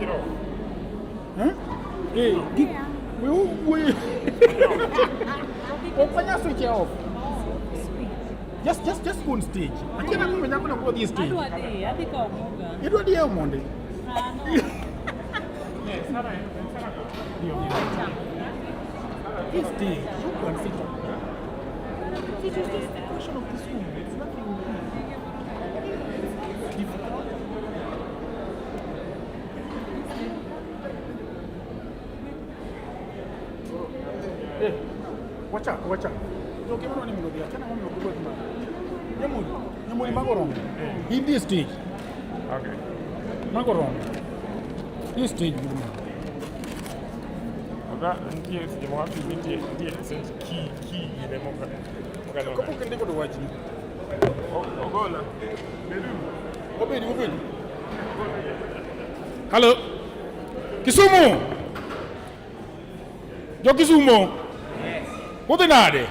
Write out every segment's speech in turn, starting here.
it off. Huh? Hey, we open your switch off. Just go on stage. I can't even go on this stage. You do the Monday. This stage, you can sit on. It is just a question of this room. It's nothing difficult. Hey, watch out. Okay, what do you mean? Can I want to go to Yamuri Magorong? In this stage. Okay. Magorong. This stage. That and yes, you want to be the sense key in the moment. Couple can go to watch you. Oh, go on. Open. Hello. Kisumu. Jo Kisumu. Yes. What the nade?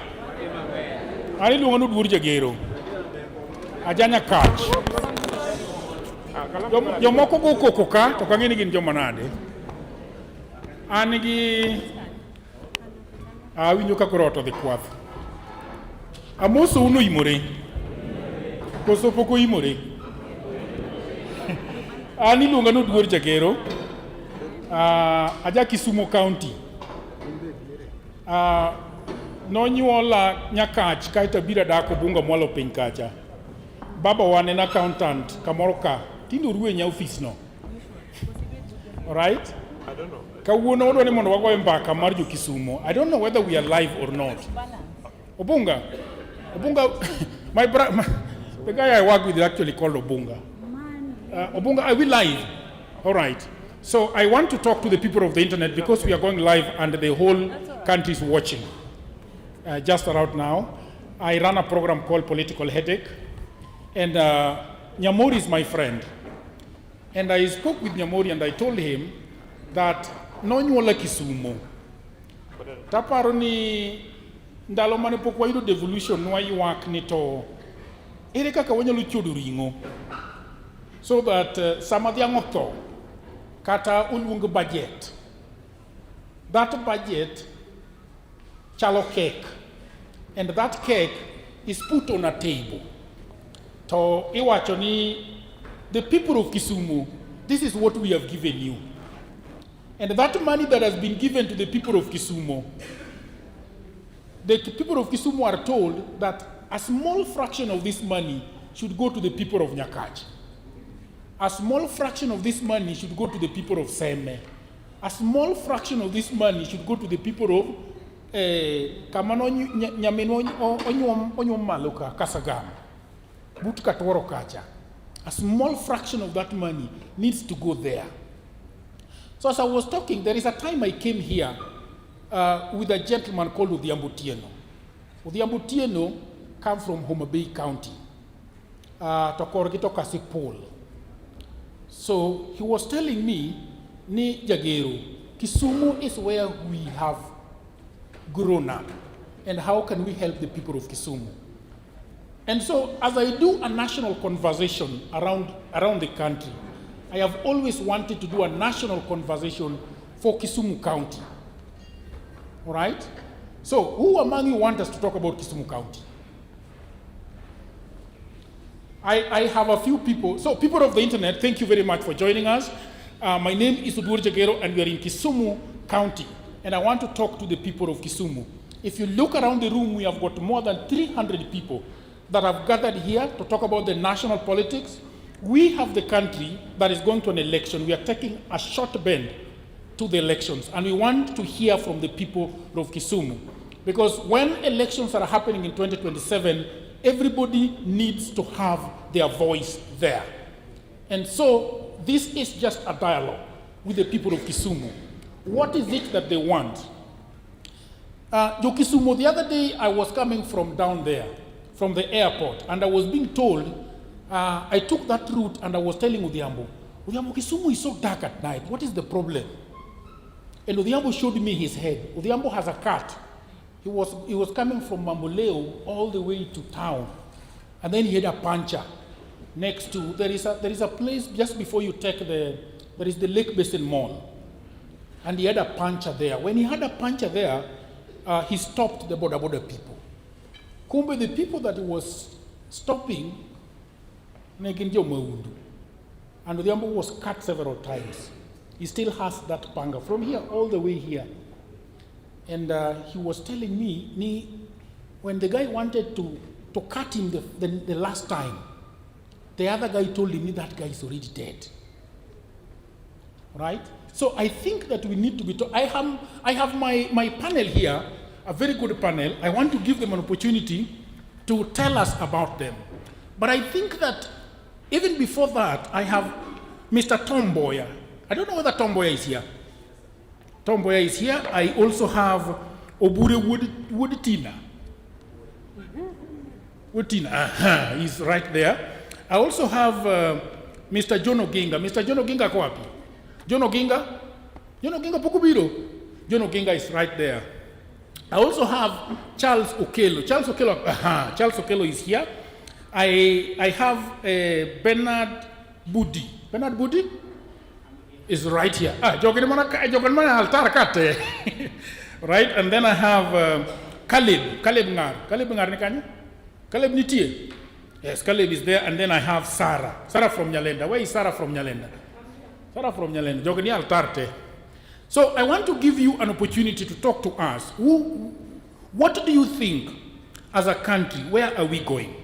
Ari lu nganu dur jagero. Ajanya catch. Yo moko go kokoka to kangeni gin jo manade. Anigi winyo kakoroto the kwath. Amoso unu imore. Koso poko imore. Ani lunga no duor jagero. Aja Kisumu County. No nyuola nyakach kaita bira dako bunga mwalo penkacha. Baba wane na accountant kamoroka. Tindo ruwe nya office no. Alright? I don't know. Kawuono ni mondo wagoye mbaka mar jo Kisumu. I don't know whether we are live or not. Obunga, my brother, the guy I work with is actually called Obunga. Obunga, are we live? All right. So I want to talk to the people of the internet because we are going live and the whole country is watching. Just around now, I run a program called Political Headache, and Nyamori is my friend. And I spoke with Nyamori and I told him that no nyuola Kisumu. Taparo ni ndalo mane pok wayudo devolution nwa ywak ni to ere kaka wanyalo chodo ringo so that sama dhiang' otho kata oluong budget. That budget chalo cake, and that cake is put on a table. To iwacho ni the people of Kisumu, this is what we have given you. And that money that has been given to the people of Kisumu, the people of Kisumu are told that a small fraction of this money should go to the people of Nyakach. A small fraction of this money should go to the people of Seme. A small fraction of this money should go to the people of Kamano Nyameno Onyom Maluka, Kasagam, Butkatworo Kacha. A small fraction of that money needs to go there. So as I was talking, there is a time I came here with a gentleman called Odhiambo Tieno. Odhiambo Tieno comes from Homa Bay County, Tokorgito Kasipol. So he was telling me, Ni Jagero, Kisumu is where we have grown up, and how can we help the people of Kisumu? And so as I do a national conversation around the country, I have always wanted to do a national conversation for Kisumu County. All right? So, who among you want us to talk about Kisumu County? I have a few people. So, people of the internet, thank you very much for joining us. My name is Udur Jagero, and we are in Kisumu County. And I want to talk to the people of Kisumu. If you look around the room, we have got more than 300 people that have gathered here to talk about the national politics. We have the country that is going to an election. We are taking a short bend to the elections, and we want to hear from the people of Kisumu. Because when elections are happening in 2027, everybody needs to have their voice there. And so this is just a dialogue with the people of Kisumu. What is it that they want? Kisumu, the other day I was coming from down there, from the airport, and I was being told, I took that route and I was telling Odhiambo, Kisumu is so dark at night. What is the problem? And Odhiambo showed me his head. Odhiambo has a cat. He was coming from Mamboleo all the way to town. And then he had a puncher next to, there is a place just before you take the there is the Lake Basin Mall. And he had a puncher there. When he had a puncher there, he stopped the border people. Kumbe, the people that he was stopping, and the ambu was cut several times. He still has that panga from here all the way here. And he was telling me, when the guy wanted to cut him the last time, the other guy told him that guy is already dead. Right? So I think that we need to be I have my panel here, a very good panel. I want to give them an opportunity to tell us about them. But I think that even before that, I have Mr. Tom Boyer. I don't know whether Tom Boyer is here. Tom Boyer is here. I also have Obure Woodtina. Woodtina, he's right there. I also have Mr. John Oginga. Mr. John Oginga kwapi? John Oginga? John Oginga Pukubiro? John Oginga is right there. I also have Charles Okello. Charles Okello is here. I have Bernard Budi. Bernard Budi is right here. Right, and then I have Caleb Ngar. Caleb Ngar nikani? Caleb Nitie. Yes, Caleb is there, and then I have Sarah. Sarah from Nyalenda. Where is Sarah from Nyalenda? Sarah from Nyalenda. Jogani altarte. So I want to give you an opportunity to talk to us. What do you think as a country, where are we going?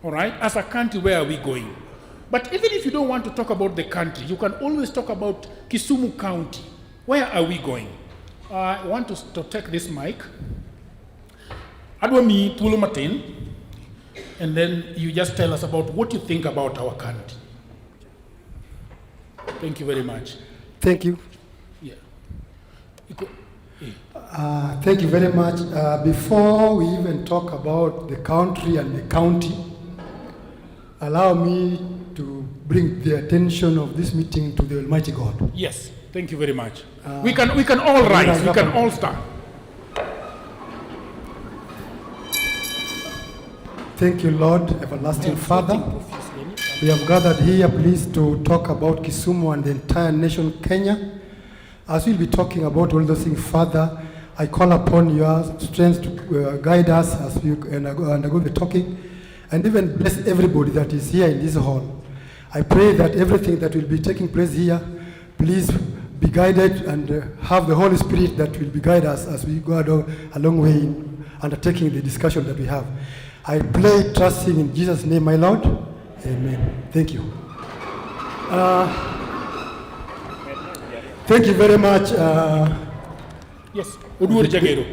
All right, as a country, where are we going? But even if you don't want to talk about the country, you can always talk about Kisumu County. Where are we going? I want to take this mic. Adwami Pulumatin, and then you just tell us about what you think about our country. Thank you very much. Thank you. Yeah. Thank you very much. Before we even talk about the country and the county, allow me to bring the attention of this meeting to the Almighty God. Yes, thank you very much. We can all rise. We can all stand. Thank you, Lord, everlasting Father. We have gathered here, please, to talk about Kisumu and the entire nation, Kenya. As we'll be talking about all those things, Father, I call upon your strength to guide us as we undergo the talking, and even bless everybody that is here in this hall. I pray that everything that will be taking place here, please be guided and have the Holy Spirit that will be guide us as we go a long way in undertaking the discussion that we have. I pray, trusting in Jesus' name, my Lord. Amen. Thank you. Thank you very much. Yes, Uduori Jagero.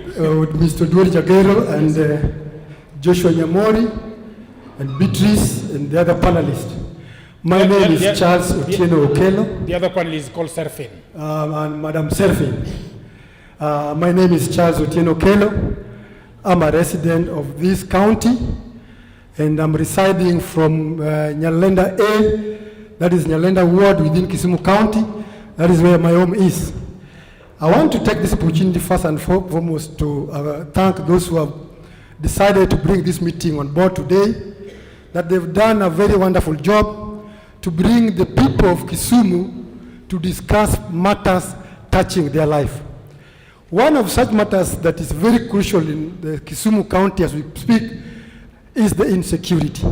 Mr. Uduori Jagero and Joshua Nyamori and Beatrice and the other panelists. My name is Charles Otieno Okello. The other panel is called Serfin. And Madam Serfin. My name is Charles Otieno Okello. I'm a resident of this county, and I'm residing from Nyalenda A, that is Nyalenda Ward within Kisumu County. That is where my home is. I want to take this opportunity first and foremost to thank those who have decided to bring this meeting on board today, that they've done a very wonderful job to bring the people of Kisumu to discuss matters touching their life. One of such matters that is very crucial in the Kisumu County as we speak is the insecurity.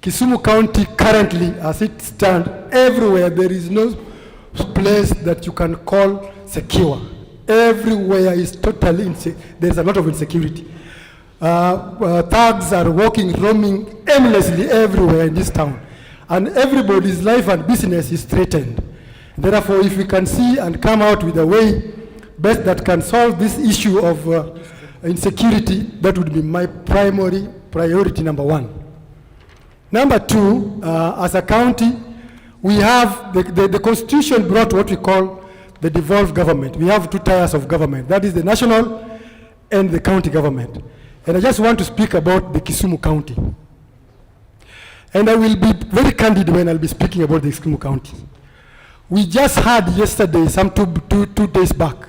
Kisumu County currently, as it stands, everywhere there is no place that you can call secure. Everywhere is totally insecure. There's a lot of insecurity. Thugs are walking, roaming aimlessly everywhere in this town. And everybody's life and business is threatened. Therefore, if we can see and come out with a way best that can solve this issue of insecurity, that would be my primary priority number one. Number two, as a county, we have, the Constitution brought what we call the devolved government. We have two tiers of government. That is the national and the county government. And I just want to speak about the Kisumu County. And I will be very candid when I'll be speaking about the Kisumu County. We just had yesterday, some two days back,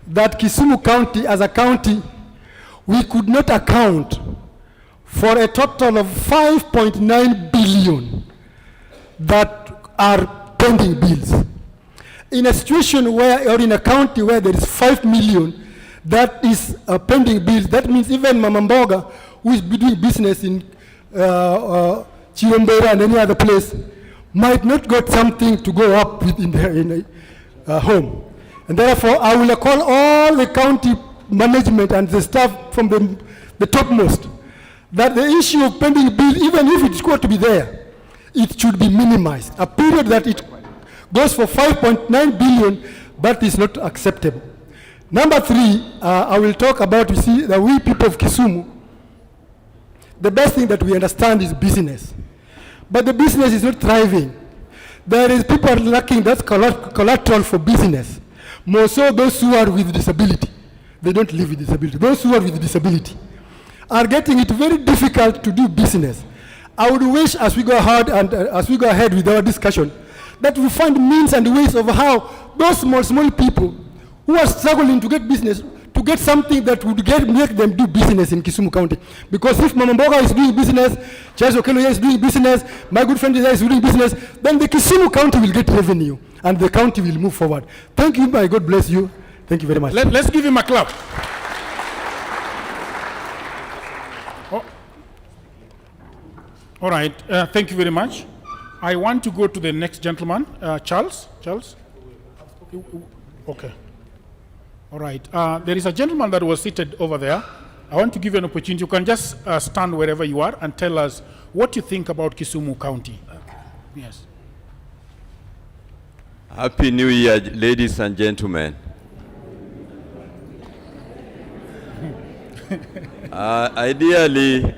that Kisumu County, as a county, we could not account for a total of 5.9 billion that are pending bills. In a situation where, or in a county where there is 5 million that is pending bills, that means even Mama Mboga, who is doing business in Chiombera and any other place, might not got something to go up with in her home. And therefore, I will call all the county management and the staff from the topmost, that the issue of pending bill, even if it's going to be there, it should be minimized. A period that it goes for 5.9 billion, but is not acceptable. Number 3, I will talk about, you see, that we people of Kisumu, the best thing that we understand is business. But the business is not thriving. There is people lacking that collateral for business. More so those who are with disability. They don't live with disability. Those who are with disability are getting it very difficult to do business. I would wish, as we go ahead with our discussion, that we find means and ways of how those small people who are struggling to get business, to get something that would make them do business in Kisumu County. Because if Mama Mboga is doing business, Charles Okello is doing business, my good friend is doing business, then the Kisumu County will get revenue and the county will move forward. Thank you, my God bless you. Thank you very much. Let's give him a clap. Oh. All right, thank you very much. I want to go to the next gentleman, Charles. Charles? Okay. All right. There is a gentleman that was seated over there. I want to give you an opportunity. You can just stand wherever you are and tell us what you think about Kisumu County. Okay. Yes. Happy New Year, ladies and gentlemen. Ideally,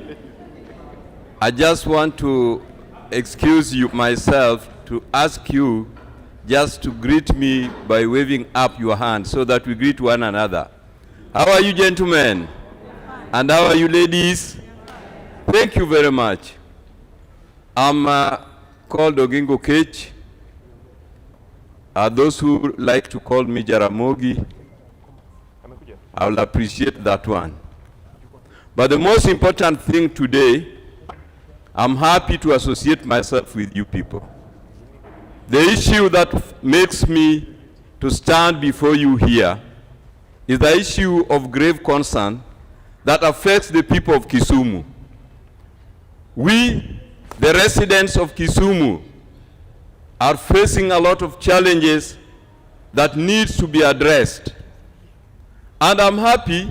I just want to excuse myself to ask you just to greet me by waving up your hand so that we greet one another. How are you, gentlemen? And how are you, ladies? Thank you very much. I'm called Ogingo Kech. Those who like to call me Jaramogi, I will appreciate that one. But the most important thing today, I'm happy to associate myself with you people. The issue that makes me to stand before you here is the issue of grave concern that affects the people of Kisumu. We, the residents of Kisumu, are facing a lot of challenges that needs to be addressed. And I'm happy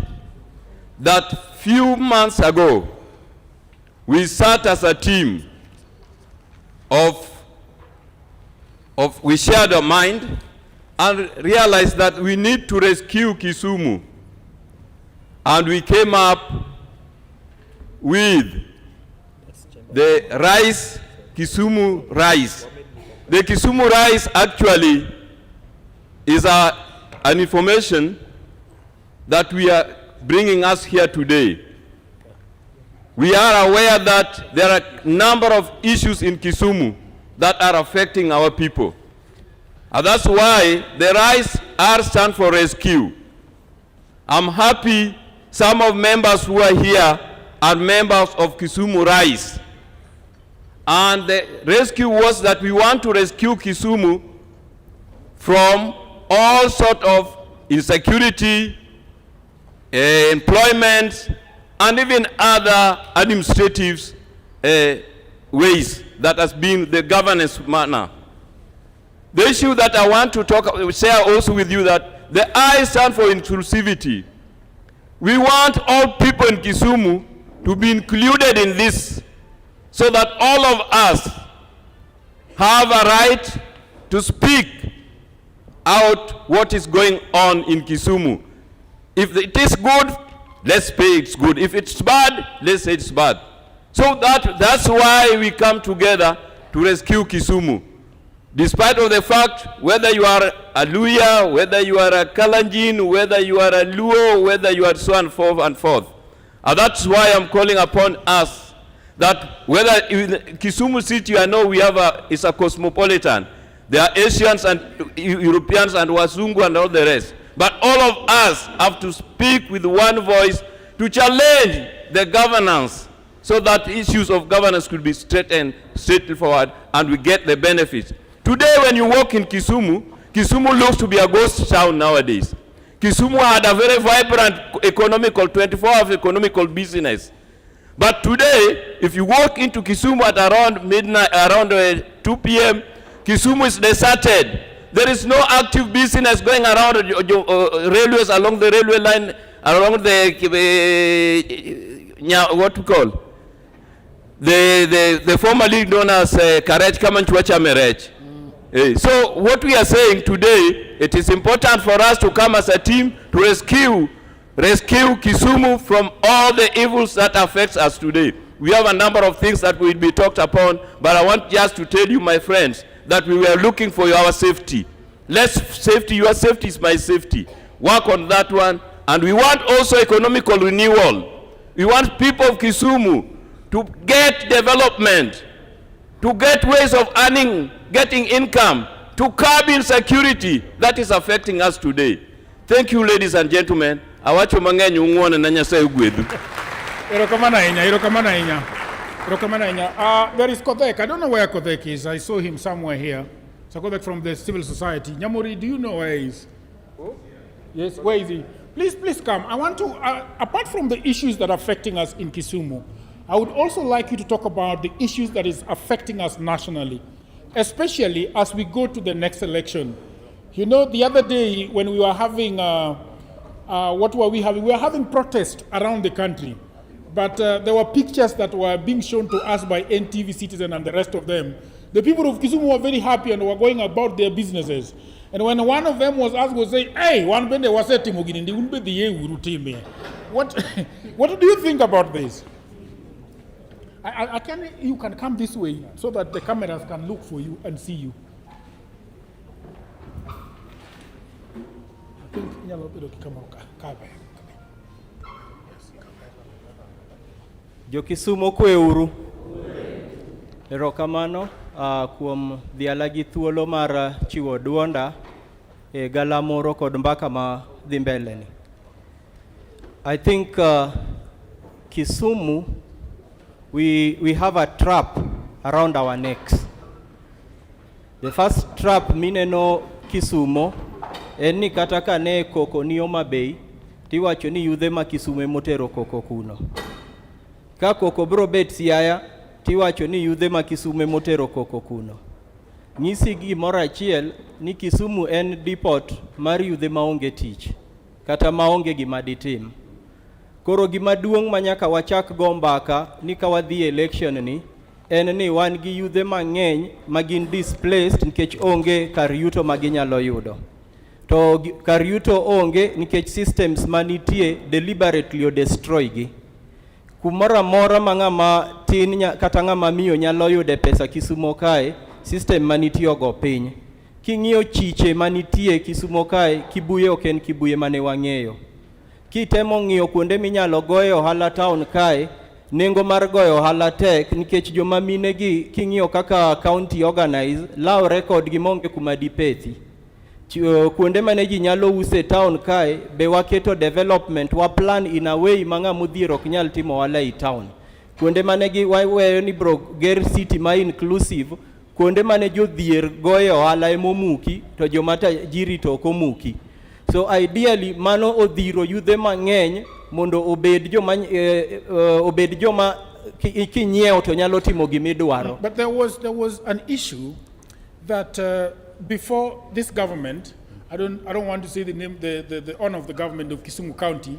that few months ago, we sat as a team we shared a mind and realized that we need to rescue Kisumu. And we came up with the rice, Kisumu rice. The Kisumu rice actually is an information that we are bringing us here today. We are aware that there are a number of issues in Kisumu that are affecting our people. And that's why the rice R stands for rescue. I'm happy some of members who are here are members of Kisumu Rice. And the rescue was that we want to rescue Kisumu from all sort of insecurity, employment, and even other administrative ways that has been the governance manner. The issue that I want to share also with you that the I stand for inclusivity. We want all people in Kisumu to be included in this so that all of us have a right to speak out what is going on in Kisumu. If it is good, let's say it's good. If it's bad, let's say it's bad. So that's why we come together to rescue Kisumu. Despite of the fact, whether you are a Luya, whether you are a Kalenjin, whether you are a Luo, whether you are so and forth and forth. And that's why I'm calling upon us that whether in Kisumu City, I know we have it's a cosmopolitan. There are Asians and Europeans and Wazungu and all the rest. But all of us have to speak with one voice to challenge the governance so that issues of governance could be straightened forward and we get the benefits. Today when you walk in Kisumu, Kisumu looks to be a ghost town nowadays. Kisumu had a very vibrant economical, 24-hour economical business. But today, if you walk into Kisumu at around midnight, around 2 p.m., Kisumu is deserted. There is no active business going around railways, along the railway line, along the, what we call, the formerly known as Karech Kamanchwacha Merech. So what we are saying today, it is important for us to come as a team to rescue Kisumu from all the evils that affects us today. We have a number of things that will be talked upon, but I want just to tell you, my friends, that we were looking for our safety. Less safety, your safety is my safety. Work on that one. And we want also economical renewal. We want people of Kisumu to get development, to get ways of earning, getting income, to curb insecurity that is affecting us today. Thank you, ladies and gentlemen. Awacho mang'eny ung'uone na Nyasaye gwedhu. Erokamana inya. There is Kodhek. I don't know where Kodhek is. I saw him somewhere here. So Kodhek from the civil society. Nyamori, do you know where he is? Oh? Yes, where is he? Please come. I want to, apart from the issues that are affecting us in Kisumu, I would also like you to talk about the issues that is affecting us nationally, especially as we go to the next election. You know, the other day when we were having, what were we having? We were having protests around the country, but there were pictures that were being shown to us by NTV Citizen and the rest of them. The people of Kisumu were very happy and were going about their businesses. And when one of them was asked, was say, hey, one bende was a timogin, they wouldn't be the Uru team. What do you think about this? You can come this way so that the cameras can look for you and see you. I think Jo Kisumu kweuru. Erokamano kuom dhiala gi thuolo mar chiwo duonda e galamoro kod mbaka ma dhi mbele ni. I think Kisumu, we have a trap around our necks. The first trap mineno Kisumu en ni kata ka ne koko ni Homa Bay tiwacho ni yudhe ma Kisumu motero koko kuno. Ka koko bro bet Siaya tiwacho ni yudhe ma Kisumu motero koko kuno. Nyisi gimoro achiel ni Kisumu en depot mar yudhe maonge tich kata maonge gima ditim. Koro gima duong' manyaka wachak go mbaka ni ka wadhi election ni en ni wan gi yudhe mang'eny magin displaced nikech onge kar yuto maginyalo yudo. To kar yuto onge nikech systems manitie deliberately o destroy gi. Kumora mora mang'ama tin kata ng'ama miyo nyalo yude pesa Kisumu kae, system manitiyo go piny. King'iyo chiche manitie Kisumu kae, kibuye ok en kibuye mane wang'eyo. Kitemo ng'iyo kuonde minyalo goyo ohala town kae, nengo mar goyo ohala tek nikech joma mine gi king'iyo kaka county organize, law record gi monge kuma dipethi. Kuonde mane ji nyalo use town kae, be waketo development, wa plan in a way manga mudhiero ok nyal timo wala i town. Kuonde mane gi waweyo ni bro ger city ma inclusive, kuonde mane jodhier goyo ohala emomuki, to jomata jiri to okomuki. So ideally mano odhiro yudhe mang'eny mondo obed joma kinyiewo to nyalo timo gimidwaro. But there was an issue that before this government, I don't want to say the name, the honor of the government of Kisumu County.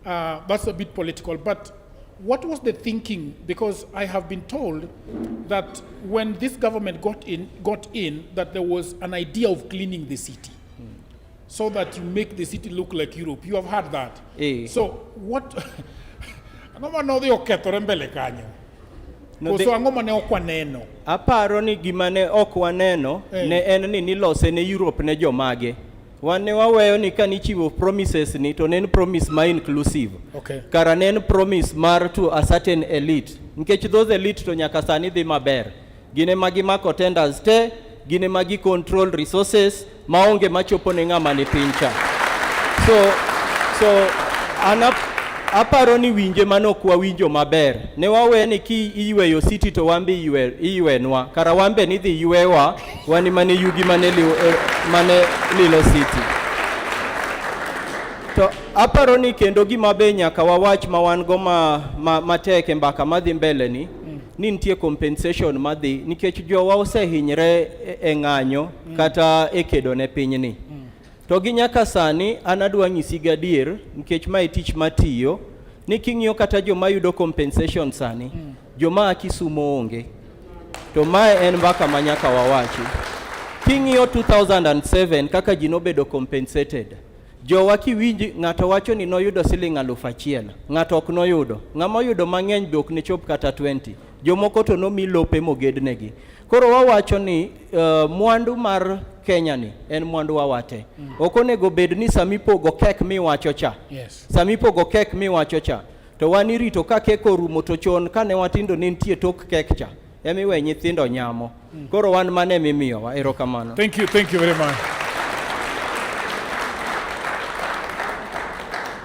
That's a bit political, but what was the thinking? Because I have been told that when this government got in, that there was an idea of cleaning the city, so that you make the city look like Europe. You have heard that. So what? Aparo ni gimane ok waneno ne en ni nilose ne Europe ne jomage. Wane waweyo ni kanichiwo promises ni to nen promise ma inclusive. Okay. Kara nen promise mar to a certain elite. Nikech those elite to nyaka sani dhi maber. Gine magi mako tenders te, gine magi control resources, maonge machopo ne ng'ama ni pincha. So aparo ni winje manok wawinjo maber. Ne wawe ni ki iweyo city to wambi iwenwa. Kara wambe ni dhi ywewa wani mane yugi mane lilo city. To aparo ni kendo gima be nyaka wawach ma wan go matek e mbaka madhi mbele ni nitie compensation madhi nikech jowa osehinyre e ng'anyo kata e kedo ne pinyni. To gi nyaka sani anadwa nyisi gadier nikech mai tich matiyo ni king'iyo kata joma yudo compensation sani joma Kisumu onge. To mae en mbaka manyaka wawachi. King'iyo 2007 kaka ji nobedo compensated. Jowa kiwinji ng'ato wacho ni noyudo siling 1,000, ng'ato ok noyudo. Ng'ama oyudo mang'eny be ok ne chop kata 20. Jomoko to nomi lope mogednegi. Koro wawacho ni mwandu mar Kenya ni en mwandu wawate. Ok onego bed ni samipogo kek miwacho cha. Yes. Samipogo kek miwacho cha. To wani rito ka kek orumo to chon kane watindo ne nitie tok kek cha. Emiwe nyithindo nyamo. Koro wan mane mimiyowa. Erokamano. Thank you very much.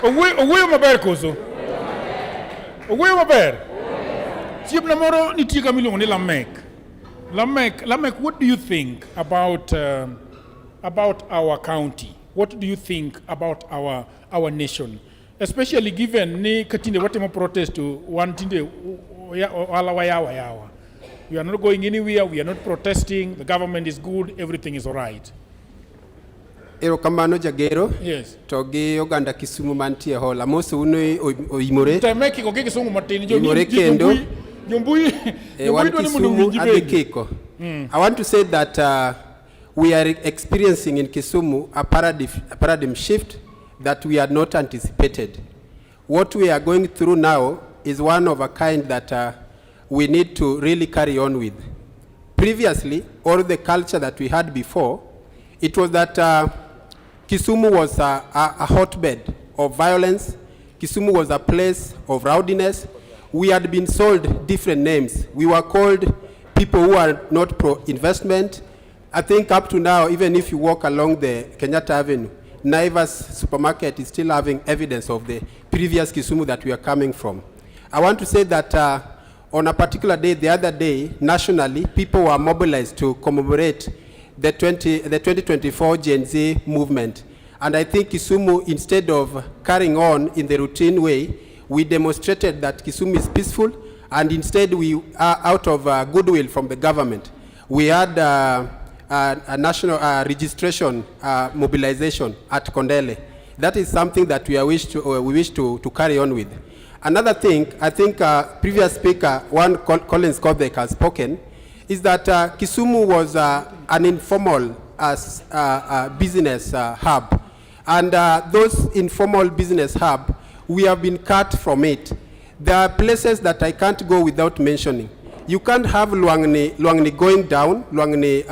Owuoyo maber koso? Owuoyo maber? Chiepna moro nitie kama iluongo ni Lamek, what do you think about our county? What do you think about our nation? Especially given ni katinde watimo protest to one tinde yawa. We are not going anywhere, we are not protesting, the government is good, everything is all right. Erokamano jagero. Yes. To gi oganda Kisumu mantie hola moso uno oimore. Temeki ko Kisumu matin Imore kendo. Jombui Kisumu adikiko. I want to say that we are experiencing in Kisumu a paradigm shift that we had not anticipated. What we are going through now is one of a kind that we need to really carry on with. Previously, all the culture that we had before, it was that Kisumu was a hotbed of violence. Kisumu was a place of rowdiness. We had been sold different names. We were called people who are not pro-investment. I think up to now, even if you walk along the Kenyatta Avenue, Naivas supermarket is still having evidence of the previous Kisumu that we are coming from. I want to say that on a particular day, the other day, nationally, people were mobilized to commemorate the 2024 Gen Z movement. And I think Kisumu, instead of carrying on in the routine way, we demonstrated that Kisumu is peaceful, and instead we are out of goodwill from the government. We had a national registration mobilization at Kondele. That is something that we wish to carry on with. Another thing, I think previous speaker, Collins Kobek, has spoken, is that Kisumu was an informal business hub. And those informal business hub, we have been cut from it. There are places that I can't go without mentioning. You can't have Luangni going down, Luangni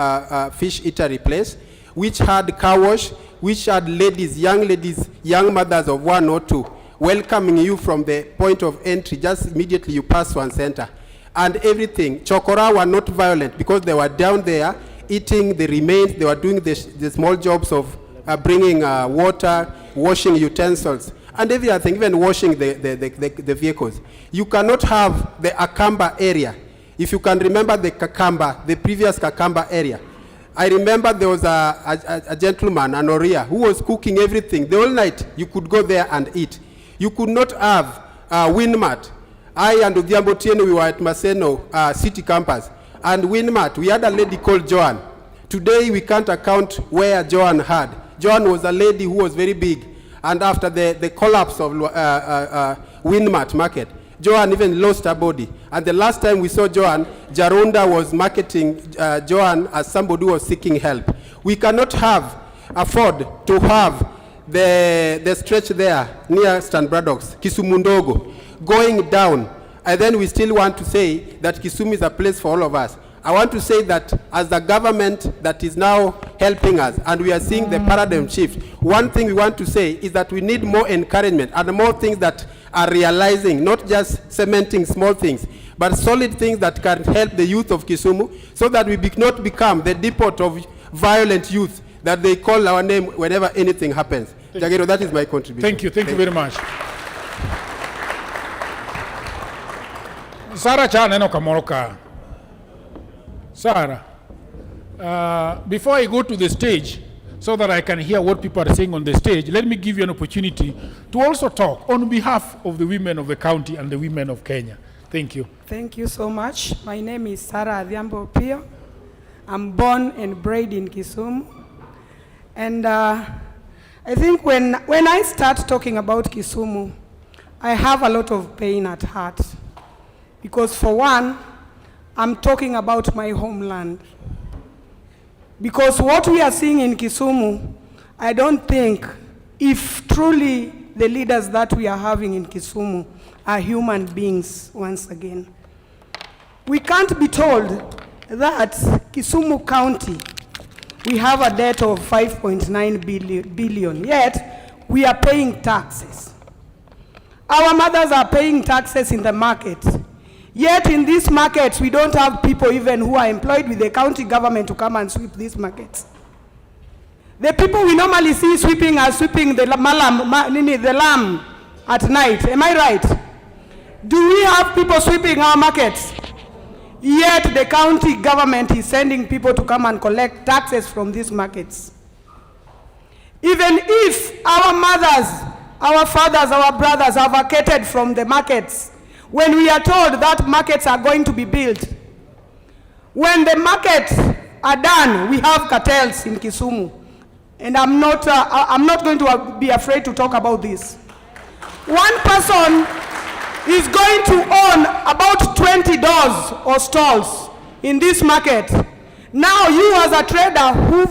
fish eatery place, which had car wash, which had ladies, young mothers of 1 or 2, welcoming you from the point of entry. Just immediately you pass one center. And everything. Chokora were not violent because they were down there eating the remains. They were doing the small jobs of bringing water, washing utensils, and everything, even washing the vehicles. You cannot have the Akamba area. If you can remember the previous Kakamba area, I remember there was a gentleman, an Oria, who was cooking everything. The whole night, you could go there and eat. You could not have Windmat. I and Odhiambo Tieno, we were at Maseno city campus. And Windmat, we had a lady called Joan. Today, we can't account where Joan had. Joan was a lady who was very big. And after the collapse of Windmat market, Joan even lost her body. And the last time we saw Joan, Jarunda was marketing Joan as somebody who was seeking help. We cannot afford to have the stretch there near Stan Braddocks, Kisumu Ndogo, going down. And then we still want to say that Kisumu is a place for all of us. I want to say that as the government that is now helping us, and we are seeing the paradigm shift, one thing we want to say is that we need more encouragement and more things that are realizing, not just cementing small things, but solid things that can help the youth of Kisumu, so that we not become the depot of violent youth that they call our name whenever anything happens. Jagero, that is my contribution. Thank you very much. Sarah Chaneno Kamoroka. Sarah, before I go to the stage, so that I can hear what people are saying on the stage, let me give you an opportunity to also talk on behalf of the women of the county and the women of Kenya. Thank you. Thank you so much. My name is Sarah Adhiambo Pio. I'm born and bred in Kisumu. And I think when I start talking about Kisumu, I have a lot of pain at heart. Because for one, I'm talking about my homeland. Because what we are seeing in Kisumu, I don't think, if truly the leaders that we are having in Kisumu are human beings once again. We can't be told that Kisumu County, we have a debt of 5.9 billion, yet we are paying taxes. Our mothers are paying taxes in the market. Yet in these markets, we don't have people even who are employed with the county government to come and sweep these markets. The people we normally see sweeping are sweeping the lamb at night. Am I right? Do we have people sweeping our markets? Yet the county government is sending people to come and collect taxes from these markets. Even if our mothers, our fathers, our brothers are vacated from the markets, when we are told that markets are going to be built, when the markets are done, we have cartels in Kisumu. And I'm not going to be afraid to talk about this. One person is going to own about 20 doors or stalls in this market. Now you as a trader who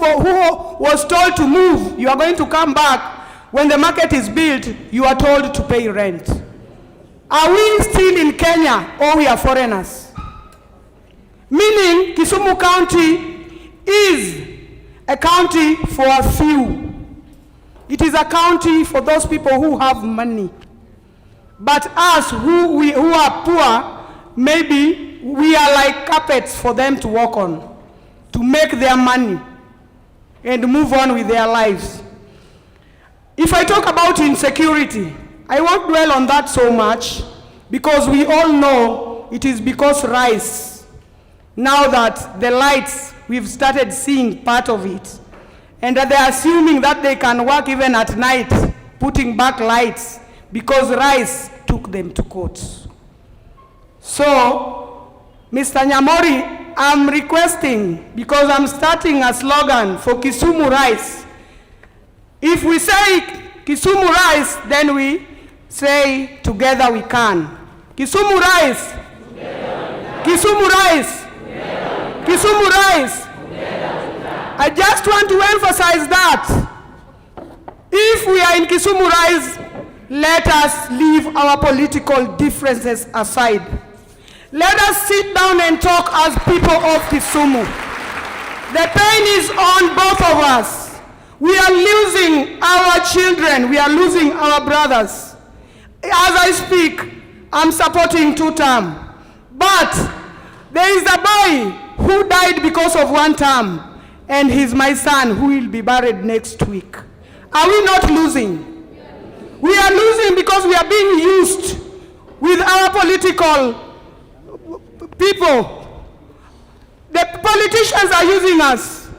was told to move, you are going to come back. When the market is built, you are told to pay rent. Are we still in Kenya or we are foreigners? Meaning Kisumu County is a county for a few. It is a county for those people who have money. But us who are poor, maybe we are like carpets for them to walk on, to make their money and move on with their lives. If I talk about insecurity, I won't dwell on that so much, because we all know it is because rice, now that the lights, we've started seeing part of it, and that they're assuming that they can work even at night, putting back lights, because rice took them to court. So, Mr. Nyamori, I'm requesting, because I'm starting a slogan for Kisumu Rice. If we say Kisumu Rice, then we say together we can. Kisumu Rice. Kisumu Rice. Kisumu Rice. I just want to emphasize that if we are in Kisumu Rice, let us leave our political differences aside. Let us sit down and talk as people of Kisumu. The pain is on both of us. We are losing our children. We are losing our brothers. As I speak, I'm supporting two-term. But there is a boy who died because of one term, and he's my son who will be buried next week. Are we not losing? We are losing because we are being used with our political people. The politicians are using us.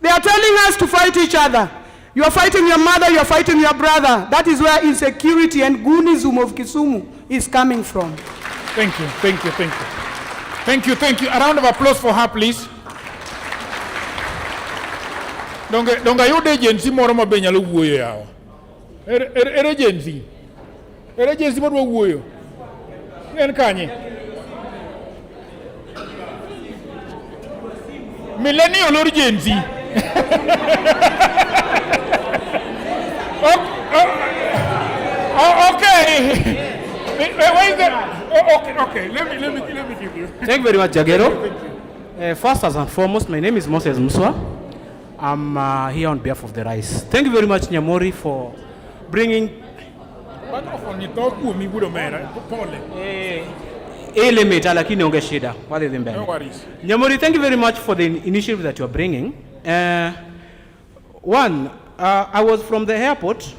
They are telling us to fight each other. You are fighting your mother, you are fighting your brother. That is where insecurity and goonism of Kisumu is coming from. Thank you, thank you, thank you. Thank you, thank you. A round of applause for her, please. Donga yude agency moro mabenya lo wuoyo yawa. Agency. Agency madwa wuoyo. En kanye. Millennial urgency. Okay. Why is that? Okay. Let me give you. Thank you very much, Jagero. First and foremost, my name is Moses Muswa. I'm here on behalf of the Rice. Thank you very much, Nyamori, for bringing. No worries. Nyamori, thank you very much for the initiative that you're bringing. I was from the airport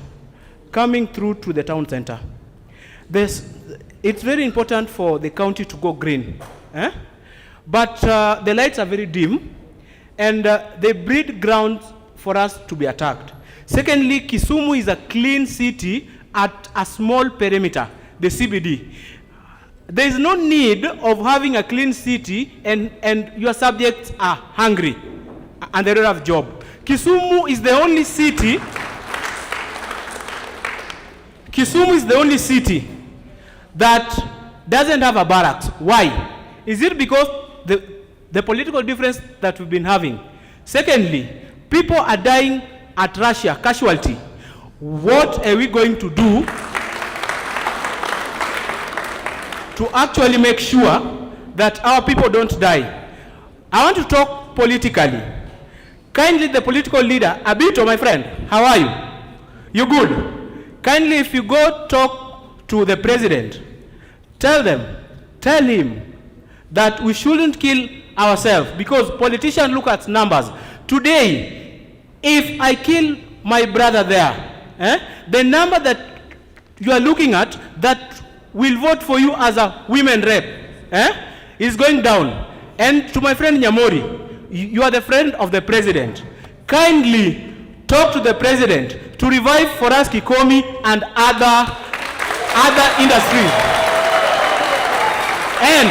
coming through to the town center. it's very important for the county to go green. But the lights are very dim, and they breed grounds for us to be attacked. Secondly, Kisumu is a clean city at a small perimeter, the CBD. There is no need of having a clean city and your subjects are hungry and they don't have job. Kisumu is the only city that doesn't have a barracks. Why? Is it because the political difference that we've been having? Secondly, people are dying at Russia, casualty. What are we going to do to actually make sure that our people don't die? I want to talk politically. Kindly, the political leader, Abito, my friend, how are you? You good? Kindly, if you go talk to the president, tell him that we shouldn't kill ourselves, because politicians look at numbers. Today, if I kill my brother there, the number that you are looking at that will vote for you as a women rep is going down. And to my friend Nyamori, you are the friend of the president. Kindly talk to the president to revive for us Kikomi and other industries. And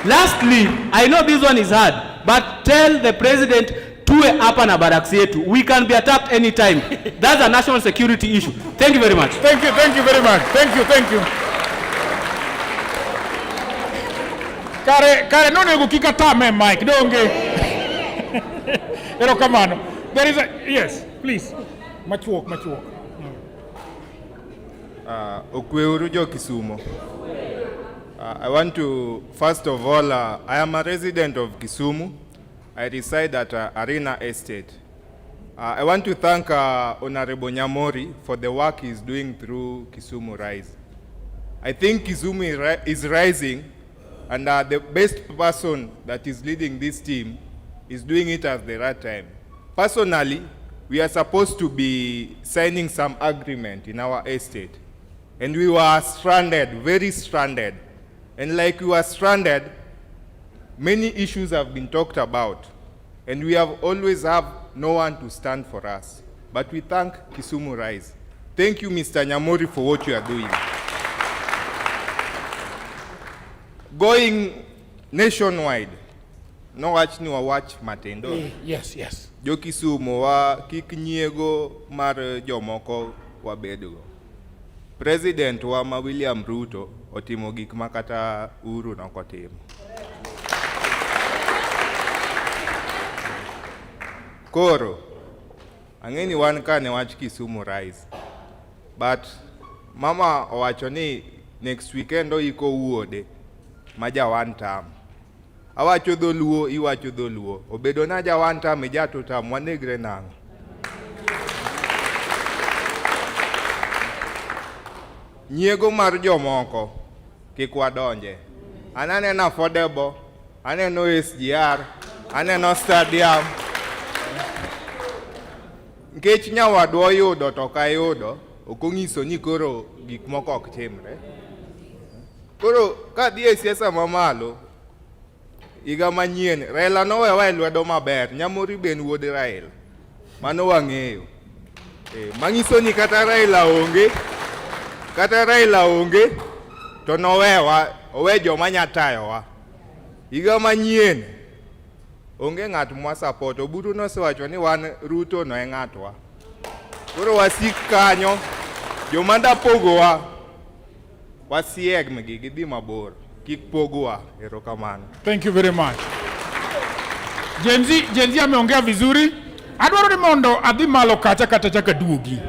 lastly, I know this one is hard, but tell the president tuwe hapa na barracks yetu. We can be attacked anytime. That's a national security issue. Thank you very much. Thank you very much. Thank you. Kare no nego kikata me mic donge. Ero kamano. There is a yes, please. Much work. Okweuru jo Kisumu. I want to, first of all, I am a resident of Kisumu. I reside at Arena Estate. I want to thank Honorable Nyamori for the work he's doing through Kisumu Rise. I think Kisumu is rising, and the best person that is leading this team is doing it at the right time. Personally, we are supposed to be signing some agreement in our estate, and we were stranded, very stranded. And like we were stranded, many issues have been talked about, and we have always have no one to stand for us. But we thank Kisumu Rise. Thank you, Mr. Nyamori, for what you are doing. Going nationwide, no watch ni wa watch matendo. Yes. Jo Kisumu wa kik nyiego mar jomoko wabedo. President wa William Ruto otimo gik makata Uhuru nokotimo. Koro ang'eni wan kane wach Kisumu Rise, but mama owacho ni next weekend oiko wuode maja one term. Awacho dholuo, iwacho dholuo. Obedo na ja one term ijato term wanegre nang'o. Nyiego mar jomoko kik wadonje. Ananeno affordable, aneno SGR, aneno stadium. Nkech nyawadwa oyudo to ka yudo, okong'iso ni koro gik moko ok timre. Koro ka dhi e siasa mamalo, higa manyien, Raila nowewa e lwedo maber, Nyamori ben wuod Raila. Mano wang'eyo. Mang'iso ni kata Raila onge, to nowewa, owe joma nyatayowa. Higa manyien, onge ng'at mwa support. Oburu nosewacho ni wan Ruto no e ng'atwa. Koro wasik kanyo, joma nda pogowa, wasieg megi gidhi mabor. Kik pogowa, erokamano. Thank you very much. Gen Z ameongea vizuri. Adwaro ni mondo adhi malo kacha kata chaka duogi.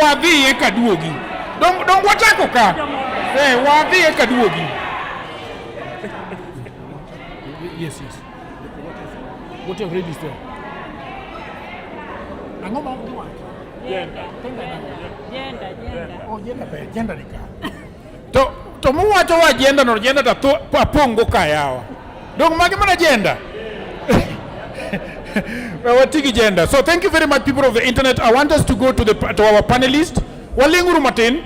Wadhi eka duogi. Dong wachako ka. Wadhi eka duogi. Yes. What you have read is there. Angoma mwa. Jenda nika. To muwacho wa agenda no agenda ta apongo kayawa. Dong mage mana agenda. Watiki agenda. So thank you very much, people of the internet. I want us to go to our panelists. Walinguru Martin.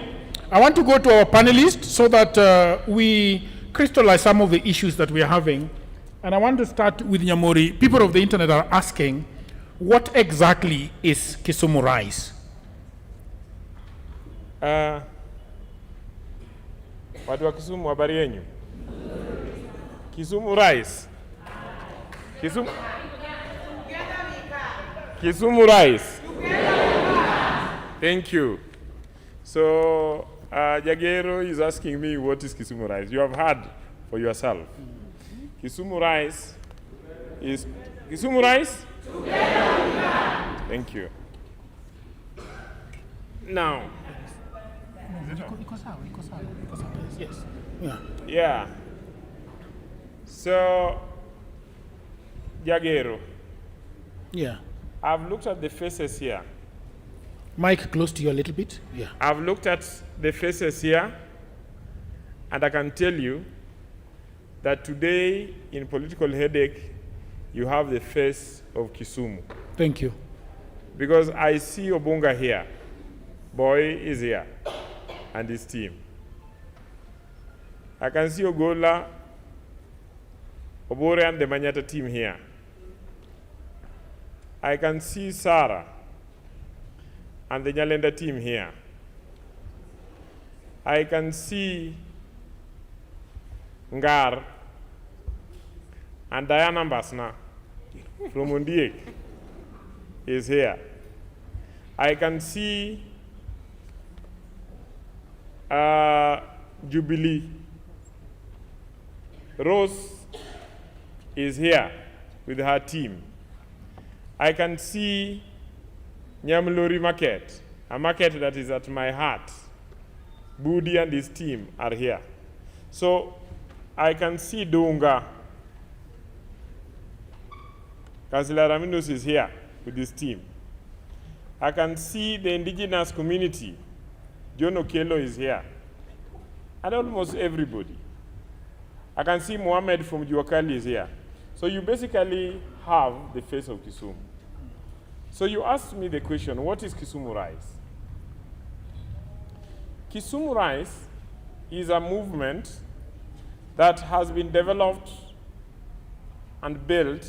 I want to go to our panelists so that we crystallize some of the issues that we are having. And I want to start with Nyamori. People of the internet are asking, what exactly is Kisumu rice? Watu wa Kisumu, habari yenu? Kisumu rice. Kisumu rice. Thank you. So, Jagero is asking me what is Kisumu rice. You have heard for yourself. Kisumu rice is Kisumu rice? Thank you. Now, Yes. Yeah. yeah. So, Jagero, Yeah. I've looked at the faces here. Mike, close to you a little bit. Yeah. I've looked at the faces here, and I can tell you that today in political headache, you have the face of Kisumu. Thank you. Because I see Obunga here. Boy is here, and his team. I can see Ogola, Obore and the Manyata team here. I can see Sarah and the Nyalenda team here. I can see Ngar and Diana Mbasna from Undiek is here. I can see Jubilee. Rose is here with her team. I can see Nyamlori market, a market that is at my heart. Budi and his team are here. So I can see Dunga. Councillor Raminus is here with his team. I can see the indigenous community. John Okello is here. And almost everybody. I can see Mohammed from Juakali is here. So you basically have the face of Kisumu. So you asked me the question, what is Kisumu rice? Kisumu rice is a movement that has been developed and built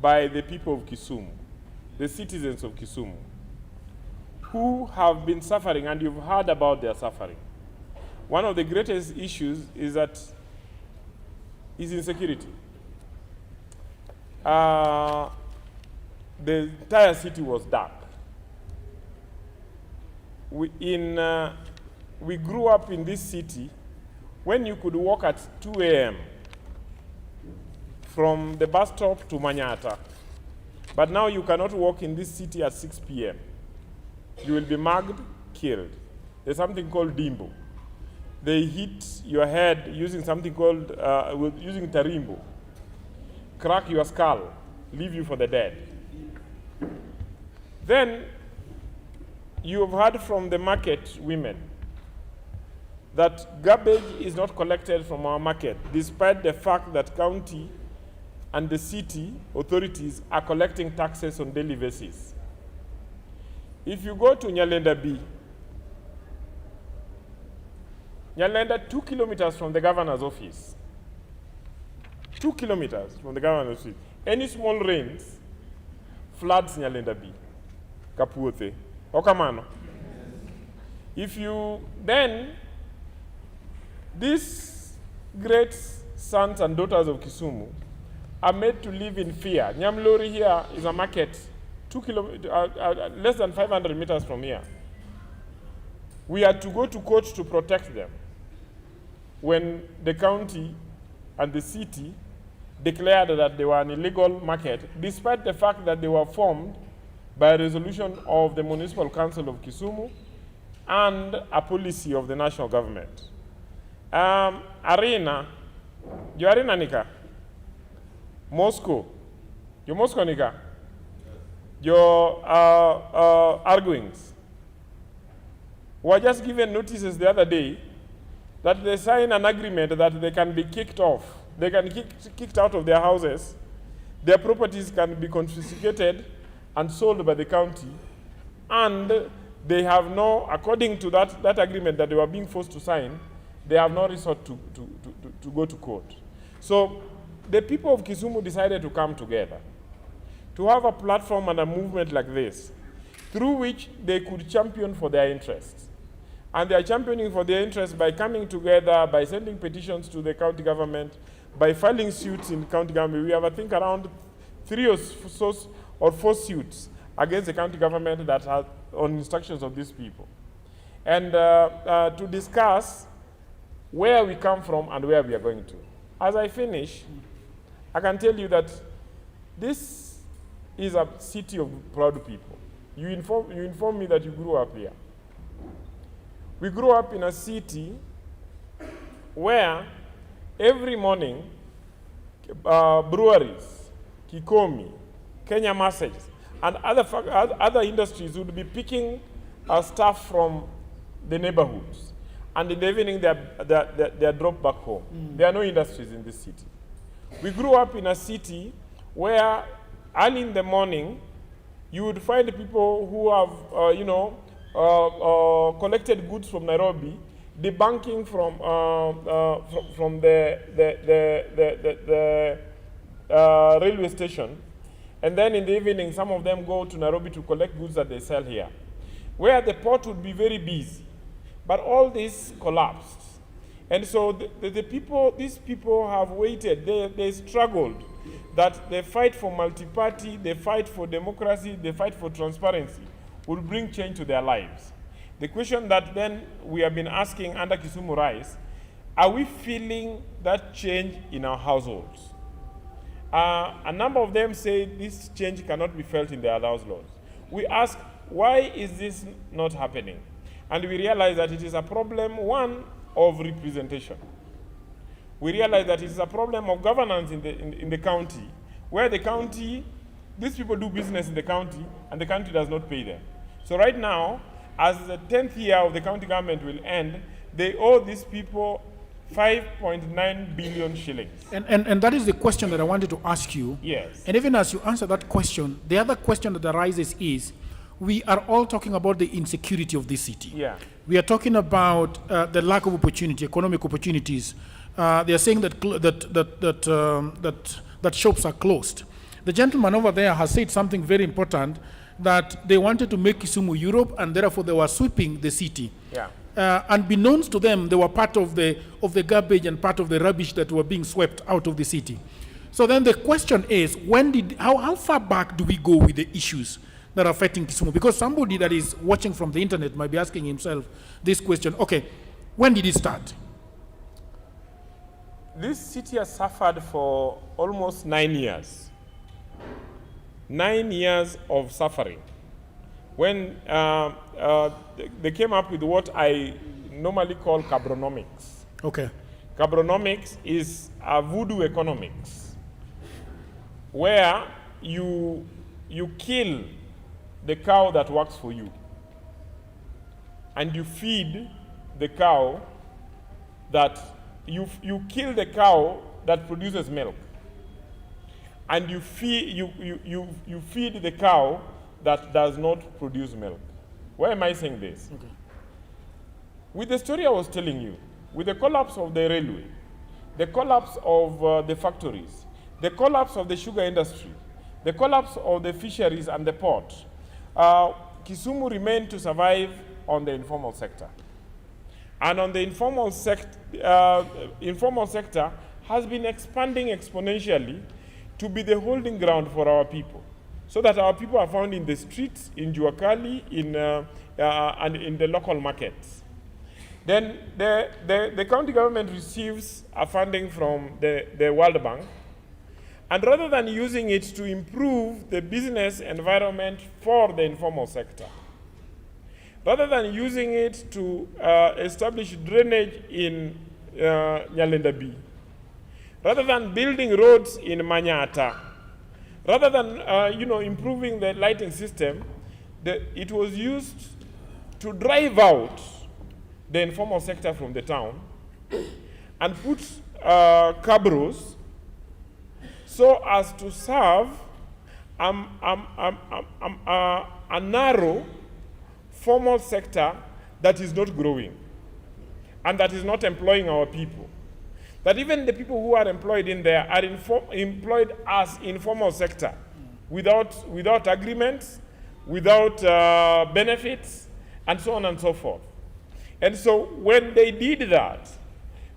by the people of Kisumu, the citizens of Kisumu, who have been suffering, and you've heard about their suffering. One of the greatest issues is insecurity. The entire city was dark. We grew up in this city when you could walk at 2 a.m. from the bus stop to Manyata. But now you cannot walk in this city at 6 p.m. You will be mugged, killed. There's something called Dimbo. They hit your head using something called, using tarimbo. Crack your skull, leave you for the dead. Then you have heard from the market women that garbage is not collected from our market, despite the fact that county and the city authorities are collecting taxes on daily basis. If you go to Nyalenda B, Nyalenda 2 kilometers from the governor's office, 2 kilometers from the governor's office, any small rains floods Nyalenda B, Kapuote, Okamano. If you then, these great sons and daughters of Kisumu are made to live in fear. Nyamlori here is a market 2 kilometers, less than 500 meters from here. We had to go to court to protect them when the county and the city declared that they were an illegal market, despite the fact that they were formed by a resolution of the Municipal Council of Kisumu and a policy of the national government. Arena, you Arena Nika? Moscow, your Moscow Nika? Your arguings were just given notices the other day that they sign an agreement that they can be kicked off. They can be kicked out of their houses. Their properties can be confiscated and sold by the county. And they have no, according to that agreement that they were being forced to sign, they have no resort to go to court. So the people of Kisumu decided to come together, to have a platform and a movement like this, through which they could champion for their interests. And they are championing for their interests by coming together, by sending petitions to the county government, by filing suits in county government. We have, I think, around 3 or 4 suits against the county government that are on instructions of these people. And to discuss where we come from and where we are going to. As I finish, I can tell you that this is a city of proud people. You inform me that you grew up here. We grew up in a city where every morning breweries, Kikomi, Kenya Messages, and other industries would be picking staff from the neighborhoods. And in the evening, they are dropped back home. There are no industries in this city. We grew up in a city where early in the morning, you would find people who have, collected goods from Nairobi, debunking from the railway station, and then in the evening, some of them go to Nairobi to collect goods that they sell here, where the port would be very busy. But all this collapsed. And so these people have waited, they struggled, that they fight for multi-party, they fight for democracy, they fight for transparency, will bring change to their lives. The question that then we have been asking under Kisumu Rise, are we feeling that change in our households? A number of them say this change cannot be felt in their households. We ask, why is this not happening? And we realize that it is a problem, one, of representation. We realize that it is a problem of governance in the county, where the county, these people do business in the county, and the county does not pay them. So right now, as the 10th year of the county government will end, they owe these people 5.9 billion shillings. And that is the question that I wanted to ask you. Yes. And even as you answer that question, the other question that arises is, we are all talking about the insecurity of this city. Yeah. We are talking about the lack of opportunity, economic opportunities. They are saying that shops are closed. The gentleman over there has said something very important, that they wanted to make Kisumu Europe, and therefore they were sweeping the city. Yeah. Unbeknownst to them, they were part of the garbage and part of the rubbish that were being swept out of the city. So then the question is, how far back do we go with the issues that are affecting Kisumu? Because somebody that is watching from the internet might be asking himself this question, okay, when did it start? This city has suffered for almost 9 years. 9 years of suffering. When they came up with what I normally call cabronomics. Okay. Cabronomics is a voodoo economics, where you kill the cow that works for you, and you feed the cow that you kill the cow that produces milk, and you feed the cow that does not produce milk. Why am I saying this? Okay. With the story I was telling you, with the collapse of the railway, the collapse of the factories, the collapse of the sugar industry, the collapse of the fisheries and the port, Kisumu remained to survive on the informal sector. And on the informal sector has been expanding exponentially to be the holding ground for our people, so that our people are found in the streets, in Juakali, and in the local markets. Then the county government receives a funding from the World Bank, and rather than using it to improve the business environment for the informal sector, rather than using it to establish drainage in Nyalenda B, rather than building roads in Manyata, rather than improving the lighting system, it was used to drive out the informal sector from the town and put cabros so as to serve a narrow formal sector that is not growing and that is not employing our people. That even the people who are employed in there are employed as informal sector without agreements, without benefits, and so on and so forth. And so when they did that,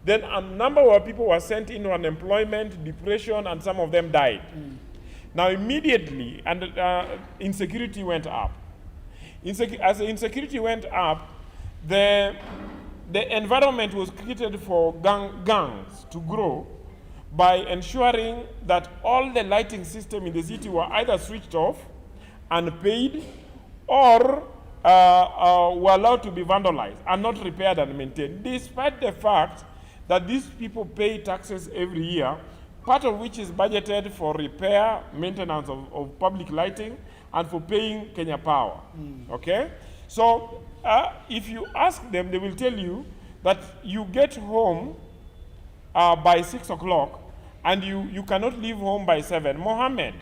then a number of people were sent into unemployment, depression, and some of them died. Now immediately, and insecurity went up. As the insecurity went up, the environment was created for gangs to grow by ensuring that all the lighting system in the city were either switched off, unpaid, or were allowed to be vandalized and not repaired and maintained, despite the fact that these people pay taxes every year, part of which is budgeted for repair, maintenance of public lighting, and for paying Kenya Power. Okay? So if you ask them, they will tell you that you get home by 6 o'clock and you cannot leave home by 7. Mohammed.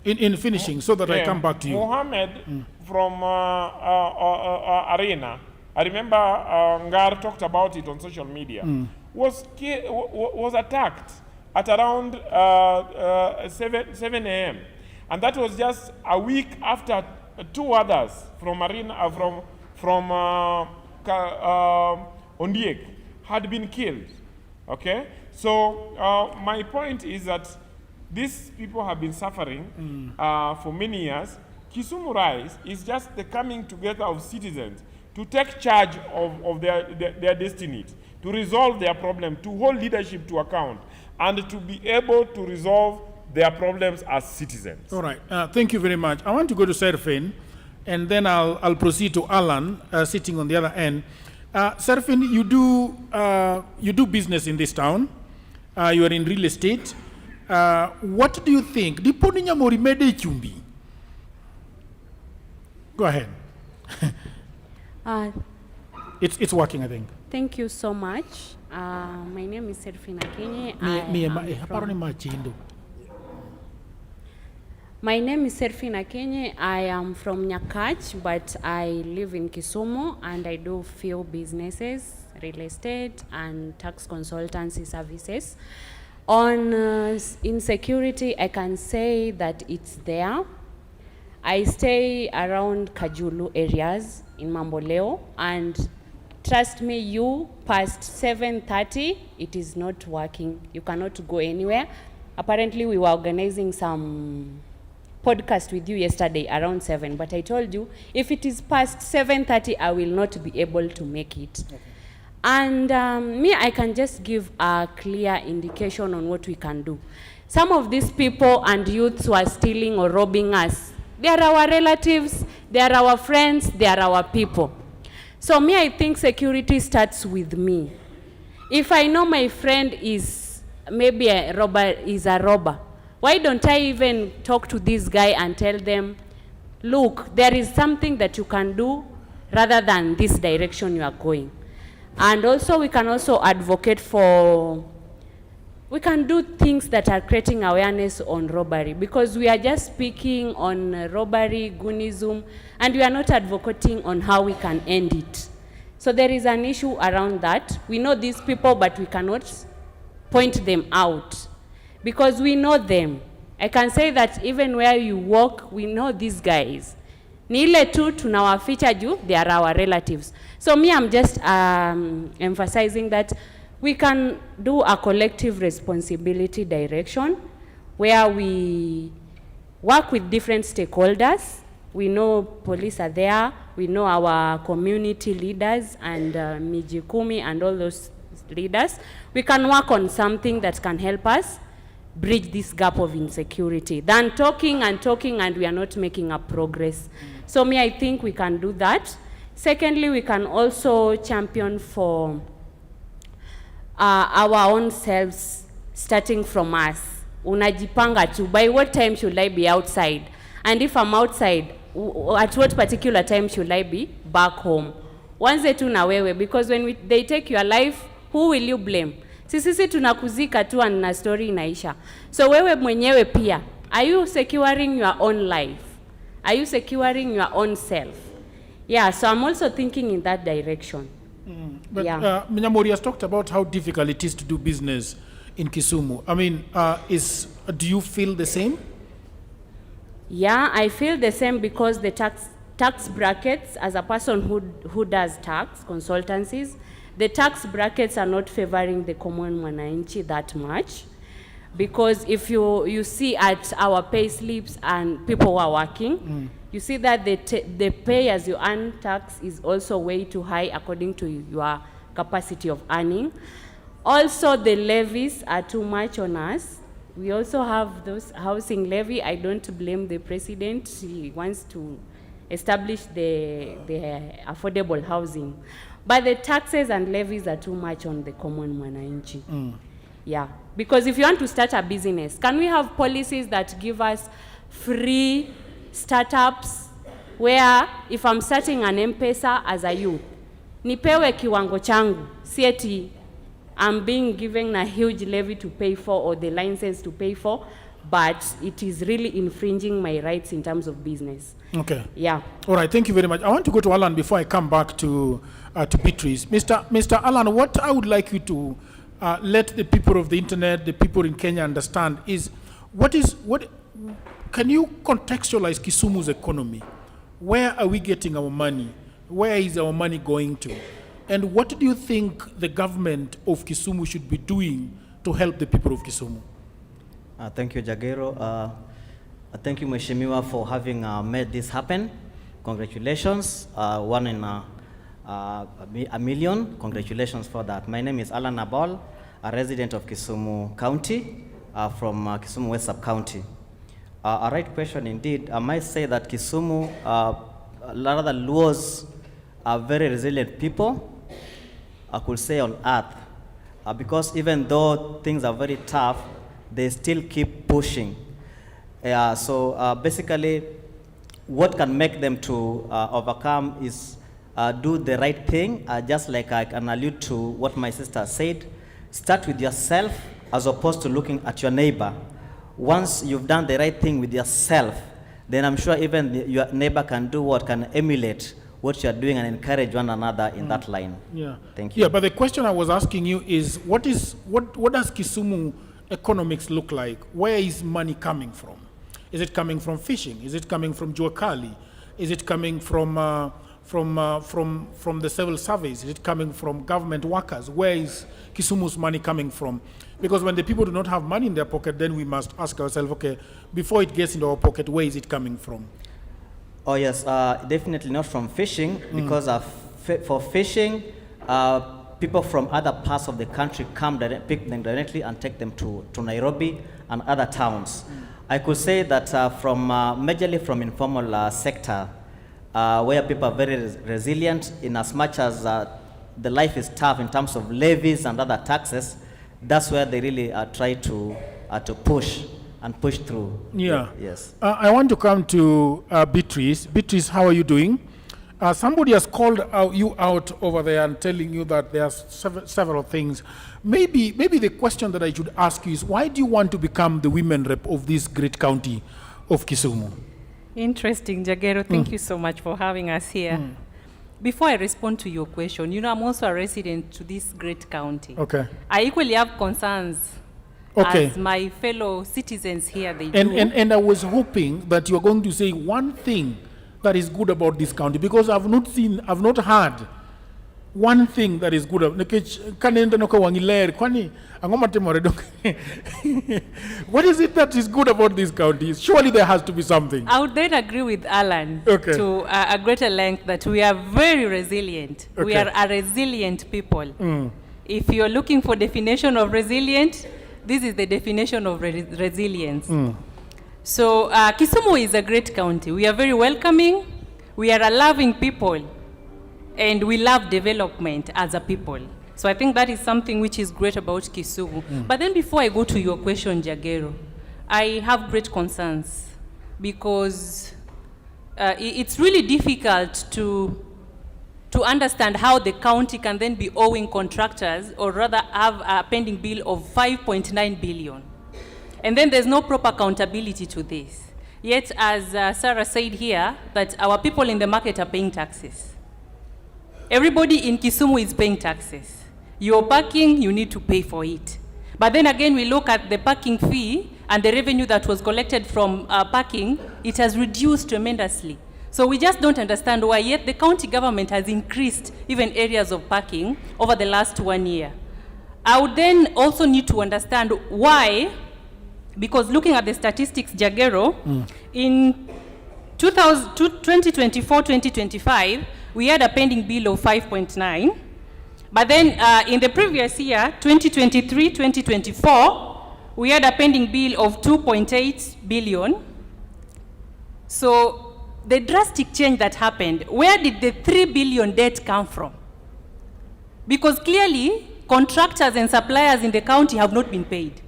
In finishing, so that I come back to you. Mohammed from Arena, I remember Ngar talked about it on social media, was attacked at around 7 a.m. And that was just a week after 2 others from Arena, from Ondiek had been killed. Okay? So my point is that these people have been suffering for many years. Kisumu Rise is just the coming together of citizens to take charge of their destiny, to resolve their problem, to hold leadership to account, and to be able to resolve their problems as citizens. All right, thank you very much. I want to go to Serfin, and then I'll proceed to Alan, sitting on the other end. Serfin, you do business in this town. You are in real estate. What do you think? Go ahead. It's working, I think. Thank you so much. My name is Serfina Kenye. My name is Serfina Kenye. I am from Nyakach, but I live in Kisumu, and I do few businesses, real estate and tax consultancy services. On insecurity, I can say that it's there. I stay around Kajulu areas in Mamboleo, and trust me, you past 7:30, it is not working. You cannot go anywhere. Apparently, we were organizing some podcast with you yesterday around 7, but I told you, if it is past 7:30, I will not be able to make it. Okay. And I can just give a clear indication on what we can do. Some of these people and youths who are stealing or robbing us, they are our relatives, they are our friends, they are our people. So I think security starts with me. If I know my friend is maybe a robber, why don't I even talk to this guy and tell them, look, there is something that you can do rather than this direction you are going. And also we can also advocate for, we can do things that are creating awareness on robbery, because we are just speaking on robbery, goonism, and we are not advocating on how we can end it. So there is an issue around that. We know these people, but we cannot point them out because we know them. I can say that even where you walk, we know these guys. Ni ile tu tunawaficha juu, they are our relatives. So I'm just emphasizing that we can do a collective responsibility direction where we work with different stakeholders. We know police are there, we know our community leaders and Mijikumi and all those leaders. We can work on something that can help us bridge this gap of insecurity than talking and we are not making a progress. So I think we can do that. Secondly, we can also champion for our own selves, starting from us. Unajipanga tu, by what time should I be outside? And if I'm outside, at what particular time should I be back home? Wanze tu na wewe, because when they take your life, who will you blame? Sisi tunakuzika tu and na story inaisha. So wewe mwenyewe pia, are you securing your own life? Are you securing your own self? Yeah, so I'm also thinking in that direction. But Yeah. Mnyamori has talked about how difficult it is to do business in Kisumu. I mean, do you feel the same? Yeah, I feel the same because the tax brackets, as a person who does tax consultancies, the tax brackets are not favoring the common Mwananchi that much. Because if you see at our pay slips and people who are working, you see that the pay as you earn tax is also way too high according to your capacity of earning. Also, the levies are too much on us. We also have those housing levy. I don't blame the president. He wants to establish the affordable housing. But the taxes and levies are too much on the common Mwananchi. Yeah, because if you want to start a business, can we have policies that give us free startups where if I'm starting an M-Pesa as a youth, nipewe kiwango changu, sieti I'm being given a huge levy to pay for or the license to pay for, but it is really infringing my rights in terms of business. Okay. Yeah. All right, thank you very much. I want to go to Alan before I come back to Beatrice. Mr. Alan, what I would like you to let the people of the internet, the people in Kenya understand is what can you contextualize Kisumu's economy? Where are we getting our money? Where is our money going to? And what do you think the government of Kisumu should be doing to help the people of Kisumu? Thank you, Jagero. Thank you, Mheshimiwa, for having made this happen. Congratulations, one in a million. Congratulations for that. My name is Alan Abol, a resident of Kisumu County, from Kisumu West Sub-County. A right question indeed. I might say that Kisumu, a lot of the Luos are very resilient people, I could say on earth, because even though things are very tough, they still keep pushing. So basically, what can make them to overcome is do the right thing, just like I can allude to what my sister said. Start with yourself as opposed to looking at your neighbor. Once you've done the right thing with yourself, then I'm sure even your neighbor can do what, can emulate what you're doing and encourage one another in that line. Yeah. Thank you. Yeah, but the question I was asking you is, what does Kisumu economics look like? Where is money coming from? Is it coming from fishing? Is it coming from Juakali? Is it coming from the civil service? Is it coming from government workers? Where is Kisumu's money coming from? Because when the people do not have money in their pocket, then we must ask ourselves, okay, before it gets into our pocket, where is it coming from? Oh yes, definitely not from fishing, because for fishing, people from other parts of the country come, pick them directly and take them to Nairobi and other towns. I could say that majorly from informal sector, where people are very resilient in as much as the life is tough in terms of levies and other taxes. That's where they really try to push and push through. Yeah. Yes. I want to come to Beatrice. Beatrice, how are you doing? Somebody has called you out over there and telling you that there are several things. Maybe the question that I should ask you is, why do you want to become the women rep of this great county of Kisumu? Interesting, Jagero. Thank you so much for having us here. Before I respond to your question, you know, I'm also a resident to this great county. Okay. I equally have concerns as my fellow citizens here, they do. And I was hoping that you're going to say one thing that is good about this county, because I've not heard one thing that is good. What is it that is good about this county? Surely there has to be something. I would then agree with Alan to a greater length that we are very resilient. We are a resilient people. If you're looking for definition of resilient, this is the definition of resilience. So Kisumu is a great county. We are very welcoming. We are a loving people. And we love development as a people. So I think that is something which is great about Kisumu. But then before I go to your question, Jagero, I have great concerns because it's really difficult to understand how the county can then be owing contractors, or rather have a pending bill of 5.9 billion. And then there's no proper accountability to this. Yet, as Sarah said here, that our people in the market are paying taxes. Everybody in Kisumu is paying taxes. You're parking, you need to pay for it. But then again, we look at the parking fee and the revenue that was collected from parking, it has reduced tremendously. So we just don't understand why, yet the county government has increased even areas of parking over the last 1 year. I would then also need to understand why, because looking at the statistics, Jagero, in 2024-2025, we had a pending bill of 5.9. But then in the previous year, 2023-2024, we had a pending bill of 2.8 billion. So the drastic change that happened, where did the 3 billion debt come from? Because clearly, contractors and suppliers in the county have not been paid.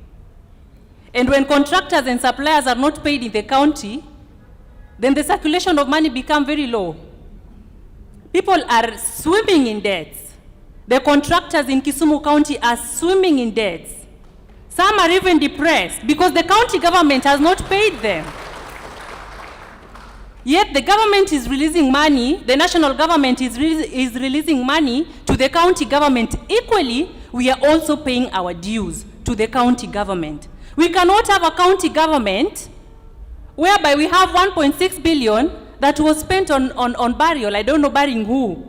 And when contractors and suppliers are not paid in the county, then the circulation of money becomes very low. People are swimming in debts. The contractors in Kisumu County are swimming in debts. Some are even depressed because the county government has not paid them. Yet the government is releasing money, the national government is releasing money to the county government. Equally, we are also paying our dues to the county government. We cannot have a county government whereby we have 1.6 billion that was spent on burial. I don't know burying who.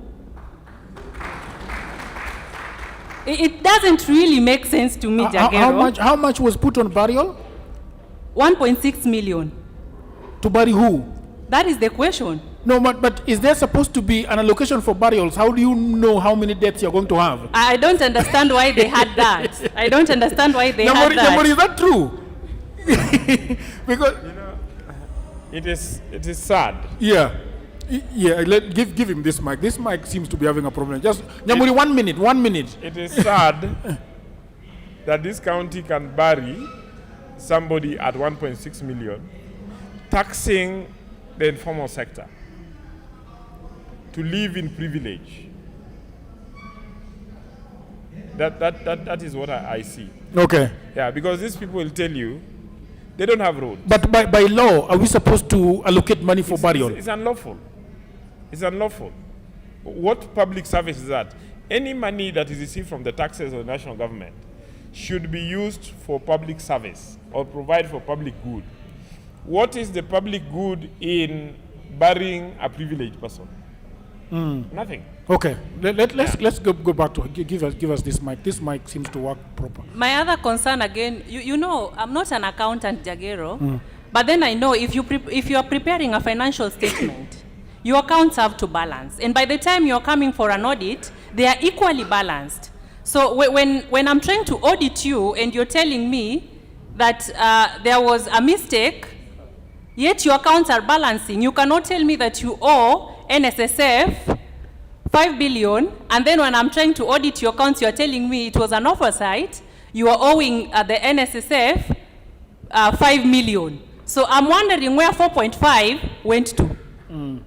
It doesn't really make sense to me, Jagero. How much was put on burial? 1.6 million. To bury who? That is the question. No, but is there supposed to be an allocation for burials? How do you know how many deaths you're going to have? I don't understand why they had that. I don't understand why they had that. Is that true? Because it is sad. Yeah. Yeah, give him this mic. This mic seems to be having a problem. Just Nyamuri, 1 minute. 1 minute. It is sad that this county can bury somebody at 1.6 million, taxing the informal sector to live in privilege. That is what I see. Okay. Yeah, because these people will tell you they don't have roads. But by law, are we supposed to allocate money for burial? It's unlawful. It's unlawful. What public service is that? Any money that is received from the taxes of the national government should be used for public service or provide for public good. What is the public good in burying a privileged person? Nothing. Okay, let's go back to give us this mic. This mic seems to work proper. My other concern again, you know, I'm not an accountant, Jagero, but then I know if you are preparing a financial statement, your accounts have to balance, and by the time you're coming for an audit, they are equally balanced. So when I'm trying to audit you and you're telling me that there was a mistake, yet your accounts are balancing, you cannot tell me that you owe NSSF 5 billion, and then when I'm trying to audit your accounts, you're telling me it was an oversight, you are owing the NSSF 5 million. So I'm wondering where 4.5 went to.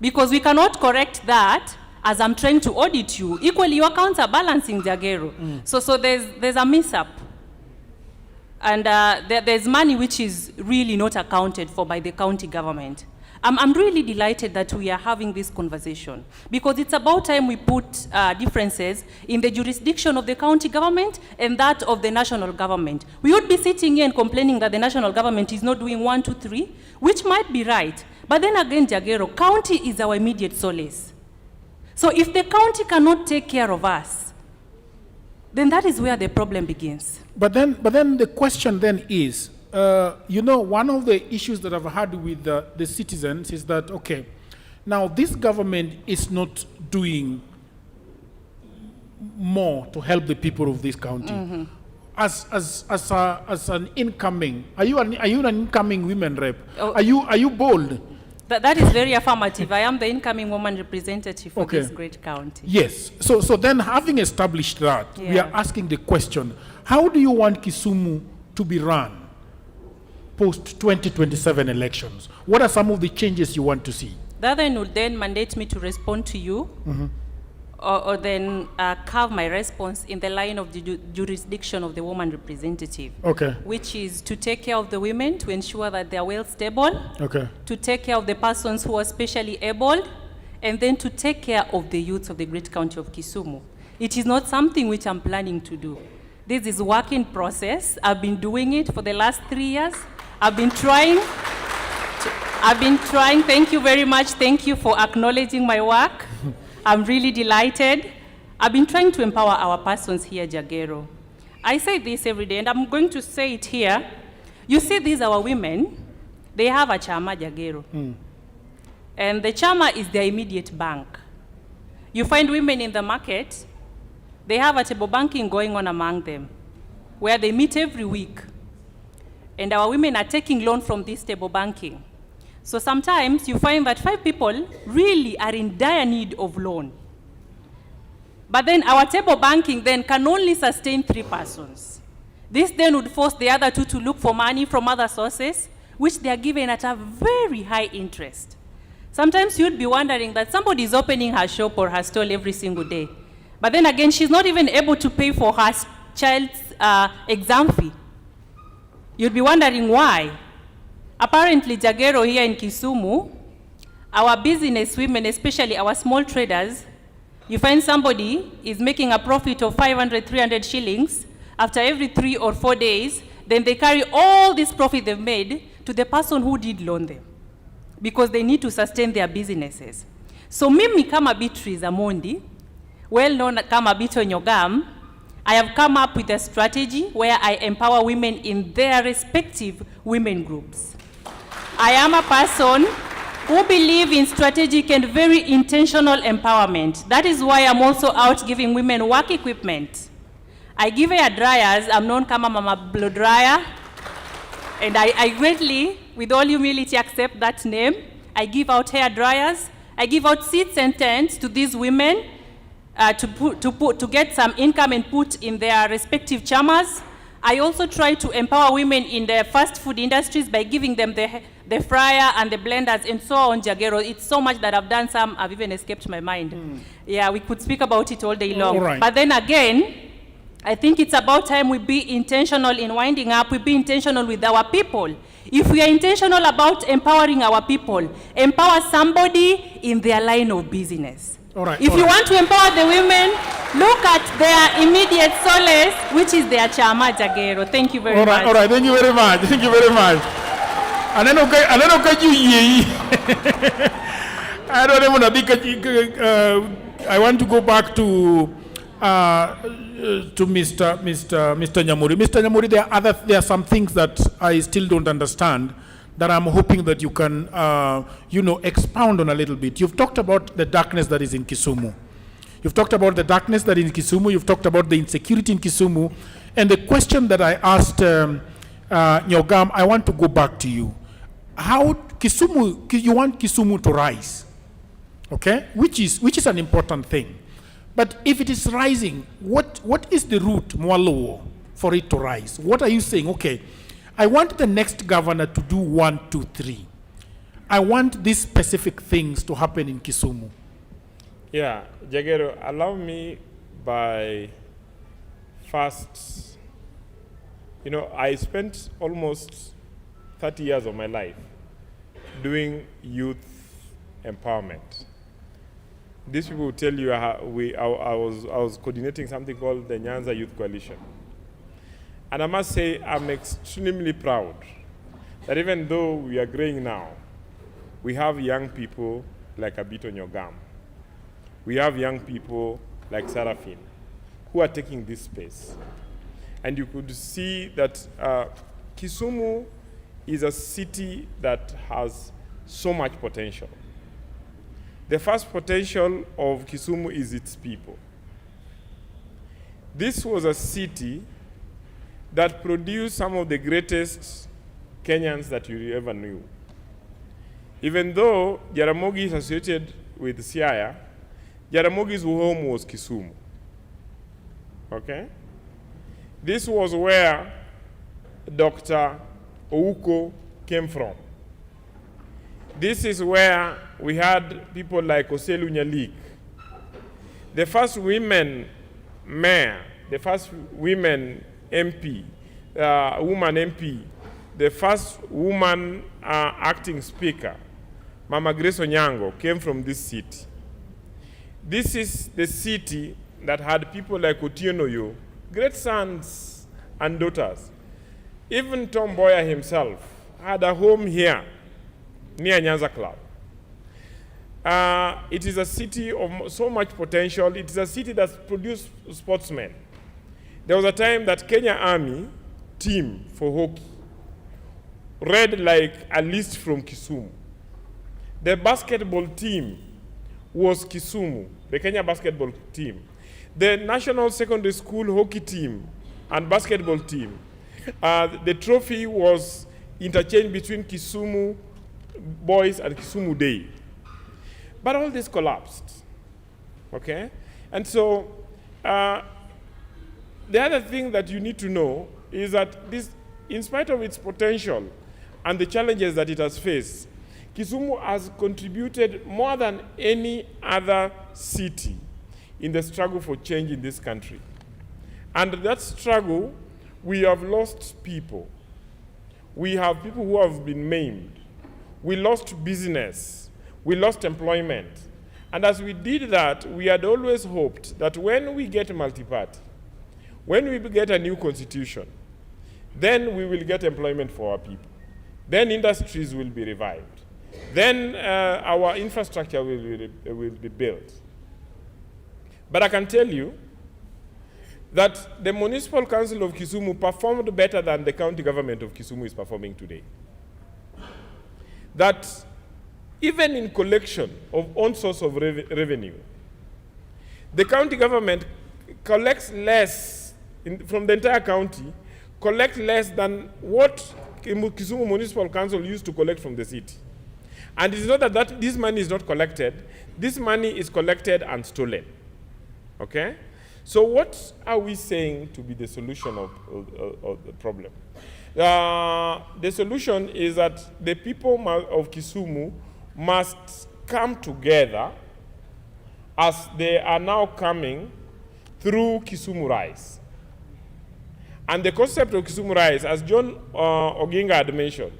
Because we cannot correct that as I'm trying to audit you. Equally, your accounts are balancing, Jagero. So there's a mix-up. And there's money which is really not accounted for by the county government. I'm really delighted that we are having this conversation, because it's about time we put differences in the jurisdiction of the county government and that of the national government. We would be sitting here and complaining that the national government is not doing 1, 2, 3, which might be right. But then again, Jagero, county is our immediate solace. So if the county cannot take care of us, then that is where the problem begins. But then the question then is, you know, one of the issues that I've had with the citizens is that, okay, now this government is not doing more to help the people of this county. As an incoming, are you an incoming women rep? Oh. Are you bold? That is very affirmative. I am the incoming woman representative for this great county. Yes. So then, having established that, we are asking the question: how do you want Kisumu to be run post 2027 elections? What are some of the changes you want to see? That then would then mandate me to respond to you or then carve my response in the line of the jurisdiction of the woman representative. Okay. Which is to take care of the women, to ensure that they are well stable. Okay. To take care of the persons who are specially able, and then to take care of the youths of the great county of Kisumu. It is not something which I'm planning to do. This is work in process. I've been doing it for the last 3 years. I've been trying. Thank you very much. Thank you for acknowledging my work. I'm really delighted. I've been trying to empower our persons here, Jagero. I say this every day, and I'm going to say it here. You see, these are our women. They have a chama, Jagero. And the chama is their immediate bank. You find women in the market, they have a table banking going on among them, where they meet every week. And our women are taking loan from this table banking. So sometimes you find that 5 people really are in dire need of loan. But then our table banking then can only sustain 3 persons. This then would force the other 2 to look for money from other sources, which they are given at a very high interest. Sometimes you'd be wondering that somebody is opening her shop or her stall every single day. But then again, she's not even able to pay for her child's exam fee. You'd be wondering why. Apparently, Jagero here in Kisumu, our business women, especially our small traders, you find somebody is making a profit of 500, 300 shillings after every 3 or 4 days, then they carry all this profit they've made to the person who did loan them because they need to sustain their businesses. So mimi kama Beatrice Amondi, well known kama Bito Nyogam, I have come up with a strategy where I empower women in their respective women groups. I am a person who believes in strategic and very intentional empowerment. That is why I'm also out giving women work equipment. I give hair dryers. I'm known kama Mama Blow Dryer. And I greatly, with all humility, accept that name. I give out hair dryers. I give out seats and tents to these women to get some income and put in their respective chamas. I also try to empower women in the fast food industries by giving them the fryer and the blenders and so on, Jagero. It's so much that I've done some, I've even escaped my mind. Yeah, we could speak about it all day long. All right. But then again, I think it's about time we be intentional in winding up, we be intentional with our people. If we are intentional about empowering our people, empower somebody in their line of business. All right, if you want to empower the women, look at their immediate solace, which is their chama, Jagero. Thank you very much. All right, thank you very much. Thank you very much. I don't know. I want to go back to Mr. Nyamuri. Mr. Nyamuri, there are some things that I still don't understand that I'm hoping that you can, expound on a little bit. You've talked about the darkness that is in Kisumu. You've talked about the darkness that is in Kisumu. You've talked about the insecurity in Kisumu. And the question that I asked Nyogam, I want to go back to you. How Kisumu, you want Kisumu to rise, okay? Which is an important thing. But if it is rising, what is the route, more low, for it to rise? What are you saying? Okay, I want the next governor to do 1, 2, 3. I want these specific things to happen in Kisumu. Yeah, Jagero, allow me by first, I spent almost 30 years of my life doing youth empowerment. These people will tell you I was coordinating something called the Nyanza Youth Coalition. And I must say I'm extremely proud that even though we are growing now, we have young people like Abito Nyogam. We have young people like Seraphine who are taking this space. And you could see that Kisumu is a city that has so much potential. The first potential of Kisumu is its people. This was a city that produced some of the greatest Kenyans that you ever knew. Even though Jaramogi is associated with Siaya, Jaramogi's home was Kisumu. Okay? This was where Dr. Ouko came from. This is where we had people like Oselu Nyalik. the first women mayor, the first women MP, woman MP, the first woman acting speaker, Mama Grace Onyango, came from this city. This is the city that had people like Otienoyo, great sons and daughters. Even Tom Mboya himself had a home here near Nyanza Club. It is a city of so much potential. It is a city that produced sportsmen. There was a time that Kenya Army team for hockey read like a list from Kisumu. The basketball team was Kisumu, the Kenya basketball team. The national secondary school hockey team and basketball team, the trophy was interchanged between Kisumu boys and Kisumu Day. But all this collapsed, okay? And so the other thing that you need to know is that this, in spite of its potential and the challenges that it has faced, Kisumu has contributed more than any other city in the struggle for change in this country. And that struggle, we have lost people. We have people who have been maimed. We lost business. We lost employment. And as we did that, we had always hoped that when we get multi-party, when we get a new constitution, then we will get employment for our people. Then industries will be revived. Then our infrastructure will be built. But I can tell you that the Municipal Council of Kisumu performed better than the county government of Kisumu is performing today. That even in collection of own source of revenue, the county government collects less from the entire county, collect less than what Kisumu Municipal Council used to collect from the city. And it's not that this money is not collected. This money is collected and stolen. Okay? So what are we saying to be the solution of the problem? The solution is that the people of Kisumu must come together as they are now coming through Kisumu Rise. And the concept of Kisumu Rise, as John Oginga had mentioned,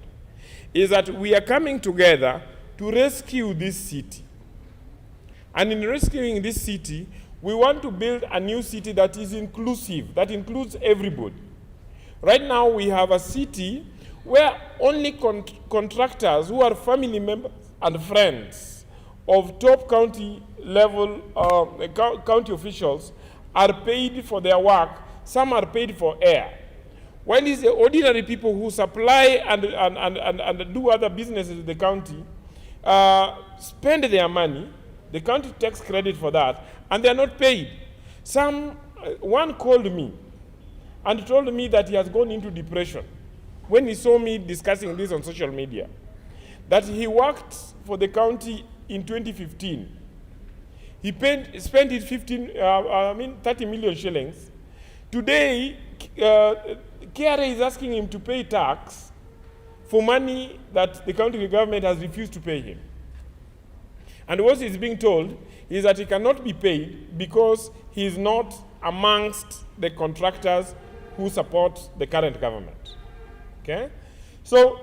is that we are coming together to rescue this city. And in rescuing this city, we want to build a new city that is inclusive, that includes everybody. Right now, we have a city where only contractors who are family members and friends of top county level county officials are paid for their work. Some are paid for air. While it's the ordinary people who supply and do other businesses in the county, spend their money, the county takes credit for that, and they are not paid. One called me and told me that he has gone into depression when he saw me discussing this on social media, that he worked for the county in 2015. He spent it 30 million shillings. Today, KRA is asking him to pay tax for money that the county government has refused to pay him. And what he's being told is that he cannot be paid because he is not amongst the contractors who support the current government. Okay? So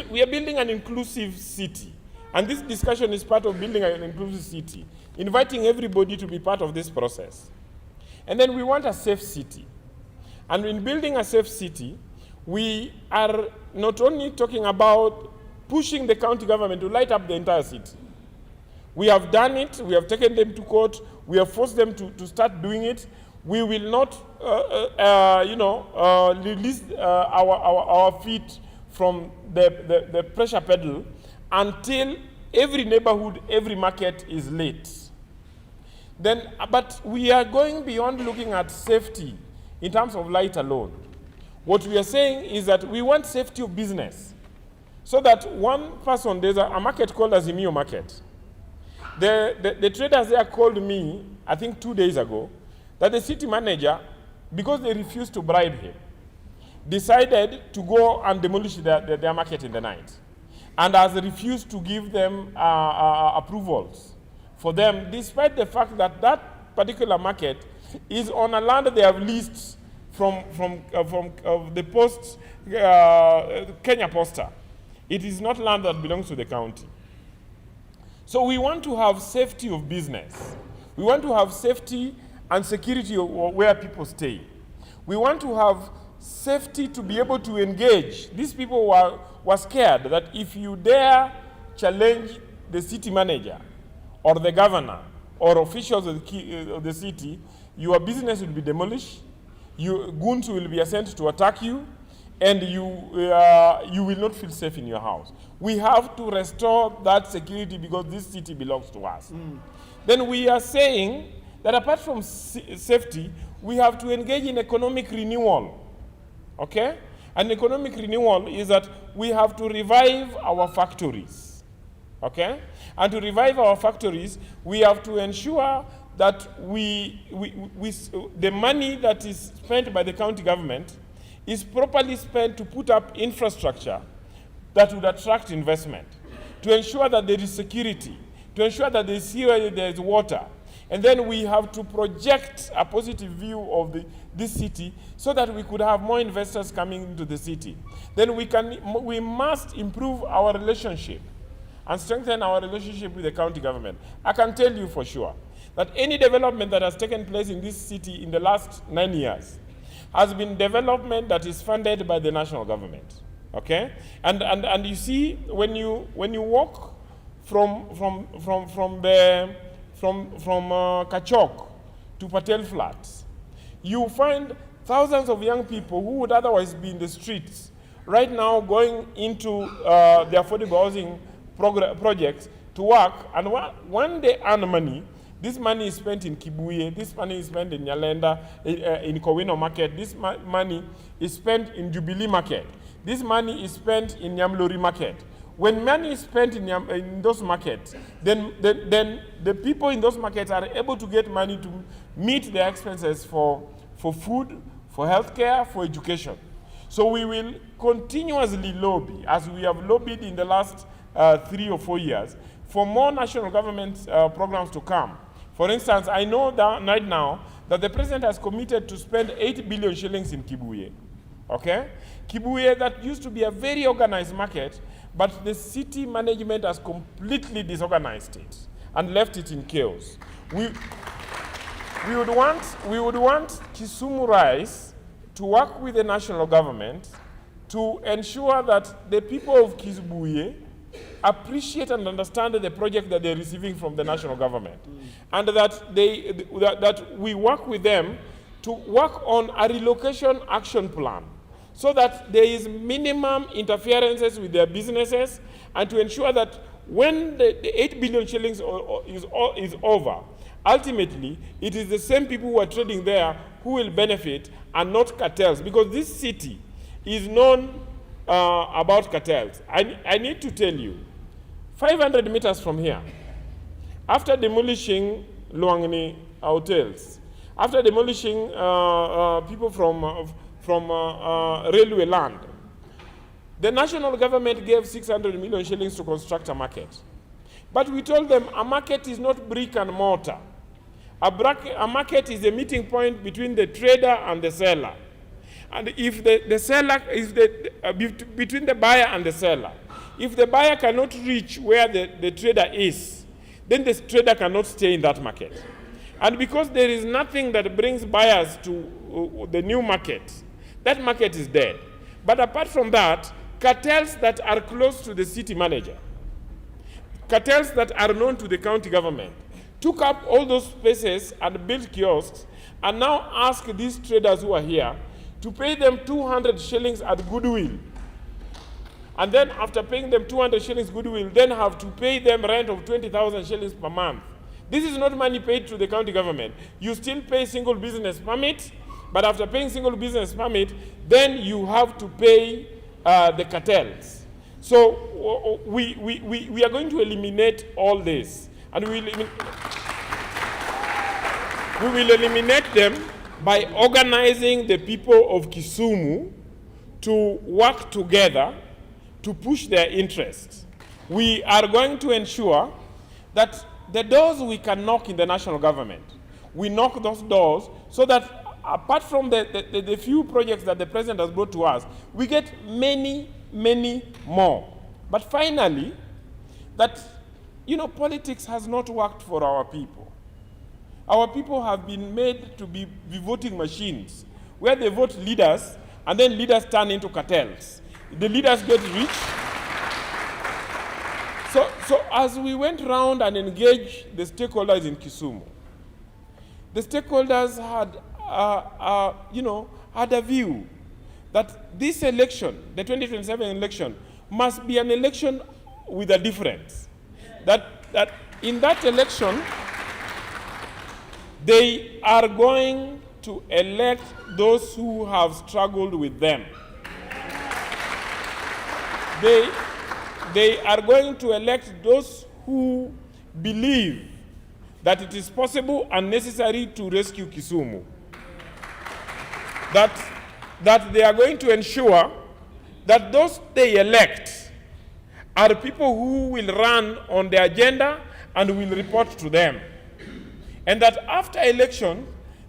we are building an inclusive city. And this discussion is part of building an inclusive city, inviting everybody to be part of this process. And then we want a safe city. And in building a safe city, we are not only talking about pushing the county government to light up the entire city. We have done it, we have taken them to court, we have forced them to start doing it. We will not release our feet from the pressure pedal until every neighborhood, every market is lit. But we are going beyond looking at safety in terms of light alone. What we are saying is that we want safety of business. So that one person, there's a market called Azimio Market. The traders there called me, I think 2 days ago, that the city manager, because they refused to bribe him, decided to go and demolish their market in the night. And has refused to give them approvals for them, despite the fact that that particular market is on a land they have leased from the post, Kenya Posta. It is not land that belongs to the county. So we want to have safety of business. We want to have safety and security of where people stay. We want to have safety to be able to engage. These people were scared that if you dare challenge the city manager or the governor or officials of the city, your business will be demolished, goons will be sent to attack you, and you will not feel safe in your house. We have to restore that security because this city belongs to us. Then we are saying that apart from safety, we have to engage in economic renewal, okay? And economic renewal is that we have to revive our factories, okay? And to revive our factories, we have to ensure that the money that is spent by the county government is properly spent to put up infrastructure that would attract investment, to ensure that there is security, to ensure that there is water. And then we have to project a positive view of this city so that we could have more investors coming into the city. Then we must improve our relationship and strengthen our relationship with the county government. I can tell you for sure that any development that has taken place in this city in the last 9 years has been development that is funded by the national government, okay? And you see, when you walk from Kachok to Patel Flats, you find thousands of young people who would otherwise be in the streets right now going into the affordable housing projects to work, and when they earn money, this money is spent in Kibuye, this money is spent in Nyalenda, in Kowino Market, this money is spent in Jubilee Market, this money is spent in Nyamlori Market. When money is spent in those markets, then the people in those markets are able to get money to meet their expenses for food, for healthcare, for education. So we will continuously lobby, as we have lobbied in the last 3 or 4 years, for more national government programs to come. For instance, I know that right now that the president has committed to spend 8 billion shillings in Kibuye. Okay? Kibuye, that used to be a very organized market, but the city management has completely disorganized it and left it in chaos. We would want Kisumu Rise to work with the national government to ensure that the people of Kibuye appreciate and understand the project that they're receiving from the national government, and that we work with them to work on a relocation action plan so that there is minimum interferences with their businesses, and to ensure that when the 8 billion shillings is over, ultimately it is the same people who are trading there who will benefit and not cartels, because this city is known about cartels. I need to tell you, 500 meters from here, after demolishing Luangni hotels, after demolishing people from railway land, the national government gave 600 million shillings to construct a market. But we told them a market is not brick and mortar. A market is a meeting point between the trader and the seller. And if the seller is between the buyer and the seller, if the buyer cannot reach where the trader is, then the trader cannot stay in that market. And because there is nothing that brings buyers to the new market, that market is dead. But apart from that, cartels that are close to the city manager, cartels that are known to the county government, took up all those spaces and built kiosks, and now ask these traders who are here to pay them 200 shillings at goodwill. And then after paying them 200 shillings goodwill, then have to pay them rent of 20,000 shillings per month. This is not money paid to the county government. You still pay single business permit, but after paying single business permit, then you have to pay the cartels. So we are going to eliminate all this, and we will eliminate them by organizing the people of Kisumu to work together to push their interests. We are going to ensure that the doors we can knock in the national government, we knock those doors so that apart from the few projects that the president has brought to us, we get many, many more. But finally, that, politics has not worked for our people. Our people have been made to be voting machines, where they vote leaders, and then leaders turn into cartels. The leaders get rich. So as we went around and engaged the stakeholders in Kisumu, the stakeholders had, had a view that this election, the 2027 election, must be an election with a difference. That in that election, they are going to elect those who have struggled with them. They are going to elect those who believe that it is possible and necessary to rescue Kisumu. That they are going to ensure that those they elect are people who will run on the agenda and will report to them. And that after election,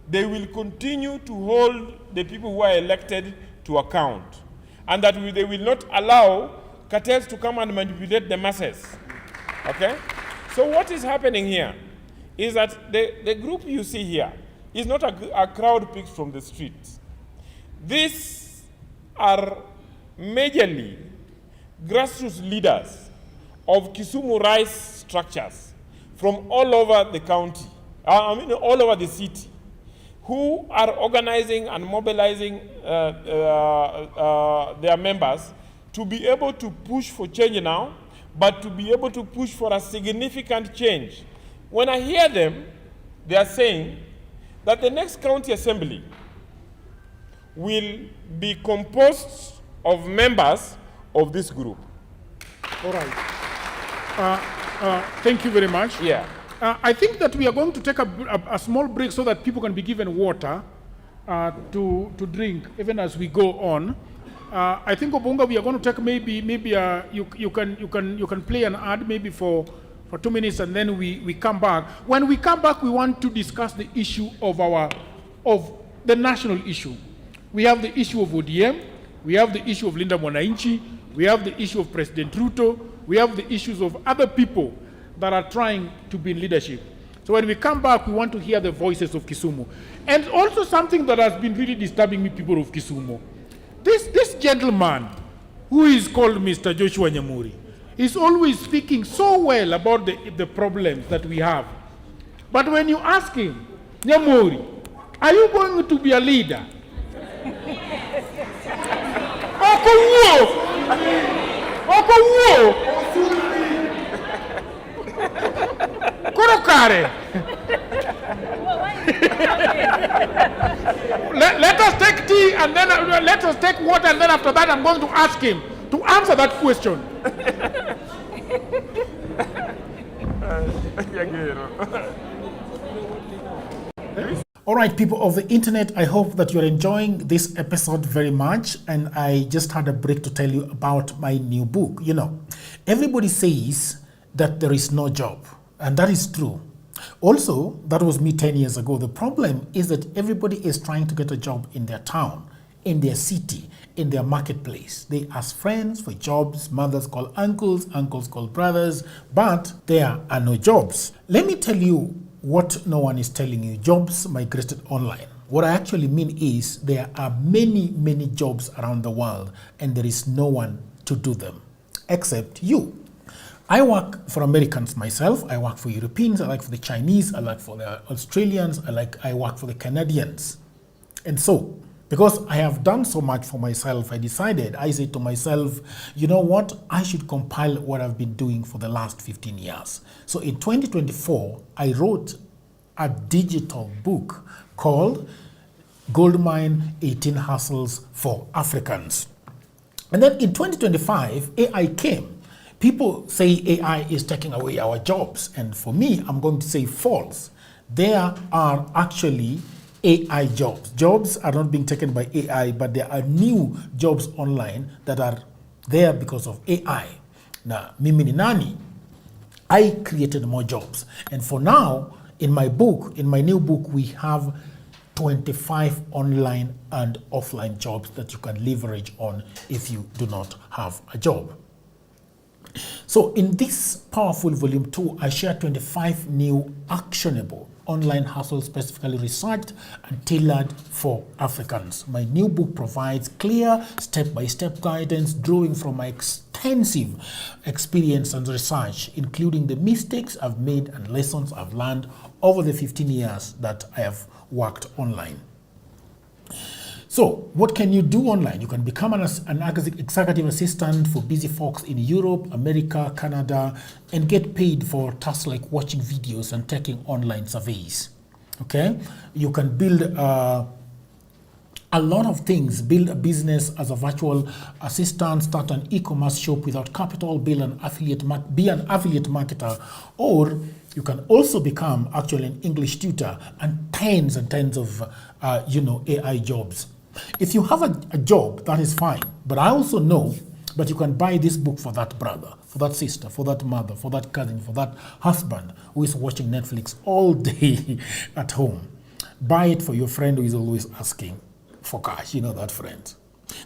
they will continue to hold the people who are elected to account. And that they will not allow cartels to come and manipulate the masses. Okay? So what is happening here is that the group you see here is not a crowd picked from the streets. These are majorly grassroots leaders of Kisumu rice structures from all over the county, all over the city, who are organizing and mobilizing their members to be able to push for change now, but to be able to push for a significant change. When I hear them, they are saying that the next county assembly will be composed of members of this group. All right. Thank you very much. Yeah. I think that we are going to take a small break so that people can be given water to drink even as we go on. I think Obunga, we are going to take maybe you can play an ad maybe for 2 minutes, and then we come back. When we come back, we want to discuss the issue of the national issue. We have the issue of ODM, we have the issue of Linda Mwananchi, we have the issue of President Ruto, we have the issues of other people that are trying to be in leadership. So when we come back, we want to hear the voices of Kisumu. And also something that has been really disturbing me, people of Kisumu. This gentleman, who is called Mr. Joshua Nyamuri, is always speaking so well about the problems that we have. But when you ask him, Nyamuri, are you going to be a leader? Let us take tea and then let us take water, and then after that I'm going to ask him to answer that question. All right, people of the internet, I hope that you're enjoying this episode very much. And I just had a break to tell you about my new book. Everybody says that there is no job, and that is true. Also, that was me 10 years ago. The problem is that everybody is trying to get a job in their town, in their city, in their marketplace. They ask friends for jobs, mothers call uncles, uncles call brothers, but there are no jobs. Let me tell you what no one is telling you. Jobs migrated online. What I actually mean is there are many, many jobs around the world, and there is no one to do them except you. I work for Americans myself. I work for Europeans. I work for the Chinese. I work for the Australians. I work for the Canadians. And so, because I have done so much for myself, I said to myself, you know what? I should compile what I've been doing for the last 15 years. So in 2024, I wrote a digital book called Goldmine 18 Hustles for Africans. And then in 2025, AI came. People say AI is taking away our jobs. And for me, I'm going to say false. There are actually AI jobs. Jobs are not being taken by AI, but there are new jobs online that are there because of AI. Now, mimi ni nani? I created more jobs. And for now, in my book, in my new book, we have 25 online and offline jobs that you can leverage on if you do not have a job. So in this powerful volume 2, I share 25 new actionable online hustles specifically researched and tailored for Africans. My new book provides clear step-by-step guidance drawing from my extensive experience and research, including the mistakes I've made and lessons I've learned over the 15 years that I have worked online. So what can you do online? You can become an executive assistant for busy folks in Europe, America, Canada, and get paid for tasks like watching videos and taking online surveys. Okay? You can build a lot of things, build a business as a virtual assistant, start an e-commerce shop without capital, be an affiliate marketer, or you can also become actually an English tutor and tens of AI jobs. If you have a job, that is fine. But I also know that you can buy this book for that brother, for that sister, for that mother, for that cousin, for that husband who is watching Netflix all day at home. Buy it for your friend who is always asking for cash. You know that friend.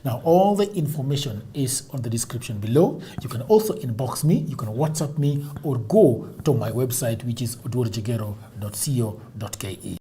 Now, all the information is on the description below. You can also inbox me, you can WhatsApp me, or go to my website, which is odworjegero.co.ke.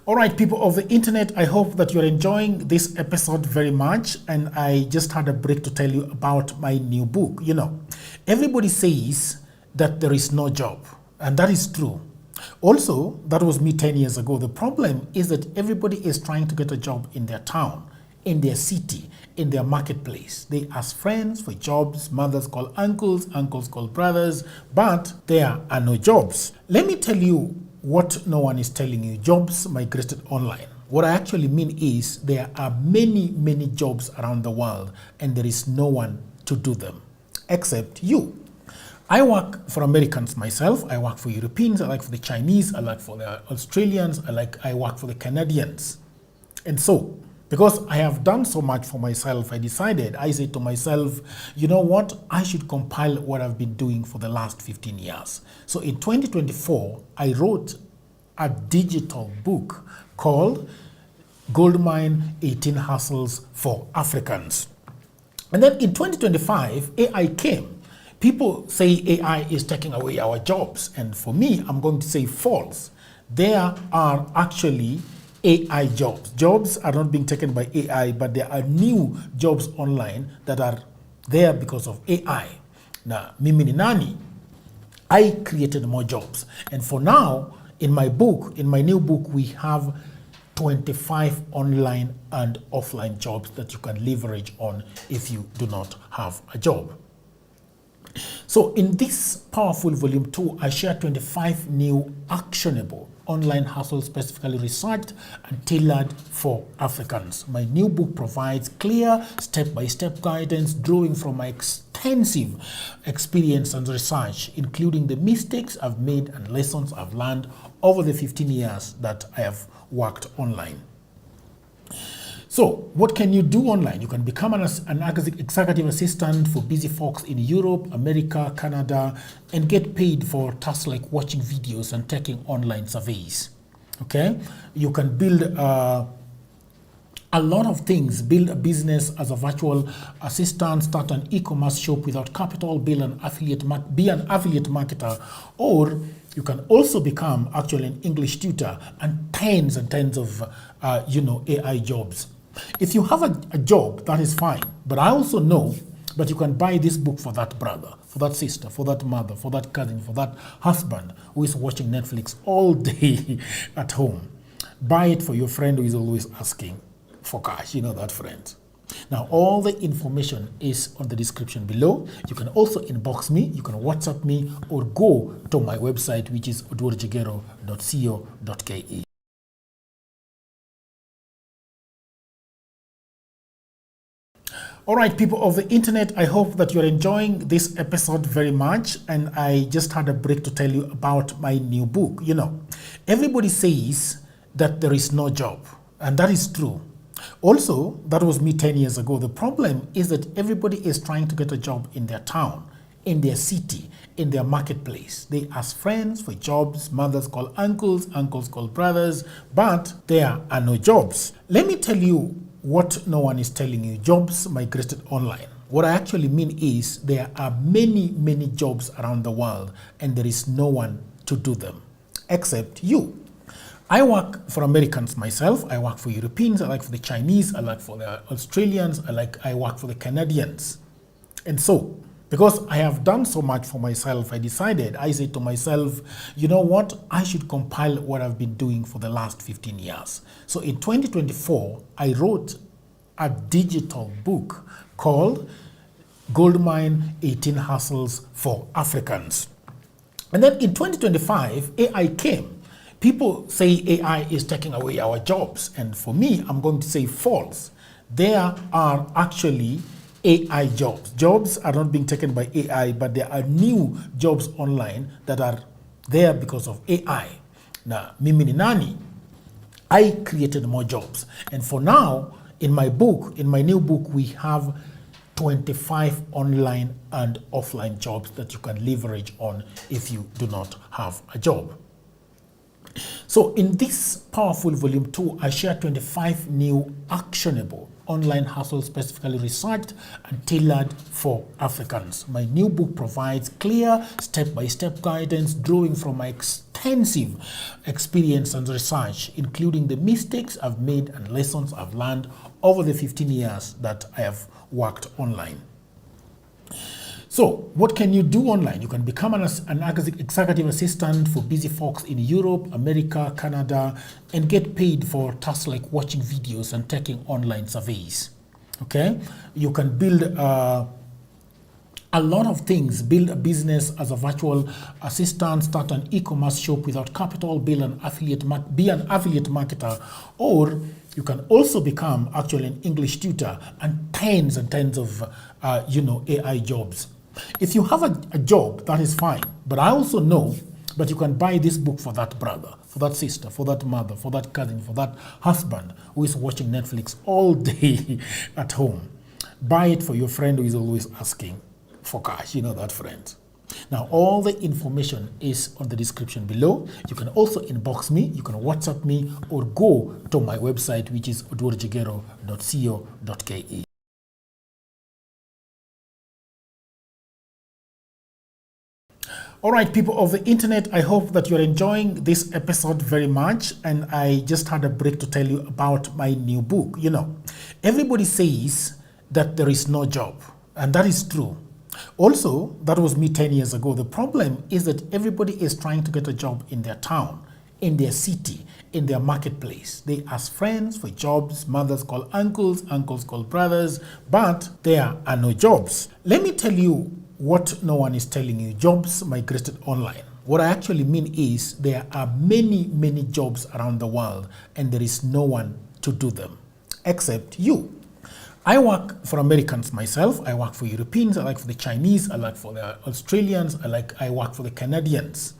All right, people of the internet, I hope that you're enjoying this episode very much. And I just had a break to tell you about my new book. You know, everybody says that there is no job, and that is true. Also, that was me 10 years ago. The problem is that everybody is trying to get a job in their town, in their city, in their marketplace. They ask friends for jobs, mothers call uncles, uncles call brothers, but there are no jobs. Let me tell you what no one is telling you. Jobs migrated online. What I actually mean is there are many jobs around the world and there is no one to do them except you. I work for Americans myself. I work for Europeans. I work for the Chinese. I work for the Australians. I work for the Canadians. And so, because I have done so much for myself, I said to myself, you know what? I should compile what I've been doing for the last 15 years. So in 2024, I wrote a digital book called Goldmine 18 Hustles for Africans. And then in 2025, AI came. People say AI is taking away our jobs. And for me, I'm going to say false. There are actually AI jobs. Jobs are not being taken by AI, but there are new jobs online that are there because of AI. Now, mimi ni nani? I created more jobs. And for now, in my book, in my new book, we have 25 online and offline jobs that you can leverage on if you do not have a job. So in this powerful volume 2, I share 25 new actionable online hustles specifically researched and tailored for Africans. My new book provides clear step-by-step guidance drawing from my extensive experience and research, including the mistakes I've made and lessons I've learned over the 15 years that I have worked online. So, what can you do online? You can become an executive assistant for busy folks in Europe, America, Canada, and get paid for tasks like watching videos and taking online surveys. Okay? You can build a lot of things, build a business as a virtual assistant, start an e-commerce shop without capital, be an affiliate marketer, or you can also become actually an English tutor and tens of AI jobs. If you have a job, that is fine. But I also know that you can buy this book for that brother, for that sister, for that mother, for that cousin, for that husband who is watching Netflix all day at home. Buy it for your friend who is always asking for cash. You know that friend. Now, all the information is on the description below. You can also inbox me, you can WhatsApp me, or go to my website, which is odworjigero.co.ke. All right, people of the internet, I hope that you're enjoying this episode very much. And I just had a break to tell you about my new book. You know, everybody says that there is no job, and that is true. Also, that was me 10 years ago. The problem is that everybody is trying to get a job in their town, in their city, in their marketplace. They ask friends for jobs, mothers call uncles, uncles call brothers, but there are no jobs. Let me tell you what no one is telling you. Jobs migrated online. What I actually mean is there are many jobs around the world and there is no one to do them except you. I work for Americans myself. I work for Europeans. I work for the Chinese. I work for the Australians. I work for the Canadians. And so, because I have done so much for myself, I said to myself, you know what? I should compile what I've been doing for the last 15 years. So in 2024, I wrote a digital book called Goldmine 18 Hustles for Africans. And then in 2025, AI came. People say AI is taking away our jobs. And for me, I'm going to say false. There are actually AI jobs. Jobs are not being taken by AI, but there are new jobs online that are there because of AI. Now, mimi ni nani? I created more jobs. And for now, in my new book, we have 25 online and offline jobs that you can leverage on if you do not have a job. So in this powerful volume 2, I share 25 new actionable online hustles specifically researched and tailored for Africans. My new book provides clear step-by-step guidance drawing from my extensive experience and research, including the mistakes I've made and lessons I've learned over the 15 years that I have worked online. So, what can you do online? You can become an executive assistant for busy folks in Europe, America, Canada, and get paid for tasks like watching videos and taking online surveys. Okay? You can build a lot of things, build a business as a virtual assistant, start an e-commerce shop without capital, be an affiliate marketer, or you can also become actually an English tutor and tens of AI jobs. If you have a job, that is fine. But I also know that you can buy this book for that brother, for that sister, for that mother, for that cousin, for that husband who is watching Netflix all day at home. Buy it for your friend who is always asking for cash. You know that friend. Now, all the information is on the description below. You can also inbox me, you can WhatsApp me, or go to my website, which is odworjigero.co.ke. All right, people of the internet, I hope that you're enjoying this episode very much. And I just had a break to tell you about my new book. You know, everybody says that there is no job, and that is true. Also, that was me 10 years ago. The problem is that everybody is trying to get a job in their town, in their city, in their marketplace. They ask friends for jobs, mothers call uncles, uncles call brothers, but there are no jobs. Let me tell you what no one is telling you. Jobs migrated online. What I actually mean is there are many, many jobs around the world and there is no one to do them except you. I work for Americans myself. I work for Europeans. I work for the Chinese. I work for the Australians. I work for the Canadians.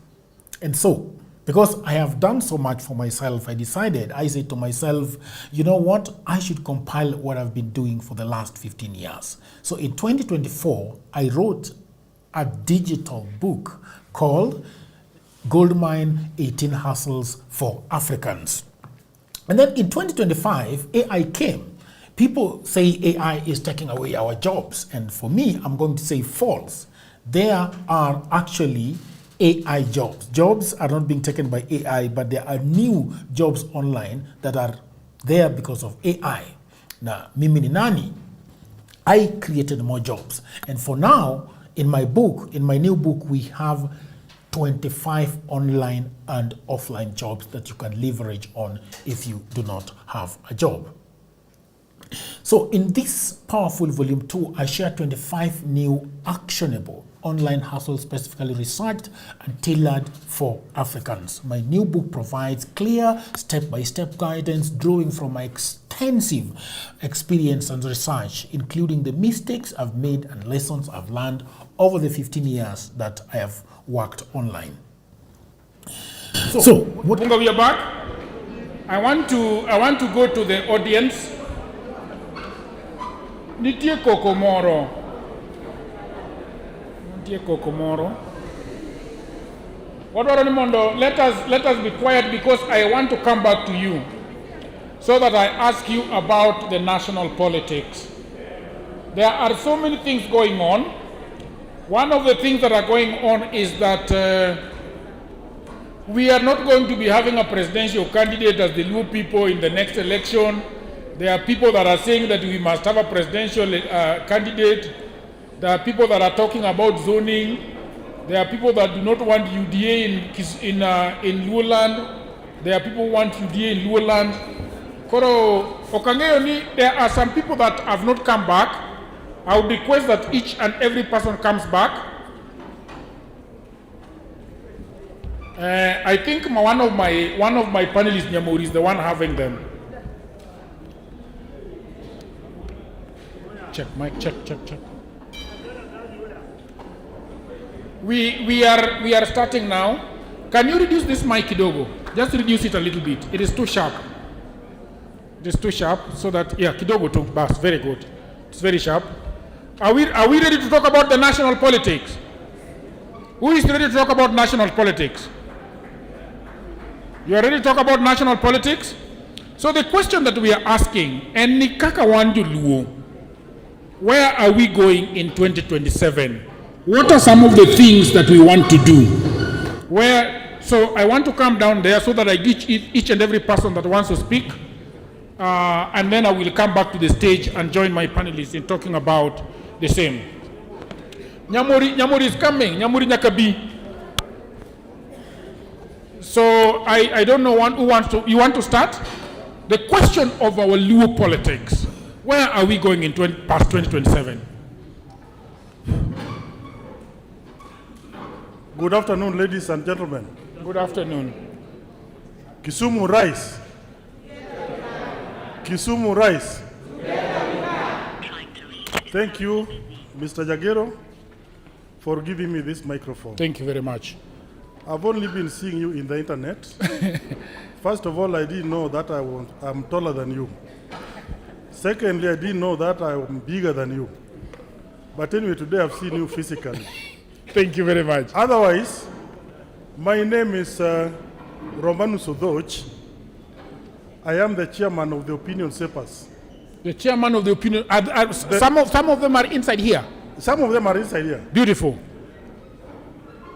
And so, because I have done so much for myself, I said to myself, you know what? I should compile what I've been doing for the last 15 years. So in 2024, I wrote a digital book called Goldmine 18 Hustles for Africans. And then in 2025, AI came. People say AI is taking away our jobs. And for me, I'm going to say false. There are actually AI jobs. Jobs are not being taken by AI, but there are new jobs online that are there because of AI. Now, mimi ni nani? I created more jobs. And for now, in my new book, we have 25 online and offline jobs that you can leverage on if you do not have a job. So in this powerful volume 2, I share 25 new actionable online hustles specifically researched and tailored for Africans. My new book provides clear step-by-step guidance drawing from my extensive experience and research, including the mistakes I've made and lessons I've learned over the 15 years that I have worked online. So Bunga, we are back. I want to go to the audience. Nitie Kokomoro. Let us be quiet because I want to come back to you so that I ask you about the national politics. There are so many things going on. One of the things that are going on is that we are not going to be having a presidential candidate as the Luo people in the next election. There are people that are saying that we must have a presidential candidate. There are people that are talking about zoning. There are people that do not want UDA in Luoland. There are people who want UDA in Luoland. Koro Okangeoni, there are some people that have not come back. I would request that each and every person comes back. I think one of my panelists, Nyamuri, is the one having them. Check, mic, check. We are starting now. Can you reduce this mic, Kidogo? Just reduce it a little bit. It is too sharp. It is too sharp, so that, yeah, Kidogo too. Bas, very good. It's very sharp. Are we ready to talk about the national politics? Who is ready to talk about national politics? You are ready to talk about national politics? So the question that we are asking, and Nikaka Wanju Luo, where are we going in 2027? What are some of the things that we want to do? So I want to come down there so that I get each and every person that wants to speak. And then I will come back to the stage and join my panelists in talking about the same. Nyamuri is coming. Nyamuri Nyakabi. So I don't know who wants to. You want to start? The question of our Luo politics. Where are we going in past 2027? Good afternoon, ladies and gentlemen. Good afternoon. Kisumu rice. Kisumu rice. Thank you, Mr. Jagero, for giving me this microphone. Thank you very much. I've only been seeing you in the internet. First of all, I didn't know that I'm taller than you. Secondly, I didn't know that I'm bigger than you. But anyway, today I've seen you physically. Thank you very much. Otherwise, my name is Romanu Sodoch. I am the chairman of the Opinion Shapers. The chairman of the Opinion. Some of them are inside here. Some of them are inside here. Beautiful.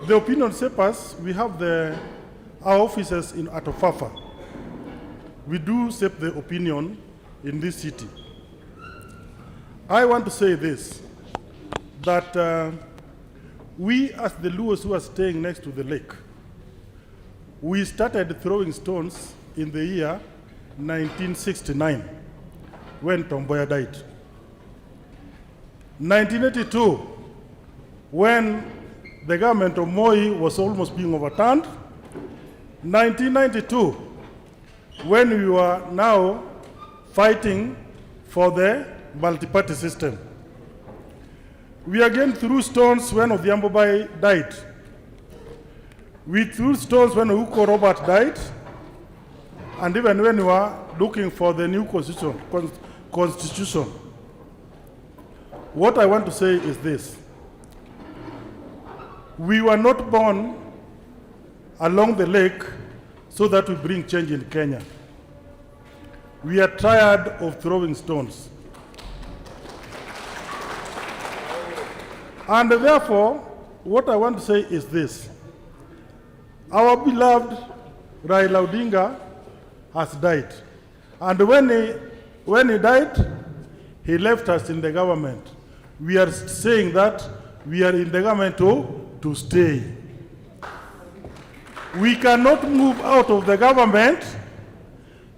The Opinion Shapers, we have our offices in Atofafa. We do shape the opinion in this city. I want to say this, that we as the Luos who are staying next to the lake, we started throwing stones in the year 1969 when Tomboya died. 1982, when the government of Moi was almost being overturned. 1992, when we were now fighting for the multi-party system. We again threw stones when Odhiambo Bai died. We threw stones when Uko Robert died, and even when we were looking for the new constitution. What I want to say is this. We were not born along the lake so that we bring change in Kenya. We are tired of throwing stones. And therefore, what I want to say is this. Our beloved Raila Odinga has died. And when he died, he left us in the government. We are saying that we are in the government to stay. We cannot move out of the government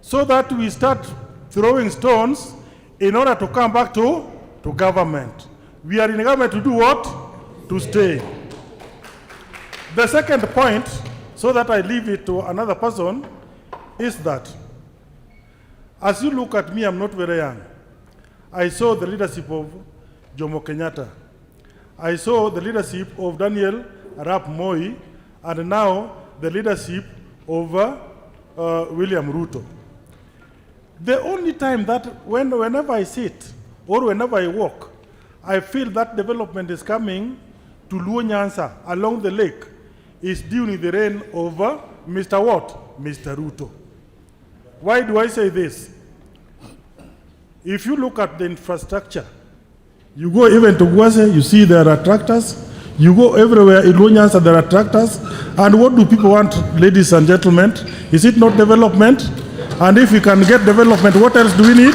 so that we start throwing stones in order to come back to government. We are in the government to do what? To stay. The second point, so that I leave it to another person, is that as you look at me, I'm not very young. I saw the leadership of Jomo Kenyatta. I saw the leadership of Daniel Arap Moi, and now the leadership of William Ruto. The only time that whenever I sit or whenever I walk, I feel that development is coming to Luo Nyanza along the lake is during the reign of Mr. what? Mr. Ruto. Why do I say this? If you look at the infrastructure, you go even to Gwase, you see there are tractors. You go everywhere in Luo Nyanza, there are tractors. And what do people want, ladies and gentlemen? Is it not development? And if we can get development, what else do we need?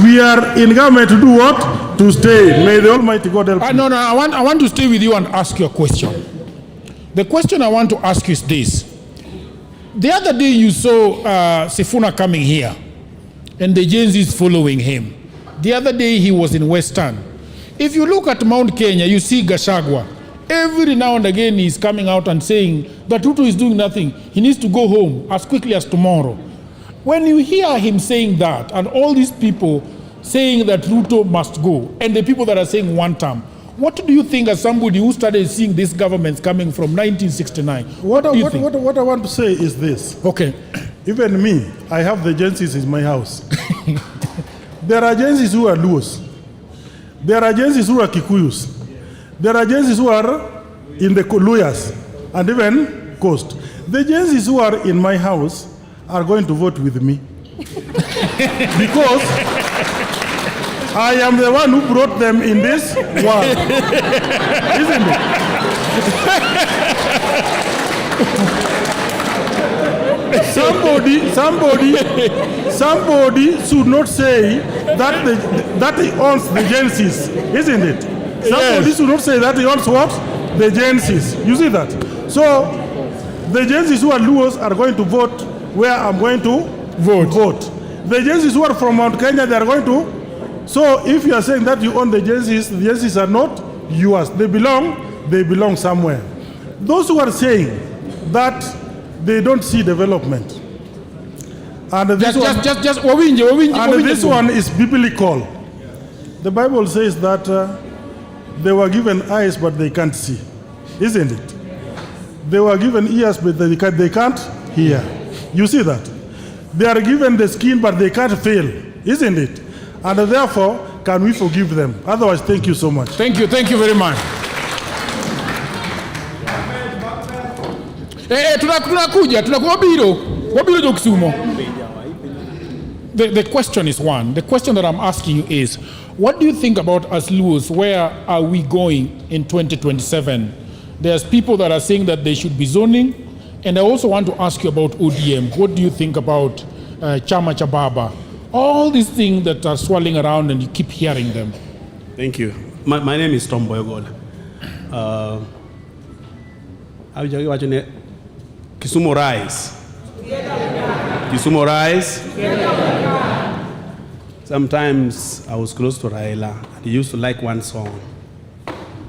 We are in government to do what? To stay. May the Almighty God help. No, I want to stay with you and ask you a question. The question I want to ask you is this. The other day you saw Sifuna coming here, and the Gen Z is following him. The other day he was in Western. If you look at Mount Kenya, you see Gachagua. Every now and again he's coming out and saying that Ruto is doing nothing. He needs to go home as quickly as tomorrow. When you hear him saying that, and all these people saying that Ruto must go, and the people that are saying one term, what do you think as somebody who started seeing these governments coming from 1969? What I want to say is this. Okay. Even me, I have the agencies in my house. There are agencies who are Luos. There are agencies who are Kikuyus. There are agencies who are in the Luyas and even Coast. The agencies who are in my house are going to vote with me. Because I am the one who brought them in this world. Isn't it? Somebody should not say that he owns the agencies, isn't it? Somebody should not say that he owns what? The agencies. You see that? So the agencies who are Luos are going to vote where I'm going to vote. The agencies who are from Mount Kenya, they are going to. So if you are saying that you own the agencies are not yours. They belong somewhere. Those who are saying that they don't see development. And this one is biblical. The Bible says that they were given eyes but they can't see. Isn't it? They were given ears but they can't hear. You see that? They are given the skin but they can't feel. Isn't it? And therefore, can we forgive them? Otherwise, thank you so much. Thank you very much. The question is one. The question that I'm asking you is, what do you think about us Luos? Where are we going in 2027? There's people that are saying that they should be zoning. And I also want to ask you about ODM. What do you think about Chama cha Baba? All these things that are swirling around and you keep hearing them. Thank you. My name is Tom Boyogol. Kisumu Rise. Kisumu Rise. Sometimes I was close to Raila and he used to like one song.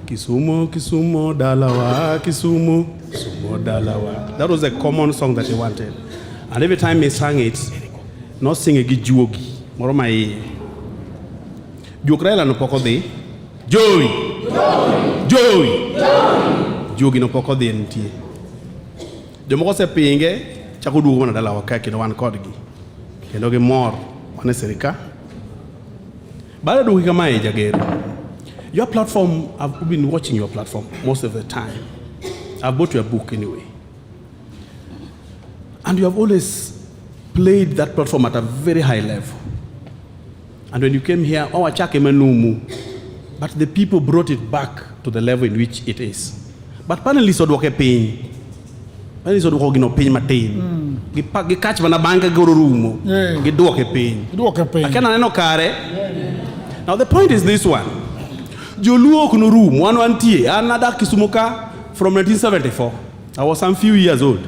Kisumu, Kisumu, Dalawa, Kisumu, Kisumu, Dalawa. That was a common song that he wanted. And every time he sang it, not sing a gijuogi. Moromai. Juokraila no poko de. Joey. Joey. Jogi no poko de ntie. Jomoko se pinge, chakudu wana Dalawa kaki no wan kodgi. Kendo ge mor, wane serika. Bada do kama Jagero. Your platform, I've been watching your platform most of the time. I've bought your book anyway. And you have always played that platform at a very high level. And when you came here, but the people brought it back to the level in which it is. But panelists would walk a pain. Panelists would walk in a pain. They catch when a banker go to room. They do walk a pain. I can't care. Now the point is this one. Joluo kuno room, one tie, another Kisumuka from 1974. I was some few years old,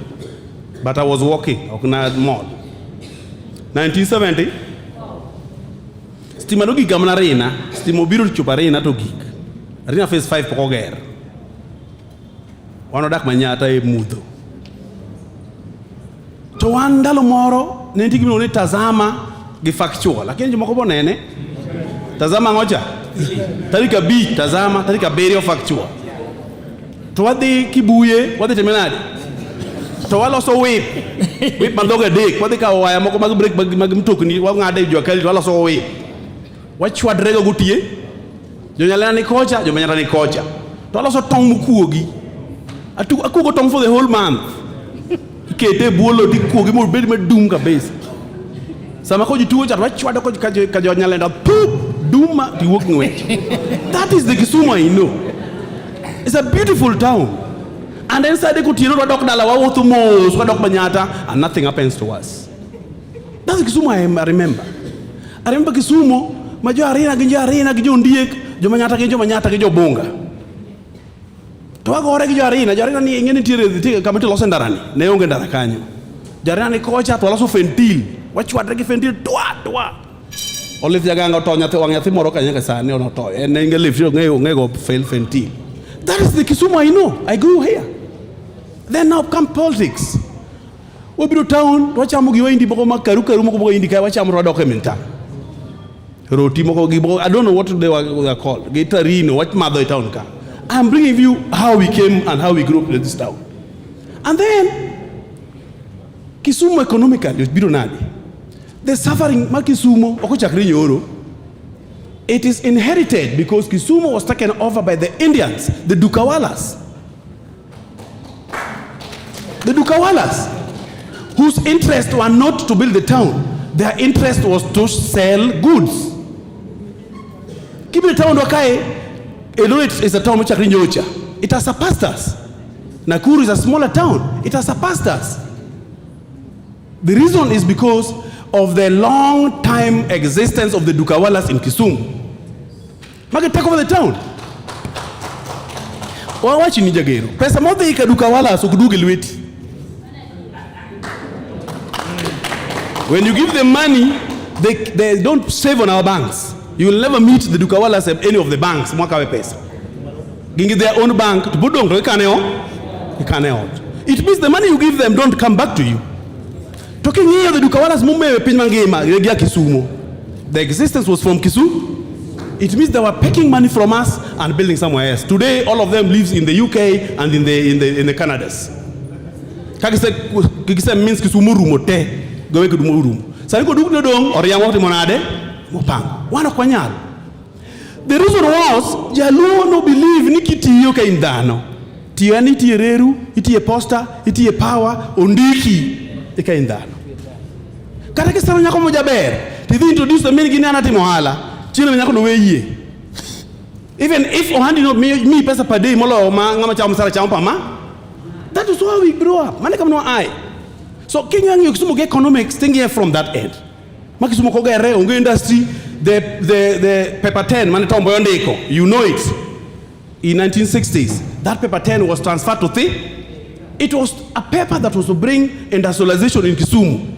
but I was walking. Mall. 1970. Stimadogi gamna reina, stimobiru chuparena to geek. Arena phase 5 pokoger. One odak manyata e mudo. To wandalo moro, nentiki minone tazama gifactual. Lakini jumoko nene. Tazama ngoja. Tarika B, tazama, tarika berio factual. Tuwadi kibuye, wadi temenadi. Tuwalo so whip. Whip mandoga dick, wadi ka waya moko mag break magimtukuni, wangade jua kali tuwalo so whip. Wachwa drego gutie. Jonyalena ni kocha, jomanyata ni kocha. Tuwalo so tong mukuogi. Akugo tong for the whole month. Kete buolo di kuogi mo bedi medunga base. Sama ko jituo chat wachwa doko kajonyalena poop. Duma the working way. That is the Kisumu I know. It's a beautiful town. And inside the Kutino Dok Dalawa Wotumo, Swadok Banyata, and nothing happens to us. That's the Kisumu I remember. I remember Kisumu, Majo Arena Gijo Ndiek, Jomanyata Gijo Bonga. Toago Regio Arena, Jarina ni tire come to Los Andarani, Neonga Darakanyo. Jarani Kocha, Tolaso Fentil. What you are drinking Fentil? Toa. Olive Jaganga Tonya Wangati Moroka Yagasani or toy, and then live your fail fenty. That is the Kisumu I know. I grew here. Then now come politics. We be to town, watch Amugi in the Bokoma Karuka Rumo indica, watch Amro documenta. Rotimo, I don't know what they were called. Gatorino, what mother town car. I'm bringing you how we came and how we grew up in this town. And then Kisumu economically is Bidonadi. The suffering, Kisumu, it is inherited because Kisumu was taken over by the Indians, the Dukawalas. The Dukawalas, whose interests were not to build the town, their interest was to sell goods. Keep the town Wakai, Eldoret is a town which it has surpassed us. Nakuru is a smaller town, it has surpassed us. The reason is because of the long time existence of the Dukawalas in Kisumu. Make take over the town. Wawachi ni Jagero. Pesa moja ika Dukawalas ukudugilweti. When you give them money, they don't save on our banks. You will never meet the Dukawalas at any of the banks. Mwakawe pesa. Gingi their own bank. It means the money you give them don't come back to you. Talking here, the Dukawalas Mume Pinmangema, Regia Kisumu. The existence was from Kisumu. It means they were picking money from us and building somewhere else. Today, all of them lives in the UK and in the Canadas. Kakise means Kisumu rumote, go to Murum. Sariko Duk Dong or Yamoti Monade, Mopang. One of Kwanyal. The reason was, Jaluo no believe Nikiti Yoka in Dano. Tiani Tiereru, iti posta, iti power, undiki. Ikaindano. Kata kisana nyako moja ber. Tithi introduce the mini Guineana timohala. Chino nyako no weye. Even if ohandi no me pesa per day molo ngama cha msara cha mpama. That is how we grew up. Mane kama no I. So Kenya ngi Kisumu economics thing here from that end. Makisumu ko gere ungo industry the paper 10 mane tombo yondeko. You know it. In 1960s, that paper 10 was transferred to it was a paper that was to bring industrialization in Kisumu.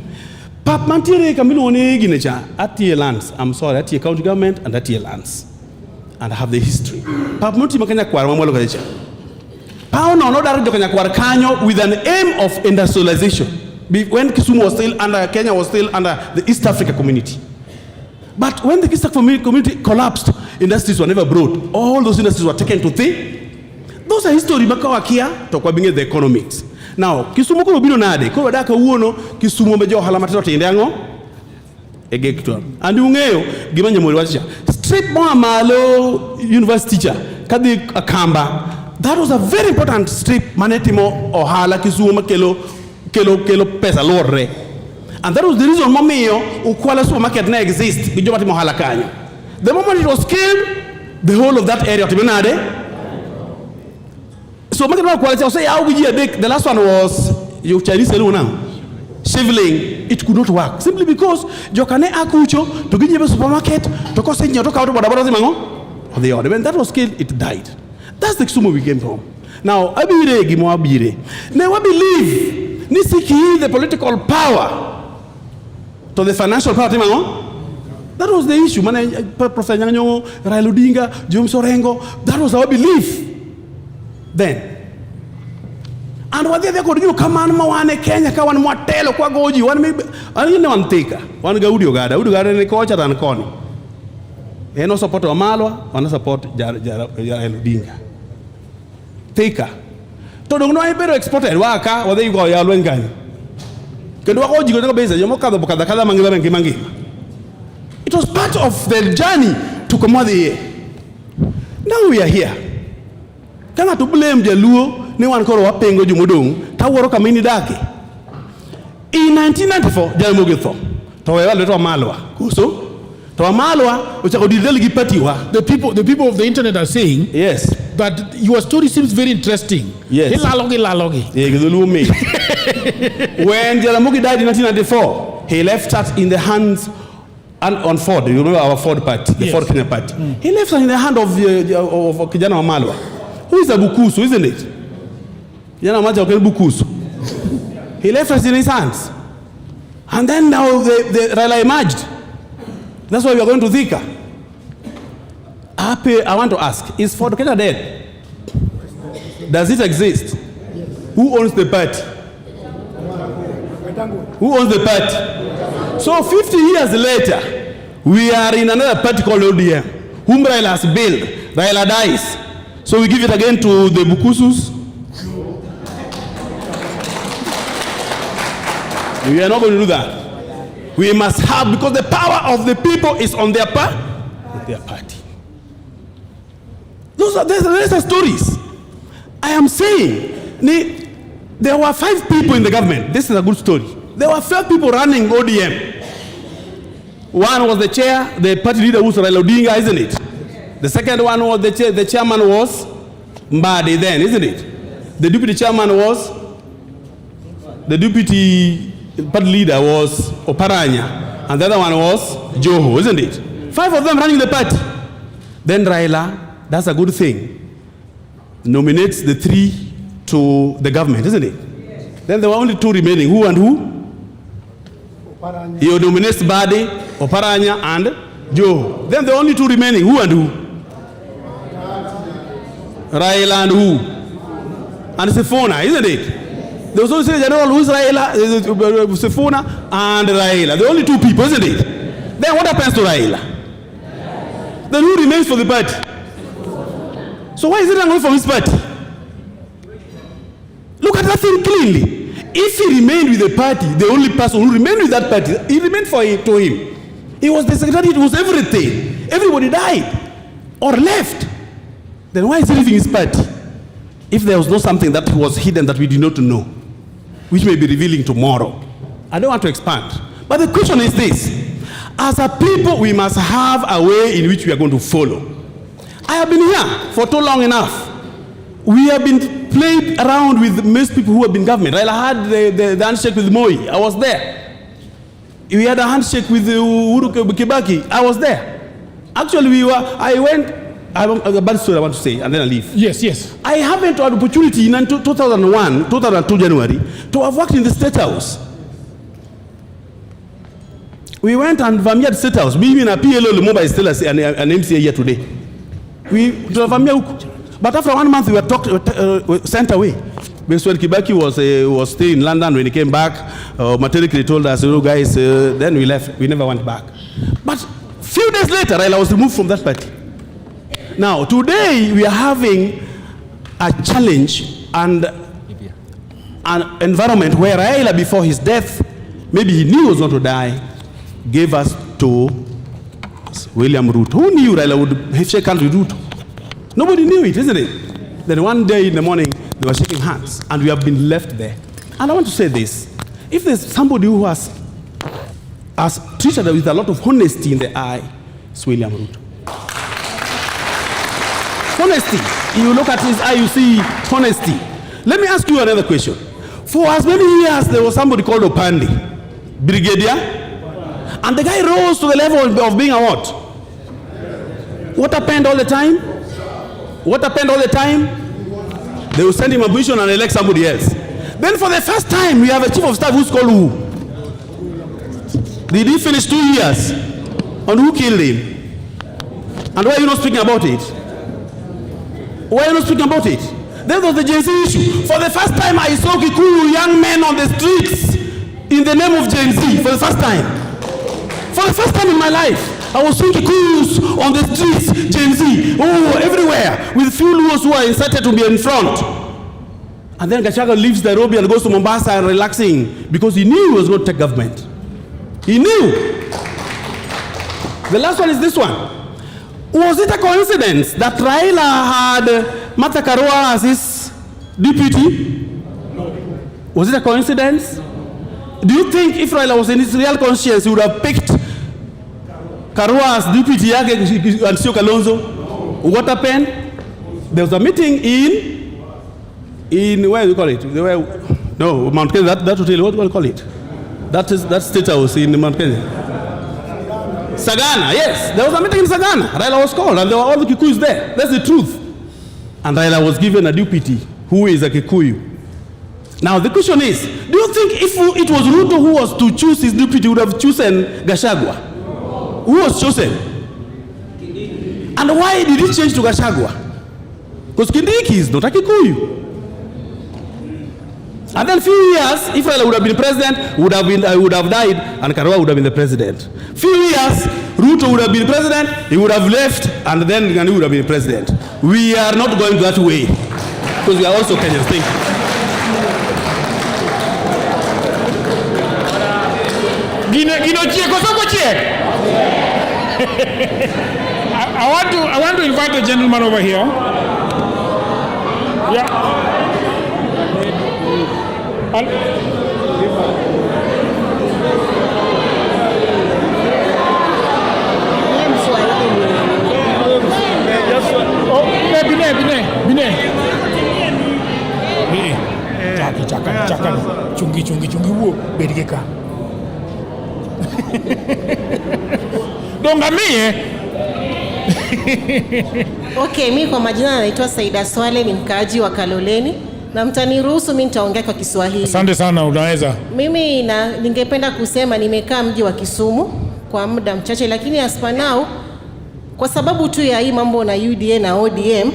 Pap mantire kamilo one ginecha at lands. I'm sorry, at county government and at lands. and have the history. Pamuti makanya kwar mamwalo kacha. Pao no dar Kenya kwar kanyo with an aim of industrialization. When Kisumu was still under, Kenya was still under the East Africa community. But when the East Africa community collapsed, industries were never brought. All those industries were taken to the. Those are history bakawa kia to kwa binge the economics. Now, Kisumu ko bino nade, ko wadaka uono Kisumu mejo halamatero tendango egekto. Andi ungeyo gimanya mwori wacha. Strip mo malo university teacher kadi akamba. That was a very important strip manetimo ohala Kisumu kelo pesa lorre. And that was the reason momio ukwala supermarket na exist bijoba timo hala kanyo. The moment it was killed, the whole of that area tibenade. So market quality say how the last one was your Chinese now. Shoveling, it could not work simply because jokane akucho to give you a supermarket to cost in your talk out about or the other. When that was killed, it died. That's the Kisumu we came from. Now, abire gimo abire. Now I believe nisiki the political power to the financial power. That was the issue. Professor Nyang'o, Raila Odinga, James Orengo. That was our belief then. And what they could do, come on, Mwane Kenya, Kawan Mwatelo, Kwagoji, one maybe, I didn't want to take one Gaudio Gada, Udugada, and Kocha and Connie. They no support Amalwa, one support Raila Odinga. Take her. To don't know I better exported Waka, or they go Yalwengan. Can walk out you go to base, Yamoka, the Bokadakala Mangila and Kimangi. It was part of the journey to come out the year. Now we are here. Kama to blame the Luo, ne wan koro wapengo jumudong, taworo kamini dake. In 1994, Jaramogi tho. To wewa leto Amalwa. Kuso? To Amalwa, uchako didelegi patiwa. The people of the internet are saying, yes, that your story seems very interesting. Yes. Lalogi. When Jaramogi died in 1994, he left us in the hands on Ford. You remember our Ford party, the Ford Kenya party. He left us in the hand of Kijana Amalwa. Who is a Bukusu, isn't it? Kijana Amalwa Bukusu. He left us in his hands. And then now the Raila emerged. That's why we are going to Thika. I want to ask, is Ford Kenya dead? Does it exist? Who owns the party? Who owns the party? So 50 years later, we are in another party called ODM, whom Raila has built. Raila dies. So we give it again to the Bukusus. We are not going to do that. We must have, because the power of the people is on their party. Those are stories. I am saying, there were 5 people in the government. This is a good story. There were 5 people running ODM. One was the chair, the party leader was Raila Odinga, isn't it? The second one was the chairman was Mbadi then, isn't it? The deputy chairman was, the deputy party leader was Oparanya, and the other one was Joho, isn't it? 5 of them running the party. Then Raila, that's a good thing, nominates the 3 to the government, isn't it? Yes. Then there were only 2 remaining. Who and who? Oparanya. He nominates Mbadi, Oparanya, and Joho. Then the only 2 remaining. Who and who? Raila and who? And Sifuna, isn't it? There was also a general who is Raila, Sifuna, and Raila. The only 2 people, isn't it? Then what happens to Raila? Then who remains for the party? So why is it away from his party? Look at that thing cleanly. If he remained with the party, the only person who remained with that party, he remained to him. He was the secretary, it was everything. Everybody died or left. Then why is he leaving his party? If there was not something that was hidden that we did not know, which may be revealing tomorrow. I don't want to expand. But the question is this. As a people, we must have a way in which we are going to follow. I have been here for too long enough. We have been played around with most people who have been government. I had the handshake with Moi. I was there. We had a handshake with Uhuru Kibaki. I was there. Actually, I have a bad story I want to say, and then I leave. Yes. I haven't had opportunity in 2002 January, to have worked in the State House. We went and Vamiad State House. We mean a PLO Lumumba is still an MCA here today. we tunavamia huko. But after 1 month we were sent away. Because when Kibaki was still in London, when he came back, materially told us, guys, then we left. We never went back. But few days later, Raila was removed from that party. Now, today we are having a challenge and an environment where Raila, before his death, maybe he knew he was going to die, gave us to William Ruto. Who knew Raila would shake hands with Ruto? Nobody knew it, isn't it? Then one day in the morning, they were shaking hands, and we have been left there. And I want to say this. If there's somebody who has treated with a lot of honesty in the eye, it's William Ruto. Honesty. You look at his eye, you see honesty. Let me ask you another question. For as many years, there was somebody called Opandi, brigadier, and the guy rose to the level of being a what? What happened all the time? What happened all the time? They will send him a position and elect somebody else. Then for the first time, we have a chief of staff who's called who? Did he finish 2 years? And who killed him? And why are you not speaking about it? Why are you not speaking about it? That was the Gen Z issue. For the first time, I saw Kikuyu young men on the streets in the name of Gen Z. For the first time. For the first time in my life. I was seeing Kikuyus on the streets, Gen Z, everywhere, with few Luos who are incited to be in front. And then Gachagua leaves Nairobi and goes to Mombasa and relaxing because he knew he was going to take government. He knew. The last one is this one. Was it a coincidence that Raila had Martha Karua as his deputy? Was it a coincidence? Do you think if Raila was in his real conscience, he would have picked Karua as deputy yake and Sio Kalonzo? What happened? There was a meeting in where do you call it? No, Mount Kenya. That hotel. What do you call it? That state house in Mount Kenya. Sagana. Yes, there was a meeting in Sagana. Raila was called, and there were all the Kikuyus there. That's the truth. And Raila was given a deputy who is a Kikuyu. Now the question is, do you think if it was Ruto who was to choose his deputy, he would have chosen Gachagua? Who was chosen? And why did he change to Gachagua? Because Kindiki is not a Kikuyu. And then few years, if Raila would have been president, would have died, and Karua would have been the president. Few years, Ruto would have been president, he would have left, and then Gani would have been president. We are not going that way, because we are also Kenyans. Thank you. I want to invite the gentleman over here. Yeah. Chungi wo berigeka. Donga mie. Okay, mimi kwa majina naitwa Saida Swale, ni mkaaji wa Kaloleni, na mtaniruhusu mimi nitaongea kwa Kiswahili. Asante sana, unaweza. Mimi ningependa kusema nimekaa mji wa Kisumu kwa muda mchache, lakini aspanao kwa sababu tu ya hii mambo na UDA na ODM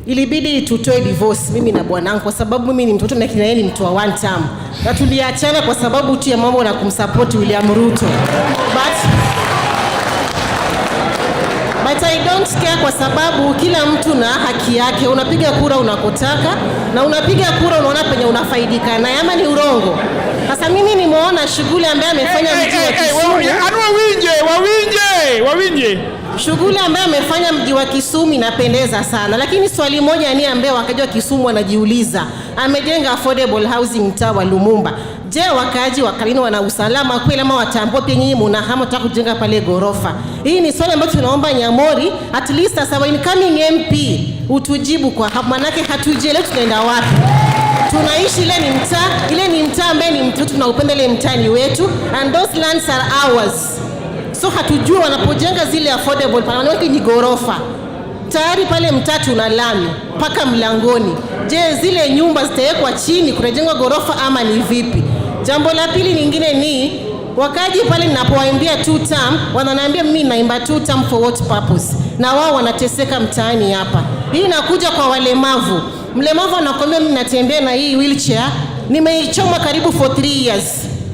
ilibidi tutoe divorce mimi na bwanangu, kwa sababu mimi ni mtoto na yeye ni mtu wa one term, na tuliachana kwa sababu tu ya mambo na kumsupport William Ruto. But I don't care, kwa sababu kila mtu na haki yake. Unapiga kura unakotaka, na unapiga kura unaona penye unafaidika na yama ni urongo. Sasa mimi nimeona shughuli ambayo amefanya mji wa Kisumu. Wawinje. Shughuli ambayo amefanya mji wa Kisumu inapendeza sana. Lakini swali moja ni ambaye wakaji wa Kisumu wanajiuliza, amejenga affordable housing mtaa wa Lumumba. Je, wakaji wa Kalini wana usalama kweli ama watambua pia nyinyi mnahama tutaka kujenga pale gorofa? Hii ni swali ambalo tunaomba Nyamori at least as a incoming MP utujibu, kwa manake hatujele tunaenda wapi. Tunaishi ile ni mtaa ambaye ni mtu tunaupenda, ile mtaa ni wetu, and those lands are ours. So hatujua wanapojenga zile affordable pale ni gorofa. Tayari pale mtaa tuna lami paka mlangoni. Je, zile nyumba zitawekwa chini kunajengwa gorofa ama ni vipi? Jambo la pili lingine ni Wakaji pale ninapowaambia 2 term, wananiambia mimi naimba 2 term for what purpose? Na wao wanateseka mtaani hapa. Hii inakuja kwa walemavu. Mlemavu anakwambia mimi natembea na hii wheelchair, nimeichoma karibu for 3 years.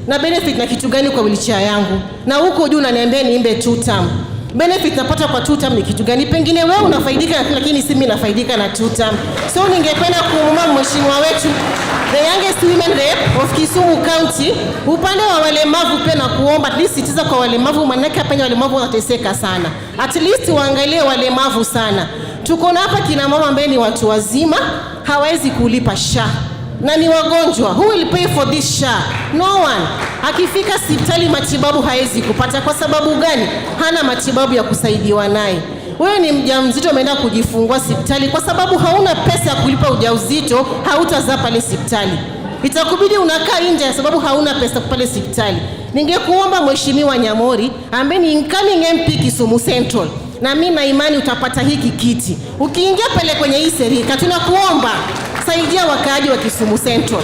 Na benefit na kitu gani kwa wheelchair yangu? Na huko juu unaniambia niimbe 2 term. Benefit napata kwa 2 term ni kitu gani? Pengine wewe unafaidika lakini si mimi nafaidika na 2 term. So ningependa kuomba mheshimiwa wetu, the youngest women rep of Kisumu County, upande wa walemavu pia na kuomba at least sitiza kwa walemavu, manake hapa walemavu wanateseka sana. At least waangalie walemavu sana. Tuko na hapa kina mama ambao ni watu wazima, hawezi kulipa SHA. Na ni wagonjwa. Who will pay for this SHA? No one. Akifika hospitali matibabu haezi kupata. Kwa sababu gani? Hana matibabu ya kusaidiwa naye. Wewe ni mjamzito umeenda kujifungua hospitali, kwa sababu hauna pesa ya kulipa ujauzito, hautazaa pale hospitali. Itakubidi unakaa nje sababu hauna pesa pale hospitali. Ningekuomba Mheshimiwa Nyamori, ambaye ni incoming MP Kisumu Central, na mimi na imani utapata hiki kiti. Ukiingia pale kwenye hii serikali, tunakuomba saidia wakaaji wa Kisumu Central.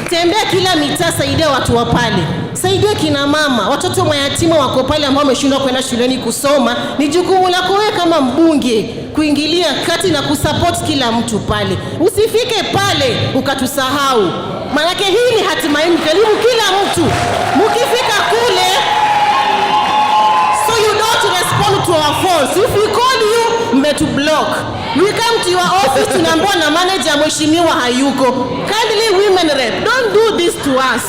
Tembea kila mitaa, saidia watu wa pale. Saidia kina mama, watoto mayatima wako pale ambao wameshindwa kwenda shuleni kusoma. Ni jukumu lako wewe kama mbunge kuingilia kati na kusupport kila mtu pale. Usifike pale ukatusahau. Maana hii ni hatima yenu, karibu kila mtu. Mkifika kule, so you don't respond to our phones. If we call you, mmetu block. We come to your office, tunaambiwa na manager mheshimiwa hayuko. Kindly women rep, don't do this to us.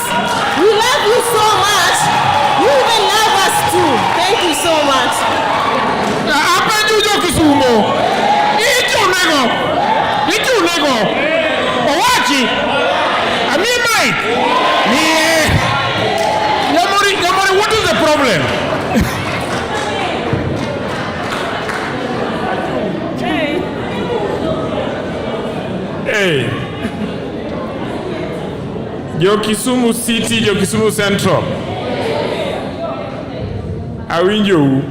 We love you so much. You even love us too. Thank you so much. Hapa jujo Kisumu. Itu nego. Owachi. Ami Mike. Yamori, what is the problem? Hey. Jo Kisumu City, Jo Kisumu Central. Awinjo.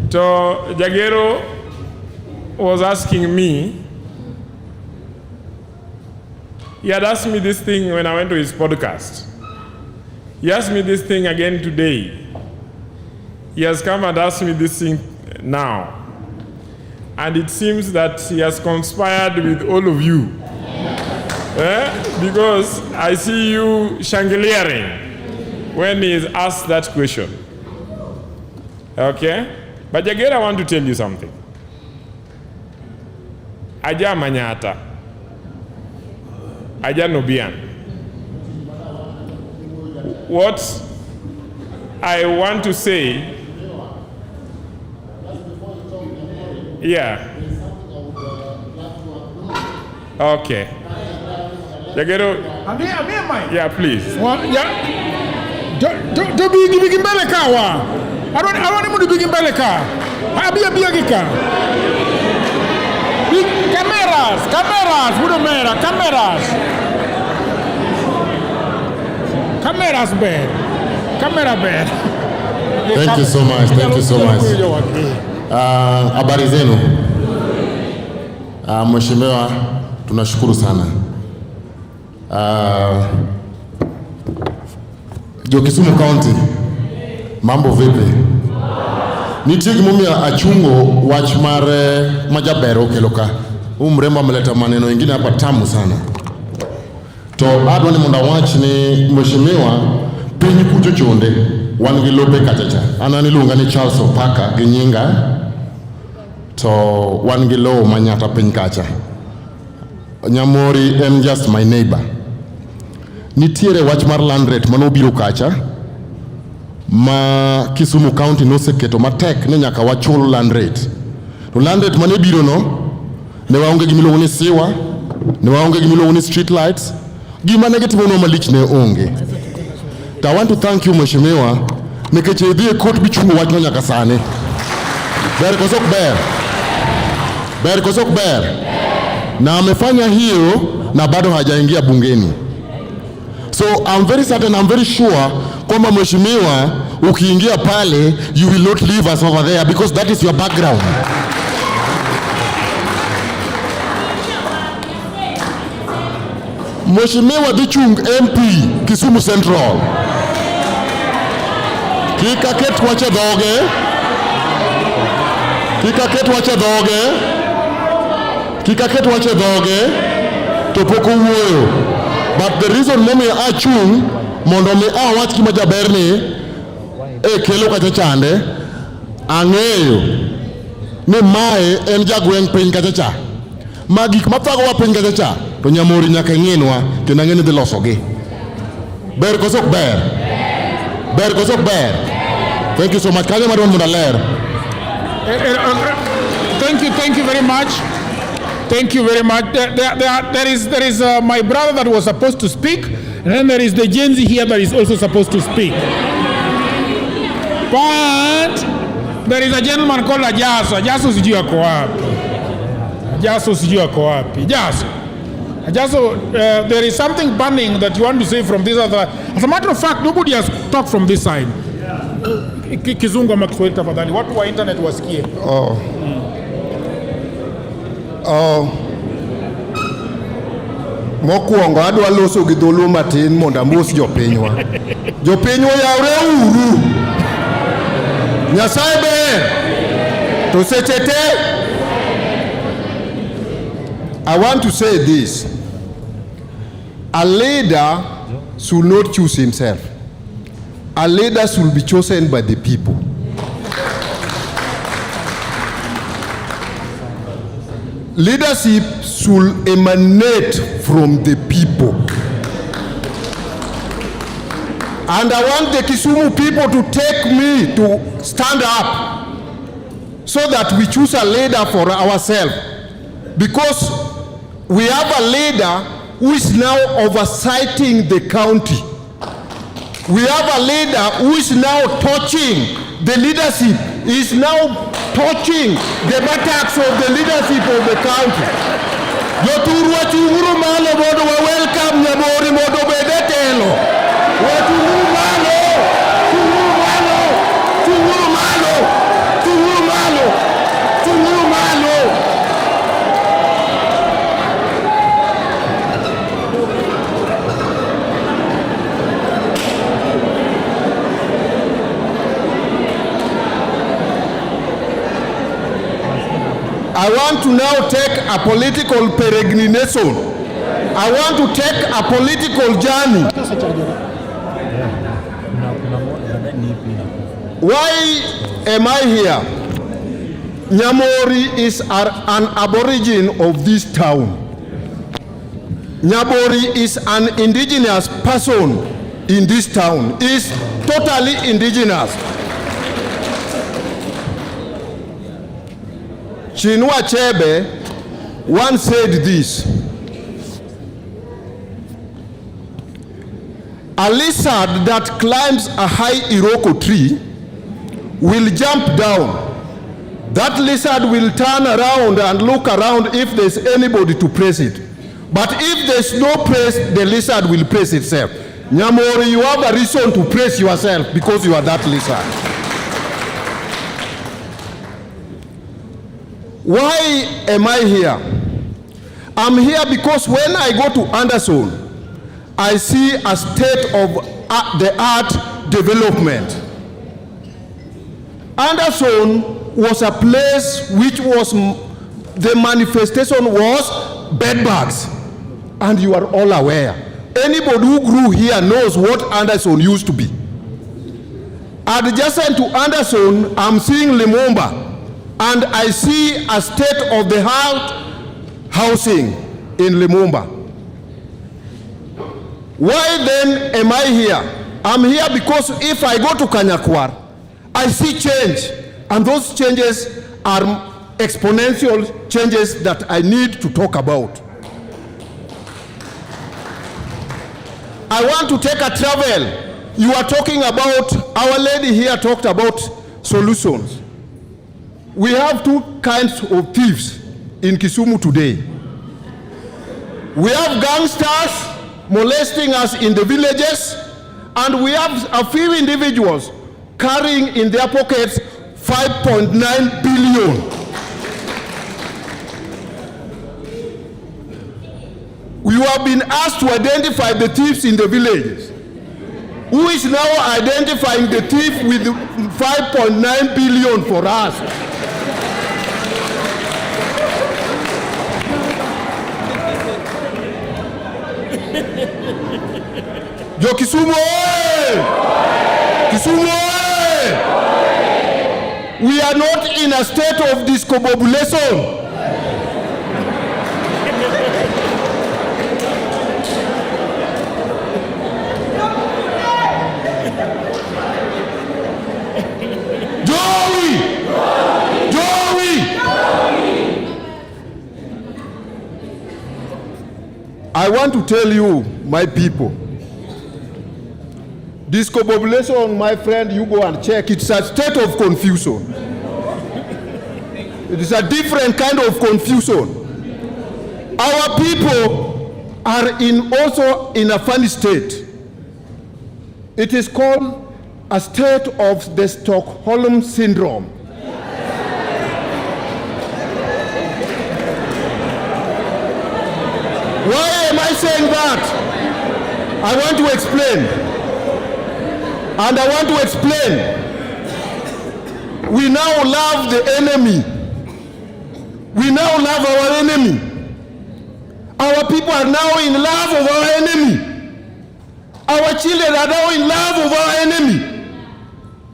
So Jagero was asking me. He had asked me this thing when I went to his podcast. He asked me this thing again today. He has come and asked me this thing now. And it seems that he has conspired with all of you. Because I see you shangiliering when he is asked that question. Okay? But Jagera, I want to tell you something. Aja Manyata. Aja Nobian. What I want to say, yeah. Okay. Jagero. Yeah, please. To be mbeleka wa. I don't want to be mbeleka. Abia gika. Cameras, Budumera, cameras. Cameras bad. Camera bad. Thank you so much. Thank you so much. Habari zenu. Mheshimiwa, tunashukuru sana. Jo Kisumu County. Mambo vipi? Nitie gimomia achungo wach mar majabero keloka. Mrembo ameleta maneno mengine hapa tamu sana. To adwani monda wach ni mheshimiwa piny kucho chonde wan gi lope kachacha. Anani lunga ni Charles Opaka gi nyinga. To wan gi lowo manyata piny kacha. Nyamori en just my neighbor. Nitiere wach mar land rate manobiro kacha. Ma Kisumu County noseketo matek ne nyaka wachul land rate. To land rate mane biro no ne waonge gimiluongo ni siwa, ne waonge gimiluongo ni street lights, gima negative no malich ne onge. I want to thank you mheshimiwa nikech idhi e court bichungo wach no nyaka sani. Ber kosok ber. Na amefanya hiyo na bado hajaingia bungeni. So I'm very certain, I'm very sure kwamba mheshimiwa ukiingia pale you will not leave us over there because that is your background. Mheshimiwa Dhichung MP Kisumu Central. Kika ket wache dhoge. Kika ket wache dhoge. Kika ket wache dhoge. To poko wuoyo. But the reason momi achung mondo mi awach gima jaber ni kelo kacha chande ang'eyo ni mae en jagweng' piny kacha cha. Ma gik mathago wa piny kacha cha to Nyamori nyaka ng'inwa kendo ang'e ni dhi losogi. Ber koso ok ber? Ber koso ok ber? Thank you so much. Kanyo madwan mondo aler. Thank you very much. Thank you very much. There is my brother that was supposed to speak, and then there is the Gen Z here that is also supposed to speak. But there is a gentleman called Ajaso. Ajaso sijui ako wapi. Ajaso sijui ako wapi. Ajaso, there is something burning that you want to say from this other. As a matter of fact, nobody has talked from this side. Kizungu ama Kiswahili tafadhali. Watu wa internet wasikie. Mokwongo adwa loso gi dholo matin mondo amos jopinywa. Jopinywa yawre uru. Nyasaye ber. To seche te. I want to say this. A leader should not choose himself. A leader should be chosen by the people. Leadership should emanate from the people. And I want the Kisumu people to take me to stand up so that we choose a leader for ourselves. Because we have a leader who is now oversighting the county. We have a leader who is now touching the leadership, is now touching the buttocks of the leadership of the county. Joturwa chunguru malo modo wa welcome Nyamori modo bedetelo. Watunguru malo, chunguru malo, chunguru malo, chunguru malo, chunguru malo. I want to now take a political peregrination. I want to take a political journey. Why am I here? Nyamori is an aborigine of this town. Nyamori is an indigenous person in this town. Is totally indigenous. Chinua Achebe once said this: a lizard that climbs a high Iroko tree will jump down. That lizard will turn around and look around if there's anybody to praise it. But if there's no praise, the lizard will praise itself. Nyamori, you have a reason to praise yourself because you are that lizard. Why am I here? I'm here because when I go to Anderson, I see a state of the art development. Anderson was a place which was, the manifestation was bedbugs. And you are all aware. Anybody who grew here knows what Anderson used to be. Adjacent to Anderson, I'm seeing Lumumba. And I see a state of the art housing in Lumumba. Why then am I here? I'm here because if I go to Kanyakwar, I see change. And those changes are exponential changes that I need to talk about. I want to take a travel. You are talking about, our lady here talked about solutions. We have two kinds of thieves in Kisumu today. We have gangsters molesting us in the villages, and we have a few individuals carrying in their pockets 5.9 billion. We have been asked to identify the thieves in the villages. Who is now identifying the thief with 5.9 billion for us? Yo Kisumu! Kisumu! We are not in a state of discombobulation. I want to tell you, my people, discombobulation, my friend, you go and check, it's a state of confusion. It is a different kind of confusion. Our people are also in a funny state. It is called a state of the Stockholm syndrome. Why am I saying that? I want to explain. And I want to explain. We now love the enemy. We now love our enemy. Our people are now in love of our enemy. Our children are now in love of our enemy.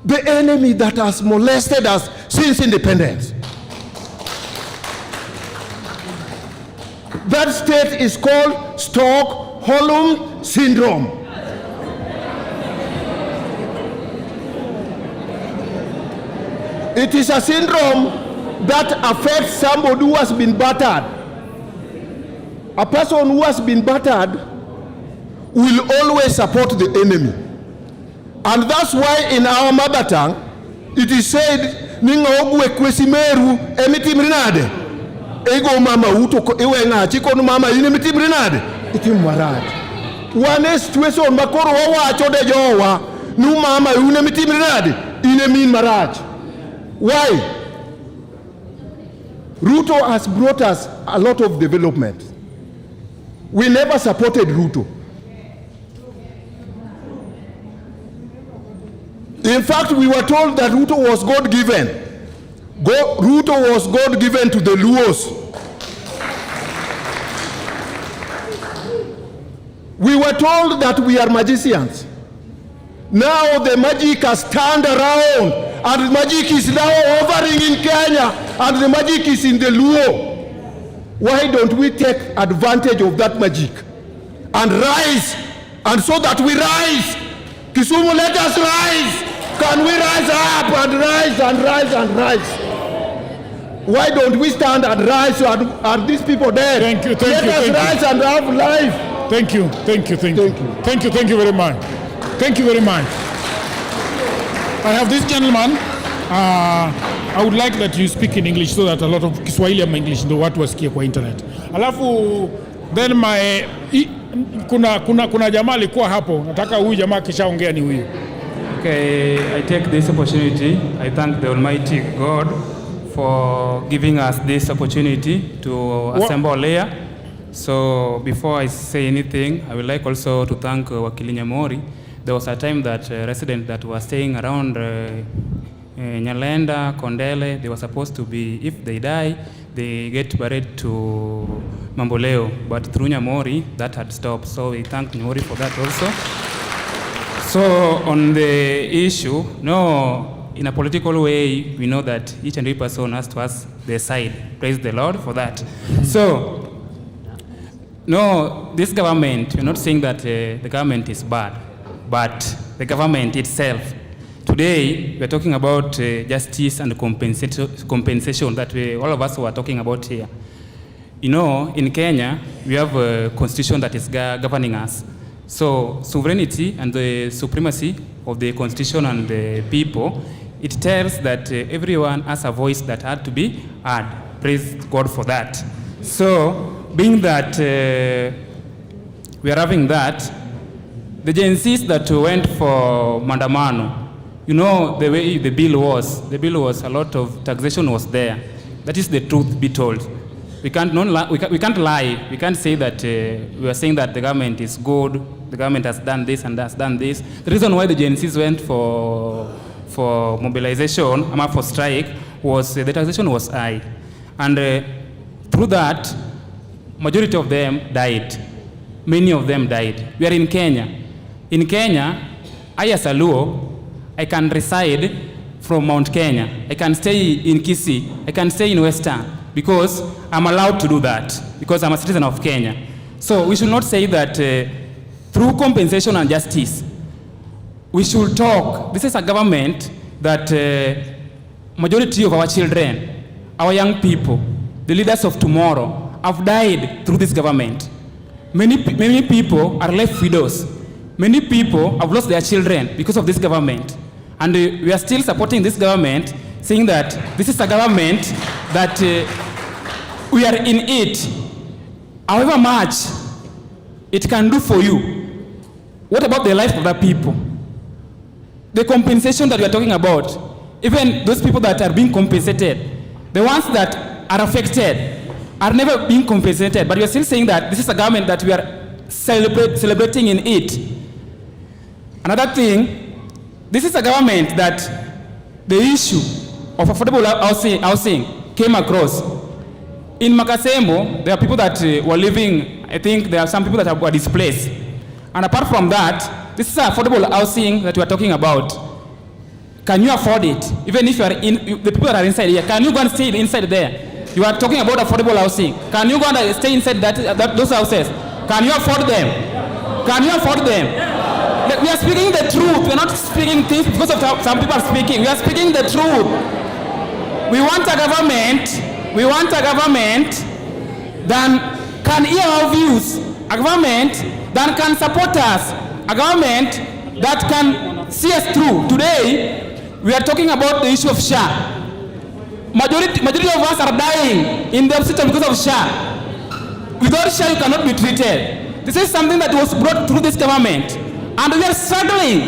The enemy that has molested us since independence. That state is called Stockholm syndrome. It is a syndrome that affects somebody who has been battered. A person who has been battered will always support the enemy. And that's why in our mother tongue, it is said, Ninga ogwe kwesimeru emitimrinade. Ego mama uto ewe ngachi kono mama ine mitimrinade. Itimwarade. Wane situation makoro wawa chode jowa. Nu mama une mitimrinade. Ine min maraj. Why? Ruto has brought us a lot of development. We never supported Ruto. In fact, we were told that Ruto was God-given. Ruto was God-given to the Luos. We were told that we are magicians. Now the magic has turned around, and magic is now hovering in Kenya, and the magic is in the Luo. Why don't we take advantage of that magic and rise, and so that we rise? Kisumu, let us rise. Can we rise up and rise and rise and rise? Why don't we stand and rise? Are these people dead? Thank you, let us rise and have life. Thank you very much. Thank you very much. I have this gentleman. I would like that you speak in English so that a lot of Kiswahili and English ndio watu wasikie kwa internet. Alafu then kuna jamaa alikuwa hapo. Nataka huyu jamaa kishaongea ni huyu. Okay, I take this opportunity. I thank the Almighty God for giving us this opportunity to assemble here. So before I say anything, I would like also to thank Wakili Nyamori. There was a time that residents that were staying around Nyalenda, Kondele, they were supposed to be, if they die, they get buried to Mamboleo. But through Nyamori, that had stopped. So we thank Nyamori for that also. So on the issue, in a political way, we know that each and every person has to ask their side. Praise the Lord for that. So, this government, we're not saying that the government is bad, but the government itself. Today, we're talking about justice and compensation that all of us were talking about here. In Kenya, we have a constitution that is governing us. So sovereignty and the supremacy of the constitution and the people, it tells that everyone has a voice that had to be heard. Praise God for that. So being that we are having that, the Gen Zs that went for Mandamano, the way the bill was a lot of taxation was there. That is the truth be told. we can't lie. We can't say that we are saying that the government is good, the government has done this and has done this. The reason why the Gen Zs went for mobilization, for strike, was the taxation was high. And through that, majority of them died. Many of them died. We are in Kenya. In Kenya, I as a Luo, I can reside from Mount Kenya. I can stay in Kisii. I can stay in Western because I'm allowed to do that because I'm a citizen of Kenya. So we should not say that through compensation and justice, we should talk. This is a government that majority of our children, our young people, the leaders of tomorrow have died through this government. Many people are left widows. Many people have lost their children because of this government. And we are still supporting this government, saying that this is a government that we are in it. However much it can do for you, what about the life of other people? The compensation that we are talking about, even those people that are being compensated, the ones that are affected are never being compensated, but we are still saying that this is a government that we are celebrating in it. Another thing, this is a government that the issue of affordable housing came across. In Makasemo, there are people that were living, I think there are some people that were displaced. And apart from that, this is affordable housing that we are talking about. Can you afford it? Even if you are in, the people that are inside here, can you go and stay inside there? You are talking about affordable housing. Can you go and stay inside those houses? Can you afford them? Can you afford them? We are speaking the truth. We are not speaking things because of how some people are speaking. We are speaking the truth. We want a government that can hear our views, a government that can support us, a government that can see us through. Today, we are talking about the issue of SHA. Majority of us are dying in the hospital because of SHA. Without SHA, you cannot be treated. This is something that was brought through this government. And we are struggling.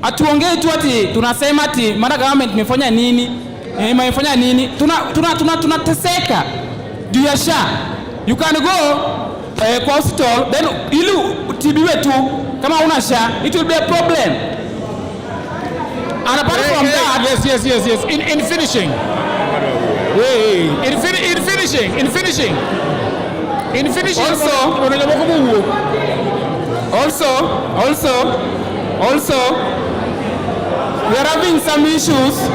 Atuongee tu ati tunasema ati mara government imefanya nini? Tunateseka juu ya SHA. You can go kwa hospital then ili utibiwe tu kama una SHA, it will be a problem. And apart from that, yes. In finishing. Also, we are having some issues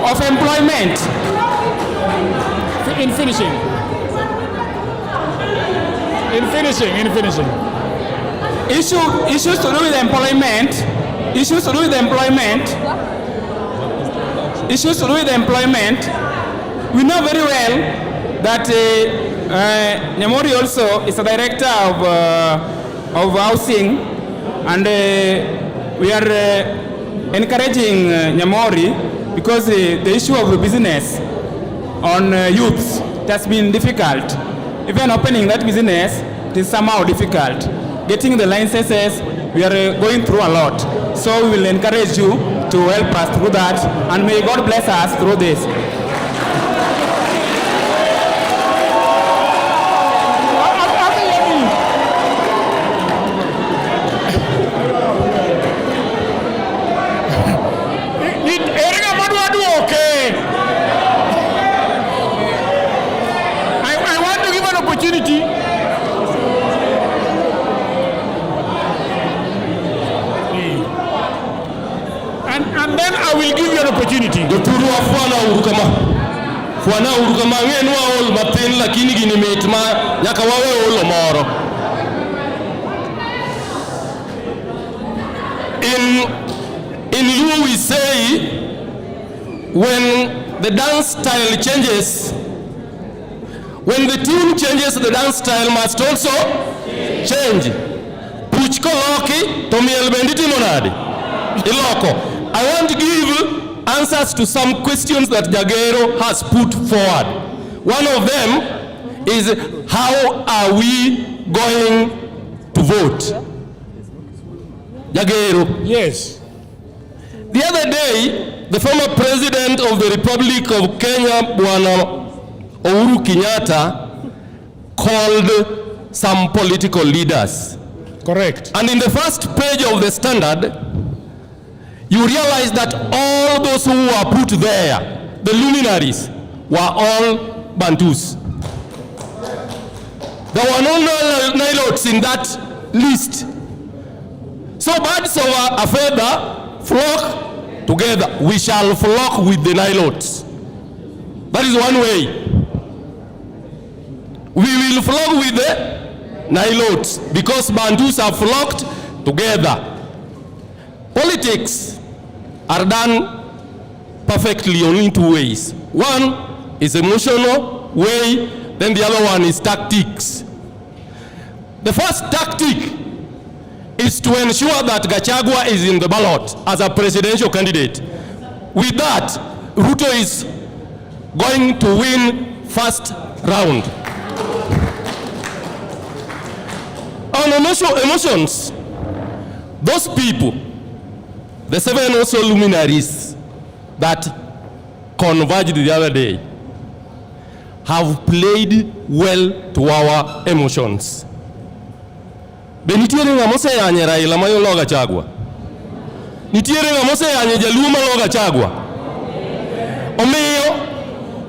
of employment. In finishing. Issues to do with employment. We know very well that Nyamori also is a director of housing, and we are encouraging Nyamori because the issue of business on youths has been difficult. Even opening that business, it is somehow difficult. Getting the licenses, we are going through a lot. So we will encourage you to help us through that, and may God bless us through this. And then I will give you an opportunity. Fuana urukama wenu ol matin lakini gini mitma nyaka wawe olo moro. In Luo we say when the dance style changes, when the tune changes, the dance style must also change. Puchko loki to miel benditi monadi. Iloko. I want to give answers to some questions that Jagero has put forward. One of them is, how are we going to vote? Jagero. Yes. The other day, the former president of the Republic of Kenya, Bwana Uhuru Kenyatta called some political leaders. Correct. And in the first page of the Standard, you realize that all those who were put there, the luminaries, were all Bantus. There were no Nilotes in that list. So birds of a feather flock together. We shall flock with the Nilotes. That is one way. We will flock with the Nilotes because Bantus are flocked together. Politics are done perfectly only in two ways. One is emotional way, then the other one is tactics. The first tactic is to ensure that Gachagua is in the ballot as a presidential candidate. With that, Ruto is going to win first round. On emotions, those people, the 7 also luminaries that converged the other day, have played well to our emotions. Benitiere ngamose yanye Raila mayo loga Gachagua. Nitiere ngamose yanye Jaluma loga Gachagua. Omeyo,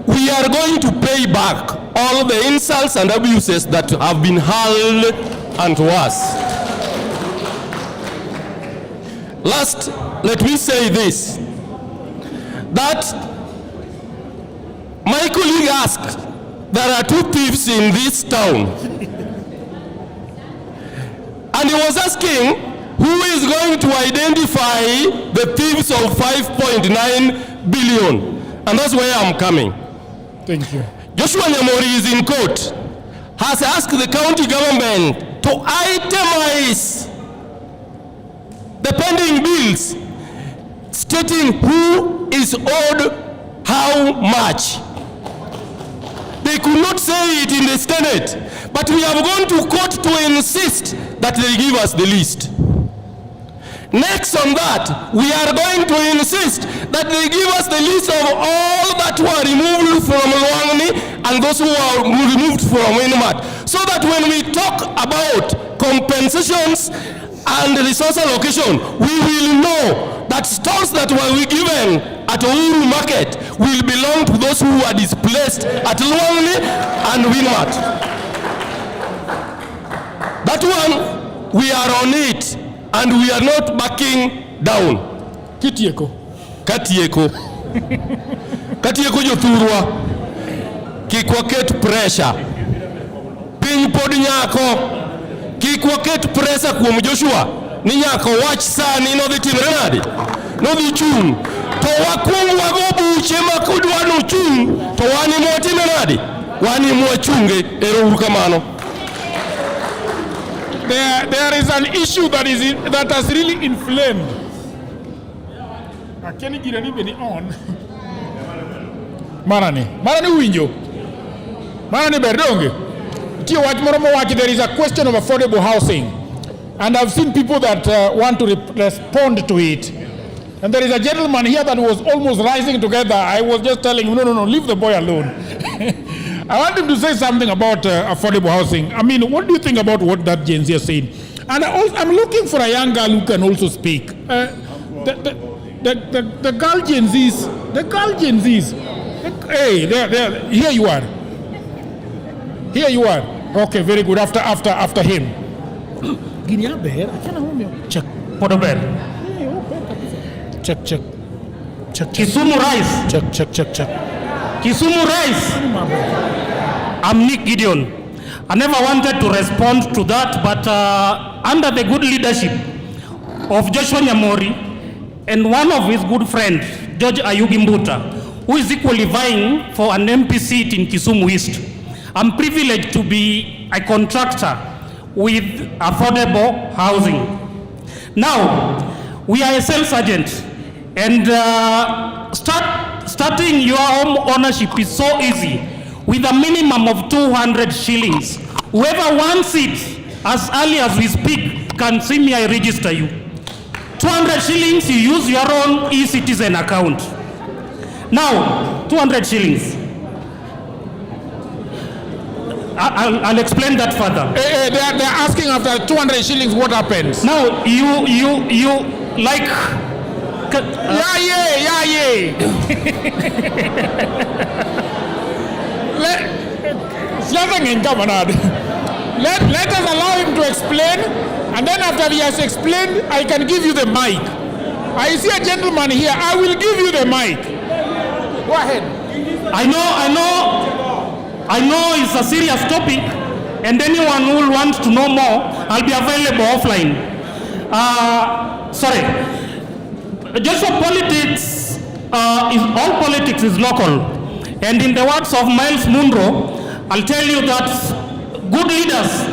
we are going to pay back all the insults and abuses that have been hurled unto us. Last, let me say this, that my colleague asked, there are 2 thieves in this town. And he was asking, who is going to identify the thieves of 5.9 billion? And that's where I'm coming. Thank you. Joshua Nyamori is in court, has asked the county government to itemize the pending bills, stating who is owed how much. They could not say it in the Senate, but we have gone to court to insist that they give us the list. Next on that, we are going to insist that they give us the list of all that were removed from Luangni and those who are removed from Winmat, so that when we talk about compensations and resource allocation, we will know that stores that were given at Uhuru Market will belong to those who were displaced at Luangni and Winmat. That one, we are on it. And we are not backing down. Kitieko. Katieko. Katieko jothurwa. Kikwaket pressure. Piny pod nyako. Kikwaket pressure kuom Joshua. Ni nyako wach sani no dhi timre nade. No dhi chung. To wakwong wago buche makudwa no chung. To wani mwatimre nade. Wani mwachunge. Ero uru kamano. There is an issue that has really inflamed. Akeni girani beni on. Marani winjo. Marani berdonge. Tiyo wach moro mowachi, there is a question of affordable housing, and I've seen people that want to respond to it. And there is a gentleman here that was almost rising together. I was just telling him, no, leave the boy alone. I want him to say something about affordable housing. I mean, what do you think about what that Gen Z is saying? And I'm looking for a young girl who can also speak. The girl Gen Zs, hey, here you are. Here you are. Okay, very good. After him. Check. Check. Kisumu rice. Check. Kisumu rice. I'm Nick Gideon. I never wanted to respond to that, but under the good leadership of Joshua Nyamori and one of his good friends, George Ayugi Mbuta, who is equally vying for an MP seat in Kisumu East, I'm privileged to be a contractor with affordable housing. Now, we are a sales agent, and starting your home ownership is so easy with a minimum of 200 shillings. Whoever wants it, as early as we speak, can see me, I register you. 200 shillings, you use your own e-citizen account. Now, 200 shillings. I'll explain that further. They're asking after 200 shillings, what happens? Now, you like... Yeah. Let us allow him to explain, and then after he has explained, I can give you the mic. I see a gentleman here. I will give you the mic. Go ahead. I know it's a serious topic, and anyone who will want to know more, I'll be available offline. Sorry. Joshua, all politics is local. And in the words of Miles Munro, I'll tell you that good leaders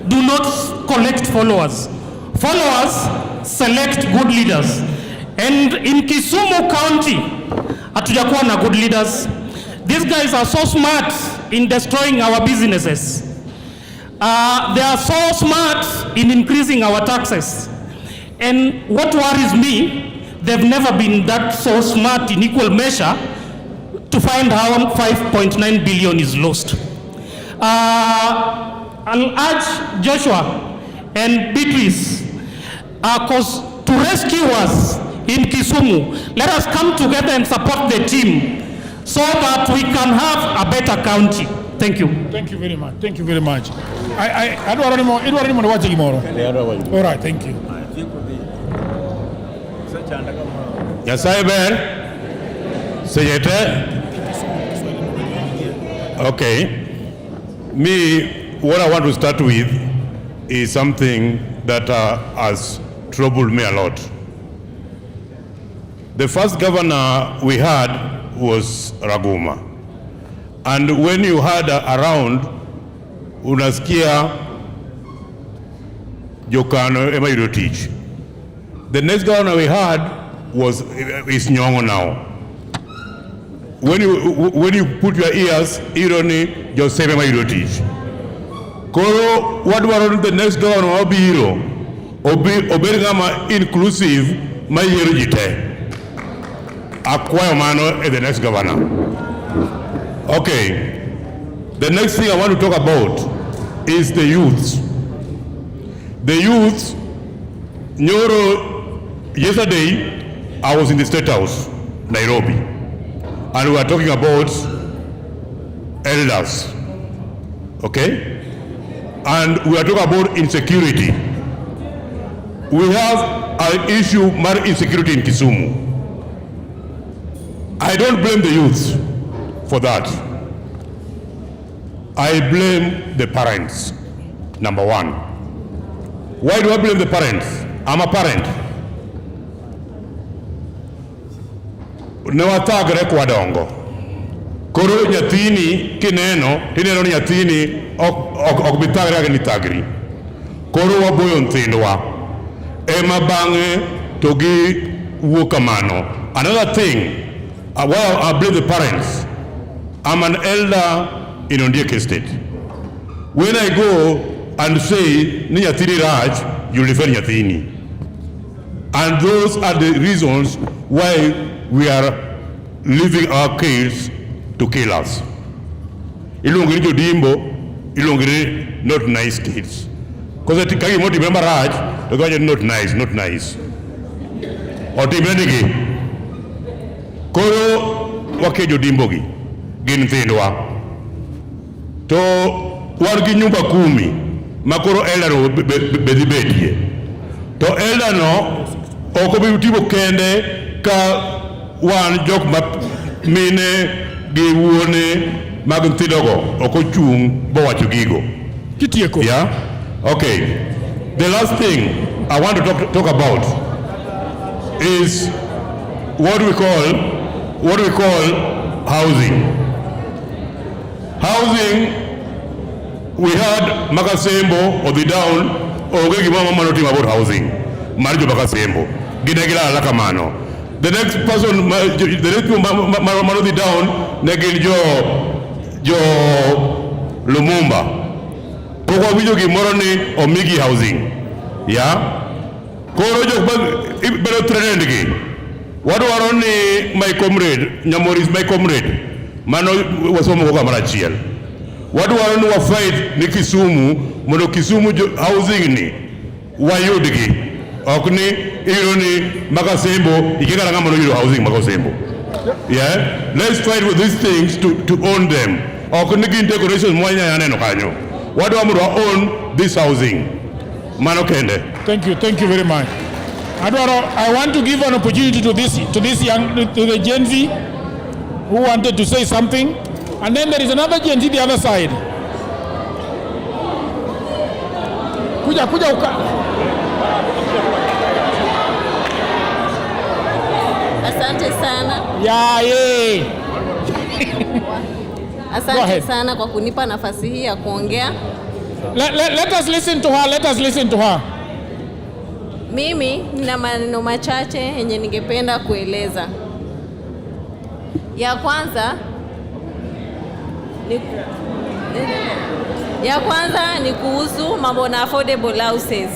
do not collect followers. Followers select good leaders. And in Kisumu County, hatujakuwa na good leaders. These guys are so smart in destroying our businesses. They are so smart in increasing our taxes. And what worries me, they've never been that so smart in equal measure to find how 5.9 billion is lost. I'll urge Joshua and Beatrice, to rescue us in Kisumu, let us come together and support the team so that we can have a better county. Thank you. Thank you very much. Thank you very much. I don't want to watch tomorrow. All right, thank you. Nyasaye ber, Sejete. Okay. Me, what I want to start with is something that has troubled me a lot. The first governor we had was Raguma. And when you had around, unasikia Jokano ema you teach. The next governor we had is Nyongo now. When you put your ears, irony, Joseph ema you teach. Koro, what were the next governor obi hero? Obergama inclusive, my yerujite. Acquire mano is the next governor. Okay. The next thing I want to talk about is the youths. The youths, yesterday I was in the State House, Nairobi, and we were talking about elders. Okay? And we are talking about insecurity. We have an issue of insecurity in Kisumu. I don't blame the youth for that. I blame the parents, number one. Why do I blame the parents? I'm a parent. Nawatagre kwa dongo. Koro nyathini kineno, tineno nyathini ok bitagre age nitagri. Koro waboyo ntindwa. Ema bange togi wukamano. Another thing, well, I blame the parents. I'm an elder in Ondiek State. When I go and say ni nyathini Raj, you refer nyathini. And those are the reasons why we are leaving our kids to kill us. Ilungiri Jodimbo, ilungiri not nice kids. Because I think I remember Raj, the guy is not nice. Or Timenigi. Koro wake Jodimbogi, gin thindwa. To wargi nyumba 10, makoro elder no bedibedie. To elder no, oko bibutibo kende ka wan jok mine gi wuone mag nthidogo oko chung bo wacho gigo. Kitieko. Yeah? Okay. The last thing I want to talk about is what we call housing. Housing, we had Makasembo or the down or Gimama Manotim about housing. Marjo Makasembo. Ginagila Lakamano. The next person, the next Marodi down, Negil Jo Lumumba. Koko Wijo Gimoroni or Migi housing. Yeah? Koro Jo Belo Trenendigi. What are only my comrade, Nyamor is my comrade. Mano was home of Amarachiel. wadwaro ni wafaith ni Kisumu mondo Kisumu housing ni wayudgi ok ni ironi Makasembo ikikara ng'ama noyudo housing Makasembo. Yeah, let's fight with these things to own them. Ok ni gin decorations mwanya neno kanyo. Wadwa mondo own this housing. Mano kende. Thank you very much. I want to give an opportunity to the Gen Z who wanted to say something, and then there is another Gen Z the other side. Kuja uka. Asante sana. Asante sana kwa kunipa nafasi hii ya kuongea. Let us listen to her. Mimi nina maneno machache yenye ningependa kueleza. Ya kwanza ni kuhusu mambo na affordable houses.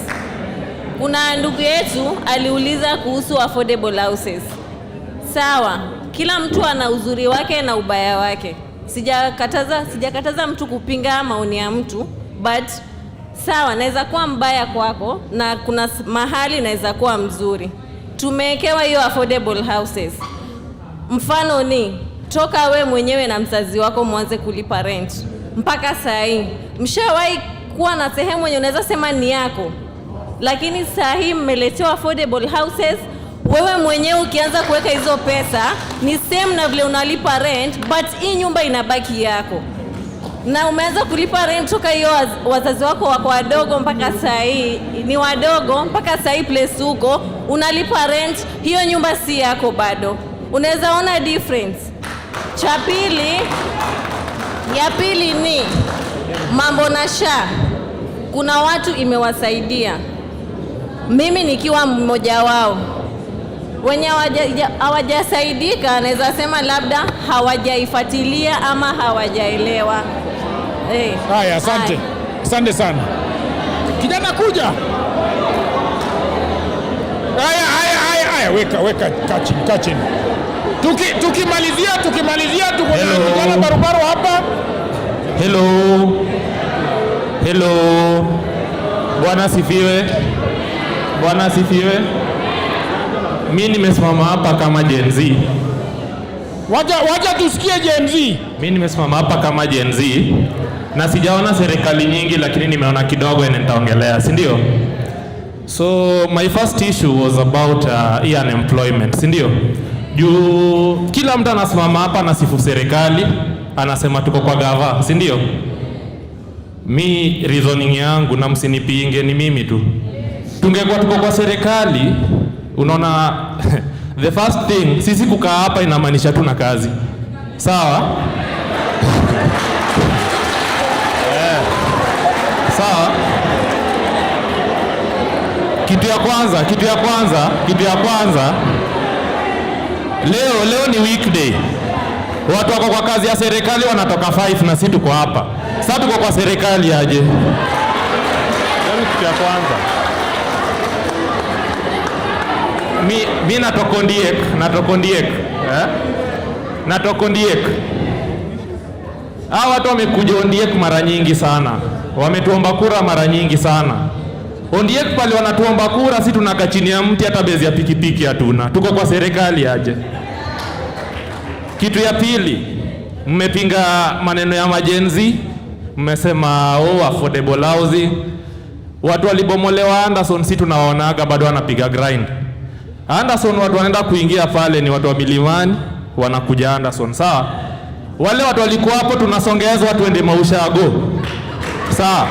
Kuna ndugu yetu aliuliza kuhusu affordable houses. Sawa, kila mtu ana uzuri wake na ubaya wake. Sijakataza mtu kupinga maoni ya mtu, but sawa, naweza kuwa mbaya kwako na kuna mahali naweza kuwa mzuri. Tumewekewa hiyo affordable houses. Mfano ni toka we mwenyewe na mzazi wako mwanze kulipa rent mpaka saa hii. Mshawahi kuwa na sehemu yenye unaweza sema ni yako, lakini saa hii mmeletewa affordable houses. Wewe mwenyewe ukianza kuweka hizo pesa ni same na vile unalipa rent, but hii nyumba inabaki yako. Na umeanza kulipa rent toka hiyo wazazi wako wako wadogo mpaka saa hii ni wadogo, mpaka saa hii place huko unalipa rent, hiyo nyumba si yako bado. Unaweza ona difference. Ya pili ni mambo na SHA. Kuna watu imewasaidia, mimi nikiwa mmoja wao. Wenye hawajasaidika naweza sema labda hawajaifuatilia ama hawajaelewa. Haya, asante sana. Kijana kuja. Haya, weka kachini. Tukimalizia tuko na kijana barabara hapa. Hello. Bwana sifiwe. Mimi nimesimama hapa kama Gen Z. Wacha tusikie Gen Z. Mimi nimesimama hapa kama Gen Z na sijaona serikali nyingi, lakini nimeona kidogo na nitaongelea, si ndio? So my first issue was about unemployment, si ndio? Juu kila mtu anasimama hapa anasifu serikali, anasema tuko kwa gava, si ndio? Mi reasoning yangu, na msinipinge, ni mimi tu. Tungekuwa tuko kwa serikali, unaona the first thing, sisi kukaa hapa inamaanisha tuna kazi. Sawa? Sawa? Kitu ya kwanza leo ni weekday. Watu wako kwa kazi ya serikali wanatoka 5 na sisi tuko hapa. Sasa tuko kwa serikali aje? Leo kitu ya kwanza. Mi natokondiek. Hao watu wamekuja Ondiek mara nyingi sana. Wametuomba kura mara nyingi sana. Ondiek pale wanatuomba kura, si tunaka chini ya mti, hata bezi ya pikipiki hatuna. Tuko kwa serikali aje? Kitu ya pili, mmepinga maneno ya majenzi. Mmesema affordable housing. Watu walibomolewa Anderson, si tunawaonaga bado wanapiga grind. Anderson watu wanaenda kuingia pale ni watu wa milimani, wanakuja Anderson. Sawa? Wale watu walikuwa hapo tunasongezwa watu ende Maushago. Sawa?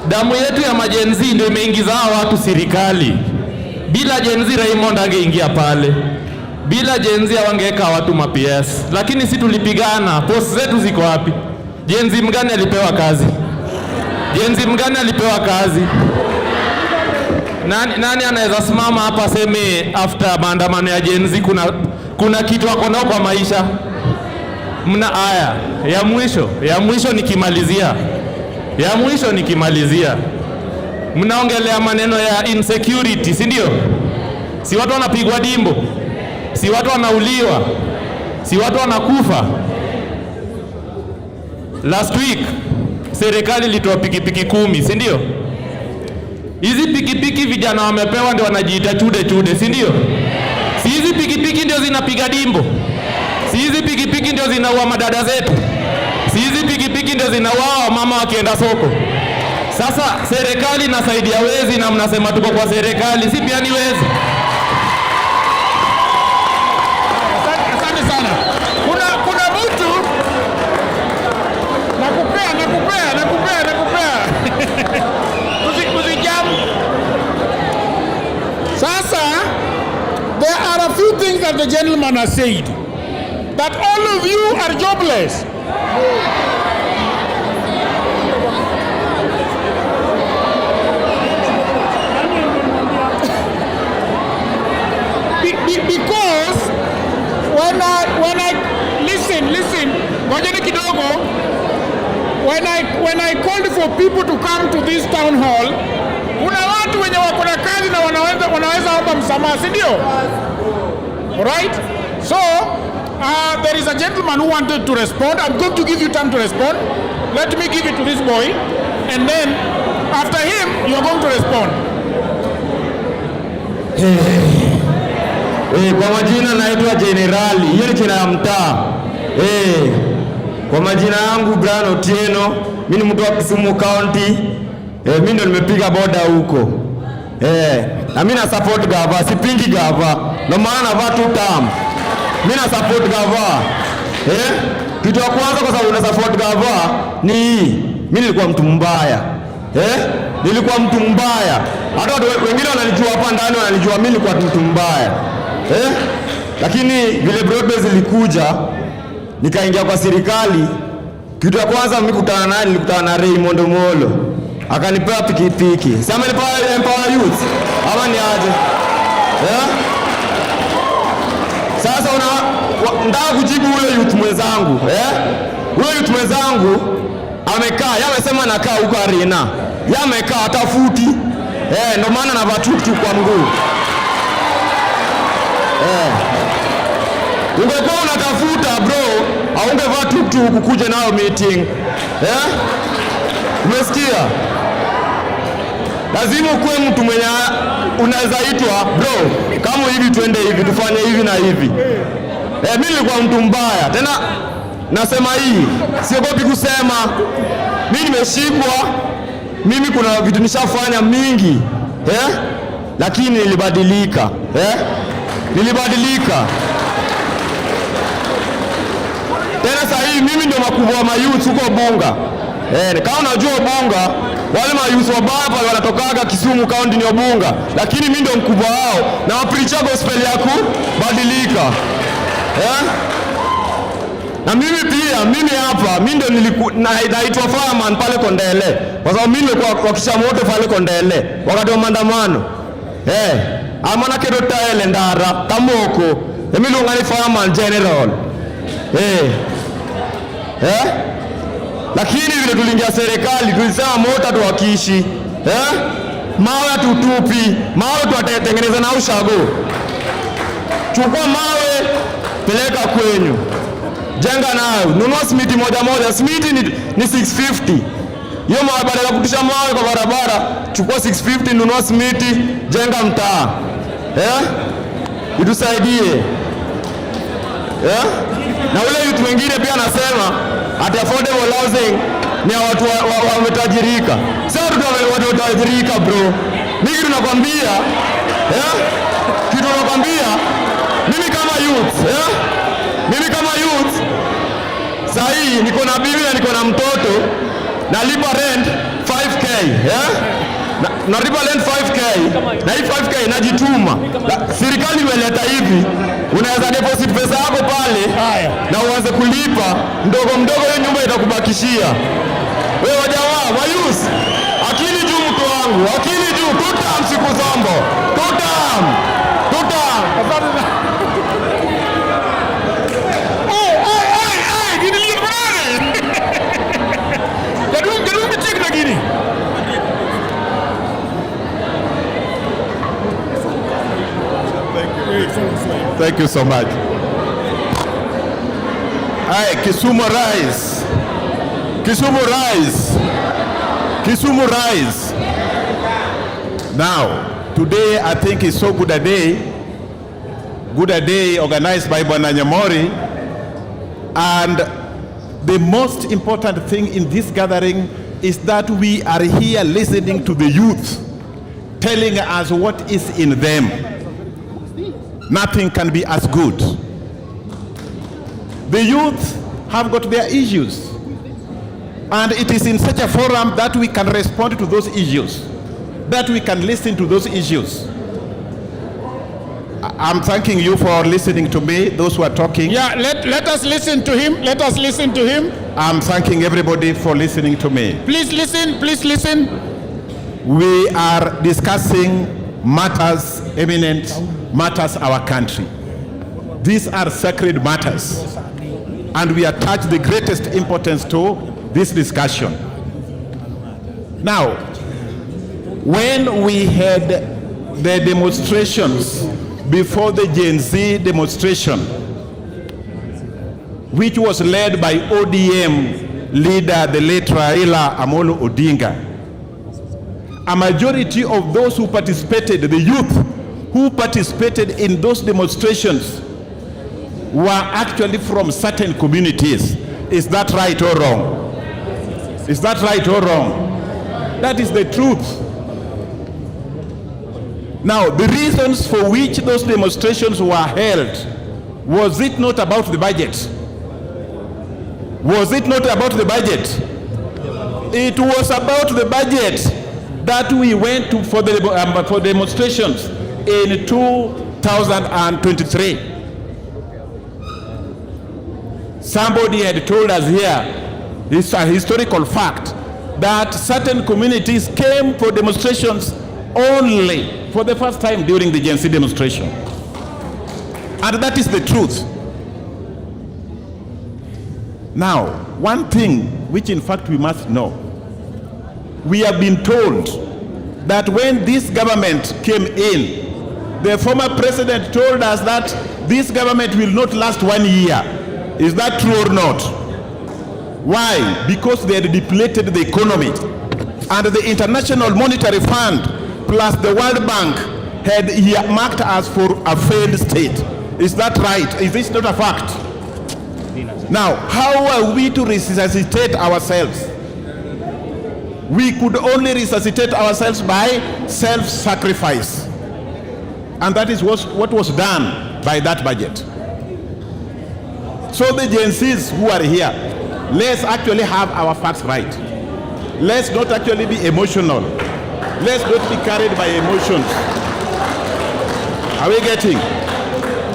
Damu yetu ya majenzi ndio imeingiza watu serikali. Bila jenzi Raymond angeingia pale. Bila jenzi wangeweka watu PS. Lakini sisi tulipigana. Post zetu ziko wapi? Jenzi mgani alipewa kazi? Nani anaweza simama hapa seme after maandamano ya jenzi kuna kitu wako nao kwa maisha? Mna haya. Ya mwisho nikimalizia. Mnaongelea maneno ya insecurity, si ndio? Si watu wanapigwa dimbo, si watu wanauliwa, si watu wanakufa. Last week serikali ilitoa pikipiki 10, si ndio? Hizi pikipiki vijana wamepewa ndio wanajiita chude, si ndio? Si hizi pikipiki ndio zinapiga dimbo? Si hizi pikipiki ndio zinaua madada zetu? Si hizi pikipiki ndio zinaua mama wakienda soko? Sasa serikali inasaidia wezi na mnasema tuko kwa serikali, si pia ni wezi? Asante sana. Kuna mtu nakupea. Usijamu. Sasa there are a few things that the gentleman has said, that all of you are jobless. Because when I listen, ngojeni kidogo, when I called for people to come to this town hall, kuna watu wenye wako na kazi na wanaweza omba msamaha, si ndio? Alright? So, there is a gentleman who wanted to respond. I'm going to give you time to respond. Let me give it to this boy, and then after him, you are going to respond. Kwa majina naitwa Generali, hiyo ni jina ya mtaa. Kwa majina yangu Brian Otieno, mimi ni mtu wa Kisumu County. Mimi ndo nimepiga boda huko. Na mimi na support gava, sipingi gava. Ndio maana navaa tu tam. Mimi na support gava. Kitu ya kwanza kwa sababu na support gava ni mimi nilikuwa mtu mbaya. Nilikuwa mtu mbaya. Hata wengine wananijua hapa ndani wananijua mimi nilikuwa mtu mbaya. Lakini vile broadbase ilikuja nikaingia kwa serikali, kitu ya kwanza mimi nilikutana na Raymond Molo. Akanipea pikipiki. Sasa amenipa empower youth. Ama ni aje? Sasa nataka kujibu ule youth mwenzangu, Ule youth mwenzangu amekaa, yeye amesema nakaa huko arena. Yeye amekaa atafuti. Ndio maana na vatutu kwa mguu. Ungekuwa unatafuta bro, haungevaa tuktuk kukuja nayo meeting. Umesikia? Lazima kuwe mtu mwenye unaweza itwa bro, kama hivi twende hivi, tufanye hivi na hivi. Mimi nilikuwa mtu mbaya. Tena nasema hii, siogopi kusema. Mimi nimeshikwa. Mimi kuna vitu nishafanya mingi. Lakini nilibadilika. Nilibadilika. Tena sasa hii mimi ndio makubwa wa mayouth huko Bunga. Kama unajua Bunga, wale mayouth wabaya pale wanatokaga Kisumu County ni Bunga, lakini mimi ndio mkubwa wao na wapreacher gospel ya kubadilika. Na mimi pia, mimi hapa, mimi ndio naitwa fireman pale Kondele. Kwa sababu mimi nilikuwa kwa kisha moto pale Kondele wakati wa maandamano. Amana kedo taele ndara kamoko. Mimi lungani fireman general. Lakini vile tuliingia serikali tulisema moto tuwakishi. Mawe tutupi, mawe tuwatengeneza na ushago. Chukua mawe, peleka kwenyu. Jenga nayo, nunua simiti moja. Simiti ni 650. Hiyo mawe badala ya kutisha mawe kwa barabara, chukua 650, nunua simiti, jenga mtaa. Itusaidie. Na ule youth wengine pia anasema ati affordable housing ni watu wametajirika. Sasa watu wametajirika bro. Mimi tunakwambia, kitu nakwambia mimi kama youth, mimi kama youth sasa hii niko na bibi na niko na mtoto, nalipa rent 5k, nalipa rent 5k, na hii 5k najituma. Serikali imeleta hivi, unaweza deposit pesa yako pale na uanze kulipa mdogo mdogo, hiyo nyumba itakubakishia wewe. Jamaa wa youth, akili juu mtu wangu, akili juu. Tutam siku zombo, tutam. Thank you so much. Kisumu rise. Kisumu rise. Kisumu rise. Now, today I think is so good a day organized by Bwana Nyamori, and the most important thing in this gathering is that we are here listening to the youth, telling us what is in them. Nothing can be as good. The youth have got their issues, and it is in such a forum that we can respond to those issues, that we can listen to those issues. I'm thanking you for listening to me, those who are talking. Yeah, let us listen to him. Let us listen to him. I'm thanking everybody for listening to me. Please listen, please listen. We are discussing matters, eminent matters our country. These are sacred matters, and we attach the greatest importance to this discussion. Now, when we had the demonstrations before the Gen Z demonstration, which was led by ODM leader, the late Raila Amolo Odinga, a majority of those who participated, the youth who participated in those demonstrations, were actually from certain communities. Is that right or wrong? Is that right or wrong? That is the truth. Now, the reasons for which those demonstrations were held, was it not about the budget? Was it not about the budget? It was about the budget that we went to for demonstrations in 2023. Somebody had told us here, it's a historical fact, that certain communities came for demonstrations only for the first time during the Gen Z demonstration. And that is the truth. Now, one thing which in fact we must know, we have been told that when this government came in, the former president told us that this government will not last 1 year. Is that true or not? Why? Because they had depleted the economy, and the International Monetary Fund plus the World Bank had marked us for a failed state. Is that right? Is this not a fact? Now, how are we to resuscitate ourselves? We could only resuscitate ourselves by self-sacrifice. And that is what was done by that budget. So the Gen Zs who are here, let's actually have our facts right. Let's not actually be emotional. Let's not be carried by emotions. Are we getting?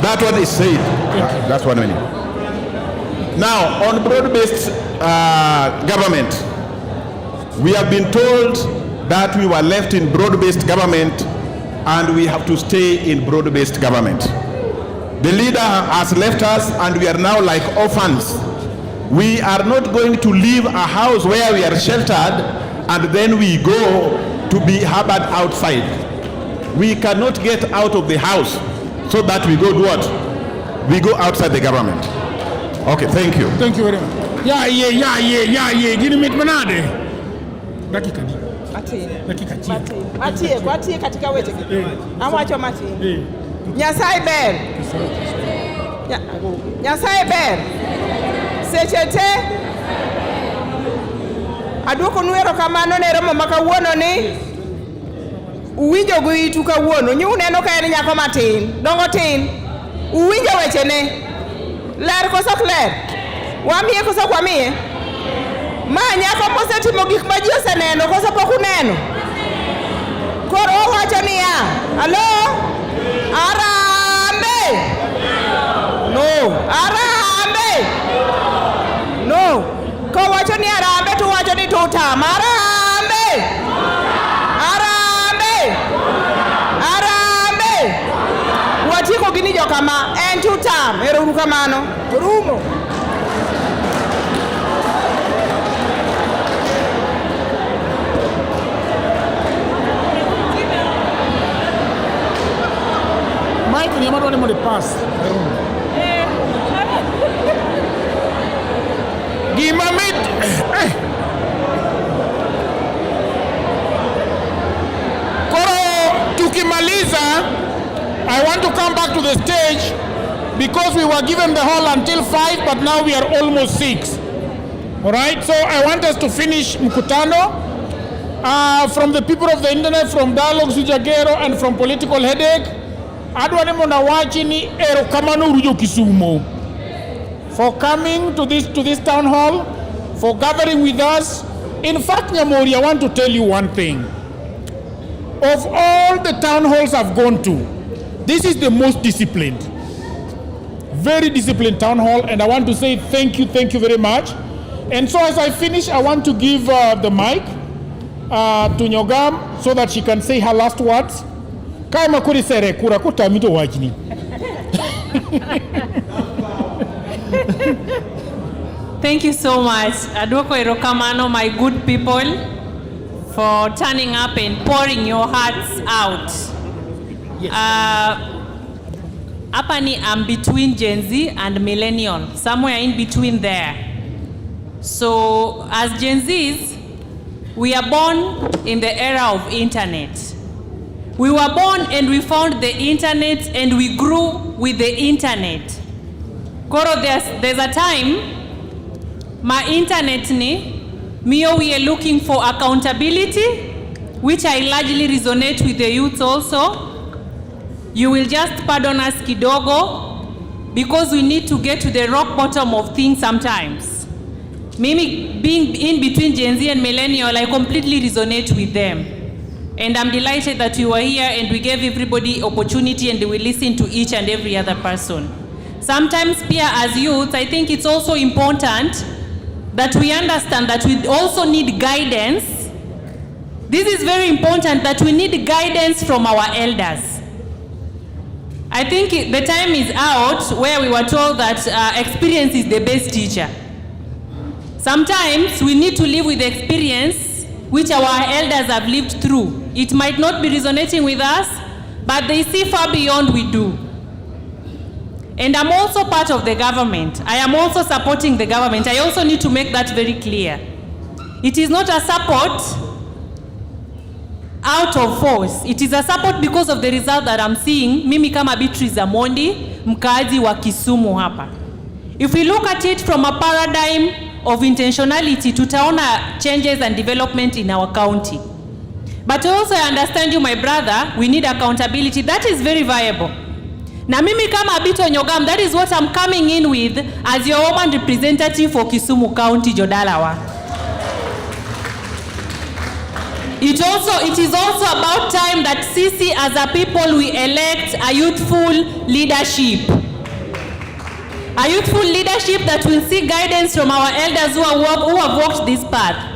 That one is said. That's 1 minute. Now, on broad-based government, we have been told that we were left in broad-based government and we have to stay in broad-based government. The leader has left us and we are now like orphans. We are not going to leave a house where we are sheltered and then we go to be harbored outside. We cannot get out of the house so that we go do what? We go outside the government. Okay, thank you. Thank you very much. Yeah. Did you meet Manade? Dakika ni. Mati katika wete. Amwacho mati. Nyasai ber. Nyasai ber. Sechete. Aduoko nuero kamano ne romo makawuono ni. Uwinjo go itu kawuono. Nyu neno ka en nyako matin. Dongo tin. Uwinjo weche ne. Ler koso kler. Wamiye koso kwamiye. Ma nyako mosetimo gik ma ji oseneno koso pok uneno. Koro owacho niya, alo? Arambe. No, arambe. No. Kowacho ni arambe tu wacho ni tutam. Arambe. Arambe. Arambe. Watiko gini jokama en tutam. Ero uru kamano. Rumo. Mike, you want to pass. Gimamit Tukimaliza, I want to come back to the stage because we were given the hall until 5, but now we are almost 6. All right, so I want us to finish mkutano. From the people of the internet, from Dialogues with Jagero, and from Political Headache, adwane mona wachini erokamano Ruto Kisumu for coming to this town hall, for gathering with us. In fact, Nyamori, I want to tell you one thing. Of all the town halls I've gone to, this is the most disciplined. Very disciplined town hall, and I want to say thank you very much. And so as I finish, I want to give the mic to Nyogam so that she can say her last words. Kama kuri sere kura kutamito wajini. Thank you so much. Adwoko erokamano, my good people, for turning up and pouring your hearts out. Yes. Apani, I'm between Gen Z and Millennial, somewhere in between there. So as Gen Zs, we are born in the era of internet. We were born and we found the internet and we grew with the internet. Koro, there's a time, my internet ni, Mio, we are looking for accountability, which I largely resonate with the youth also. You will just pardon us kidogo, because we need to get to the rock bottom of things sometimes. Mimi, being in between Gen Z and Millennial, I completely resonate with them. And I'm delighted that you were here and we gave everybody opportunity and we listen to each and every other person. Sometimes, Pia, as youth, I think it's also important that we understand that we also need guidance. This is very important, that we need guidance from our elders. I think the time is out where we were told that experience is the best teacher. Sometimes we need to live with the experience which our elders have lived through. It might not be resonating with us, but they see far beyond we do. And I'm also part of the government. I am also supporting the government. I also need to make that very clear. It is not a support out of force. It is a support because of the result that I'm seeing. Mimi kama Beatrice Amondi, mkaazi wa Kisumu hapa. If we look at it from a paradigm of intentionality, tutaona changes and development in our county. But also I understand you, my brother, we need accountability. That is very viable. Na mimi kama Abito Nyogam, that is what I'm coming in with as your woman representative for Kisumu County, Jodalawa. It is also about time that Sisi as a people we elect a youthful leadership. A youthful leadership that will seek guidance from our elders who have walked this path.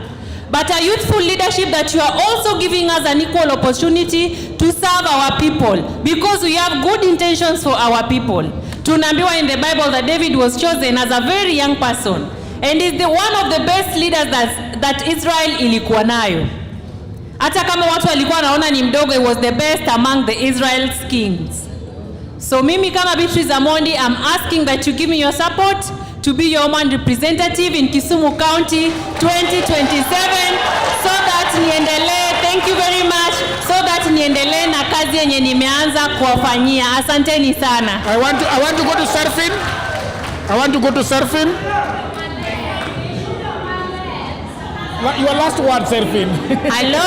But a youthful leadership that you are also giving us an equal opportunity to serve our people, because we have good intentions for our people. Tunaambiwa in the Bible that David was chosen as a very young person and is one of the best leaders that Israel ilikuwa nayo. Hata kama watu walikuwa wanaona ni mdogo, he was the best among the Israel's kings. So mimi kama Beatrice Amondi, I'm asking that you give me your support to be your woman representative in Kisumu County 2027, so that niendelee, thank you very much, so that niendelee na kazi yenye nimeanza kuwafanyia. Asanteni sana. I want to go to surfing. Your last word, surfing. Hello.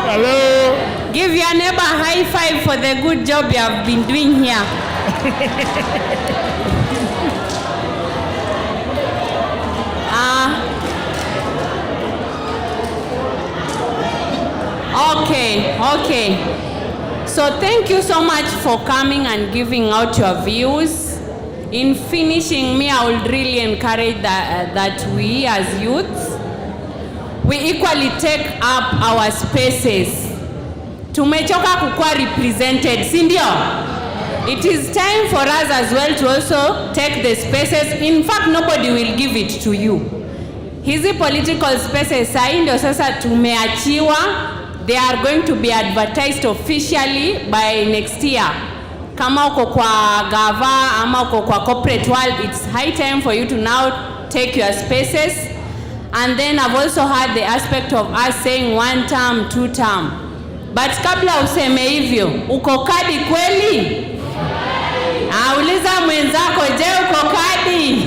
Hello. Give your neighbor a high five for the good job you have been doing here. Okay. So thank you so much for coming and giving out your views. In finishing, I would really encourage that we as youths, we equally take up our spaces. Tumechoka kukua represented, sindio? It is time for us as well to also take the spaces. In fact, nobody will give it to you. Hizi political spaces sahi ndio sasa tumeachiwa. They are going to be advertised officially by next year. kama uko kwa gava ama uko kwa corporate world, it's high time for you to now take your spaces. And then I've also had the aspect of us saying 1 term, 2 term. But kabla useme hivyo, uko kadi kweli? Uliza mwenzako, je uko kadi?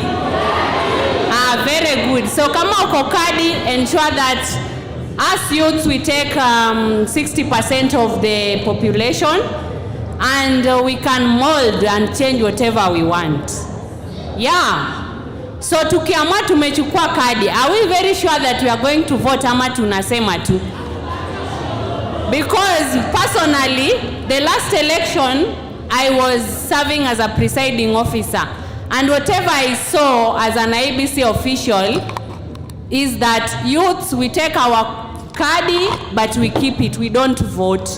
Very good. So kama uko kadi, ensure that as youths we take 60% of the population, and we can mold and change whatever we want. Yeah. So tukiamua tumechukua kadi, are we very sure that we are going to vote ama tunasema tu? Because personally, the last election, I was serving as a presiding officer. And whatever I saw as an IBC official is that youths, we take our kadi, but we keep it, we don't vote.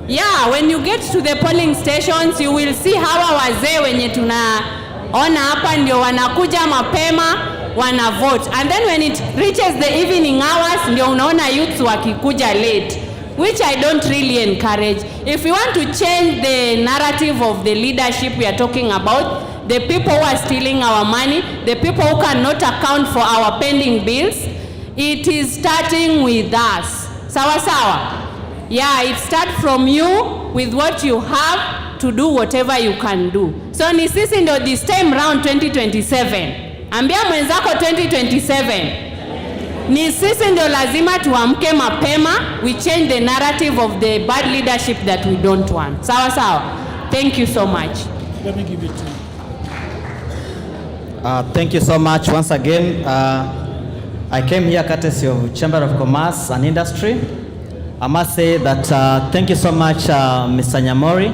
Yeah, when you get to the polling stations, you will see hawa wazee wenye tunaona hapa ndio wanakuja mapema, wana vote. And then when it reaches the evening hours, ndio unaona youths wakikuja late, which I don't really encourage. If we want to change the narrative of the leadership we are talking about, the people who are stealing our money, the people who cannot account for our pending bills, it is starting with us. Sawa sawa? Yeah, it starts from you with what you have to do whatever you can do. So ni sisi ndio this time round 2027. Ambia mwenzako 2027. Ni sisi ndio lazima tuamke mapema, we change the narrative of the bad leadership that we don't want. Sawa sawa? Thank you so much. Let me give it to you. Thank you so much once again. I came here courtesy of Chamber of Commerce and Industry. I must say that thank you so much, Mr. Nyamori,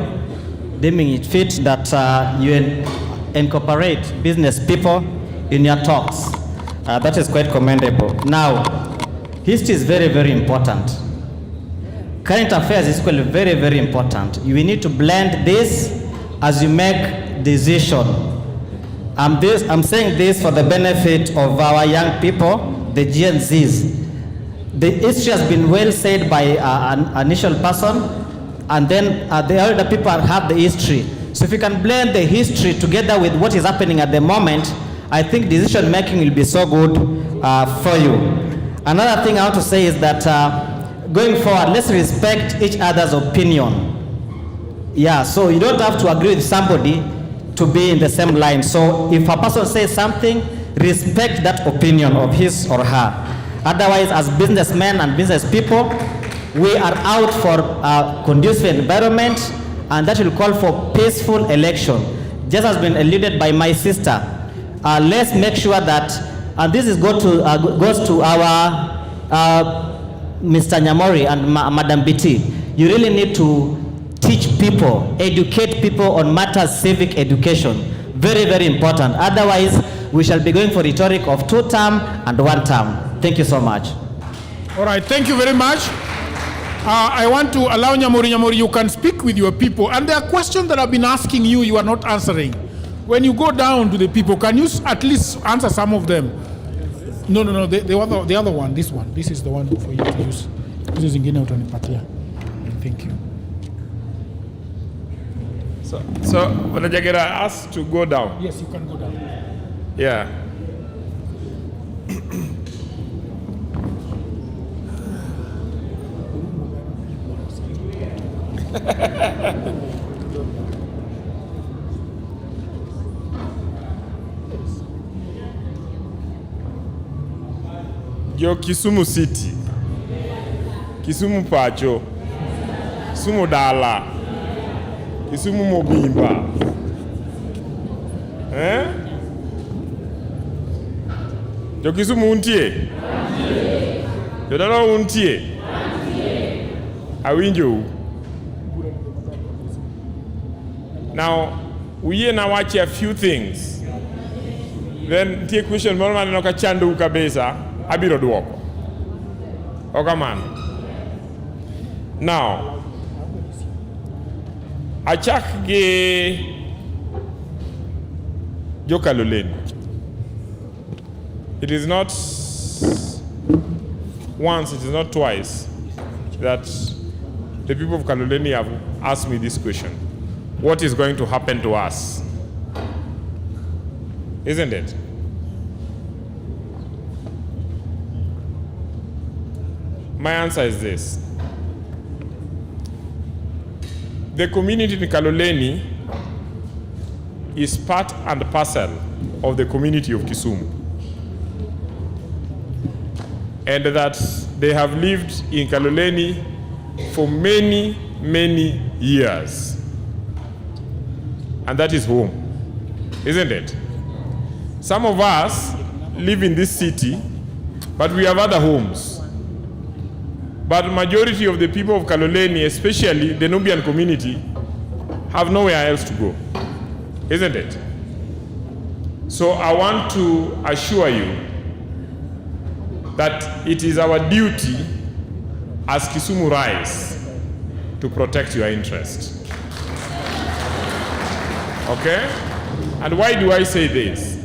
deeming it fit that you incorporate business people in your talks. That is quite commendable. Now, history is very, very important. Current affairs is equally very, very important. You need to blend this as you make decision. I'm saying this for the benefit of our young people, the Gen Zs. The history has been well said by an initial person, and then the elder people have the history. So if you can blend the history together with what is happening at the moment, I think decision making will be so good for you. Another thing I want to say is that going forward, let's respect each other's opinion. Yeah, so you don't have to agree with somebody to be in the same line. So if a person says something, respect that opinion of his or her. Otherwise, as businessmen and business people, we are out for a conducive environment, and that will call for peaceful election. Just as been alluded by my sister, let's make sure that, and this is goes to our Mr. Nyamori and Madam BT, you really need to teach people, educate people on matters civic education. Very, very important. Otherwise, we shall be going for rhetoric of 2 term and 1 term. Thank you so much. All right, thank you very much. I want to allow Nyamori, you can speak with your people. And there are questions that I've been asking you, you are not answering. When you go down to the people, can you at least answer some of them? No, the other one, this one. This is the one for you to use. This is ingine utanipatia. Thank you. So when Jagera asked to go down. Yes, you can go down. Yeah. Yo Kisumu City, Kisumu Pacho, Kisumu Dala, Kisumu Mobimba. Yo Kisumu untie? Yo Dala untie? Awinjo. Now, we now watch a few things. Then take question more man no ka chandu kabisa abiro duoko. Okaman. Now, achak ge Jokaloleni. It is not once, it is not twice that the people of Kaloleni have asked me this question. what is going to happen to us. Isn't it? My answer is this. The community in Kaloleni is part and parcel of the community of Kisumu. And that they have lived in Kaloleni for many, many years. And that is home, isn't it? Some of us live in this city, but we have other homes. But majority of the people of Kaloleni, especially the Nubian community, have nowhere else to go, isn't it? So I want to assure you that it is our duty as Kisumu Rise to protect your interest. Okay? And why do I say this?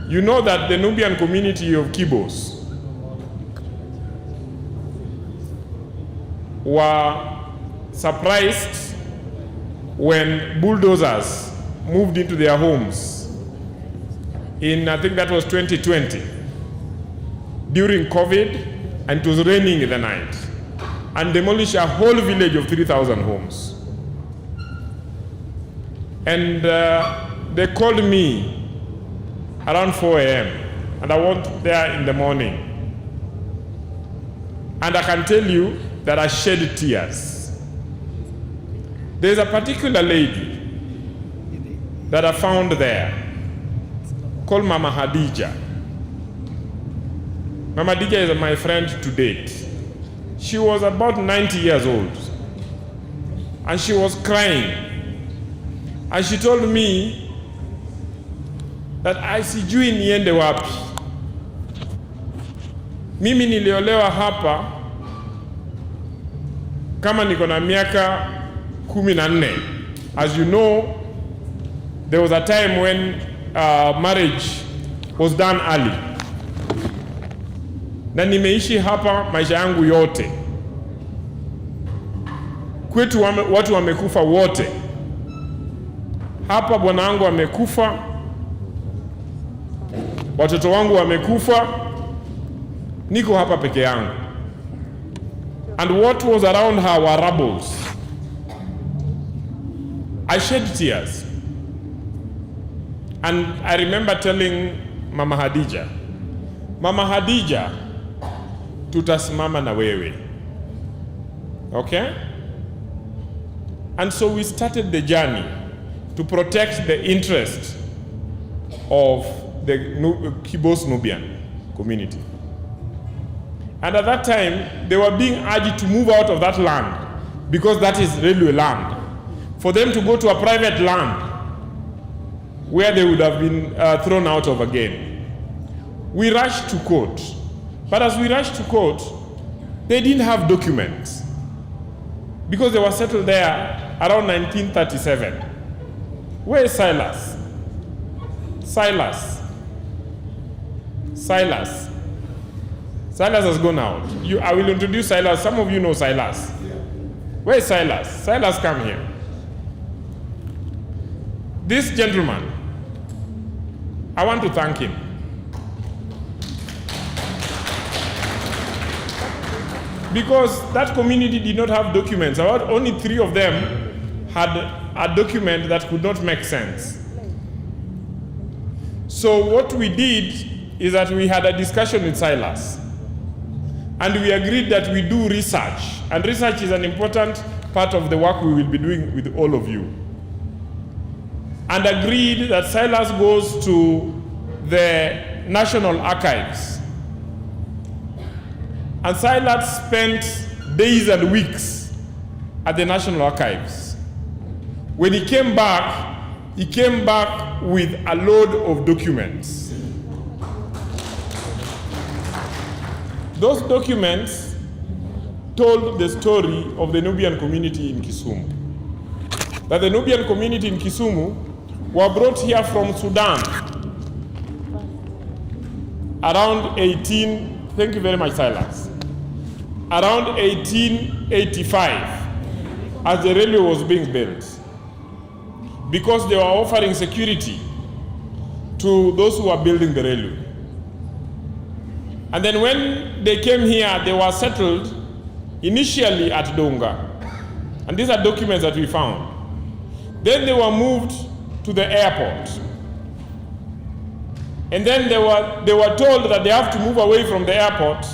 You know that the Nubian community of Kibos were surprised when bulldozers moved into their homes in, I think that was 2020, during COVID, and it was raining in the night, and demolished a whole village of 3,000 homes. And they called me around 4 a.m. and I went there in the morning. And I can tell you that I shed tears. There's a particular lady that I found there called Mama Hadija. Mama Hadija is my friend to date. She was about 90 years old and she was crying. And she told me that sijui niende wapi. Mimi niliolewa hapa kama niko na miaka 14. As you know, there was a time when marriage was done early. Na nimeishi hapa maisha yangu yote. Kwetu watu wamekufa wote. Hapa bwana wangu amekufa, watoto wangu wamekufa, niko hapa peke yangu. And what was around her were rubbles. I shed tears. And I remember telling Mama Hadija, Mama Hadija, tutasimama na wewe. Okay? And so we started the journey to protect the interest of the Kibos Nubian community. And at that time, they were being urged to move out of that land because that is railway land. For them to go to a private land where they would have been thrown out of again. We rushed to court. But as we rushed to court, they didn't have documents because they were settled there around 1937. Where is Silas? Silas. Silas. Silas has gone out. I will introduce Silas. Some of you know Silas. Where is Silas? Silas, come here. This gentleman, I want to thank him. Because that community did not have documents. About only 3 of them had a document that could not make sense. So what we did is that we had a discussion with Silas. And we agreed that we do research. And research is an important part of the work we will be doing with all of you. And agreed that Silas goes to the National Archives. And Silas spent days and weeks at the National Archives. When he came back with a load of documents. Those documents told the story of the Nubian community in Kisumu. That the Nubian community in Kisumu were brought here from Sudan around thank you very much, Silas. Around 1885, as the railway was being built. because they were offering security to those who were building the railway. And then when they came here, they were settled initially at Donga. And these are documents that we found. Then they were moved to the airport. And then they were told that they have to move away from the airport.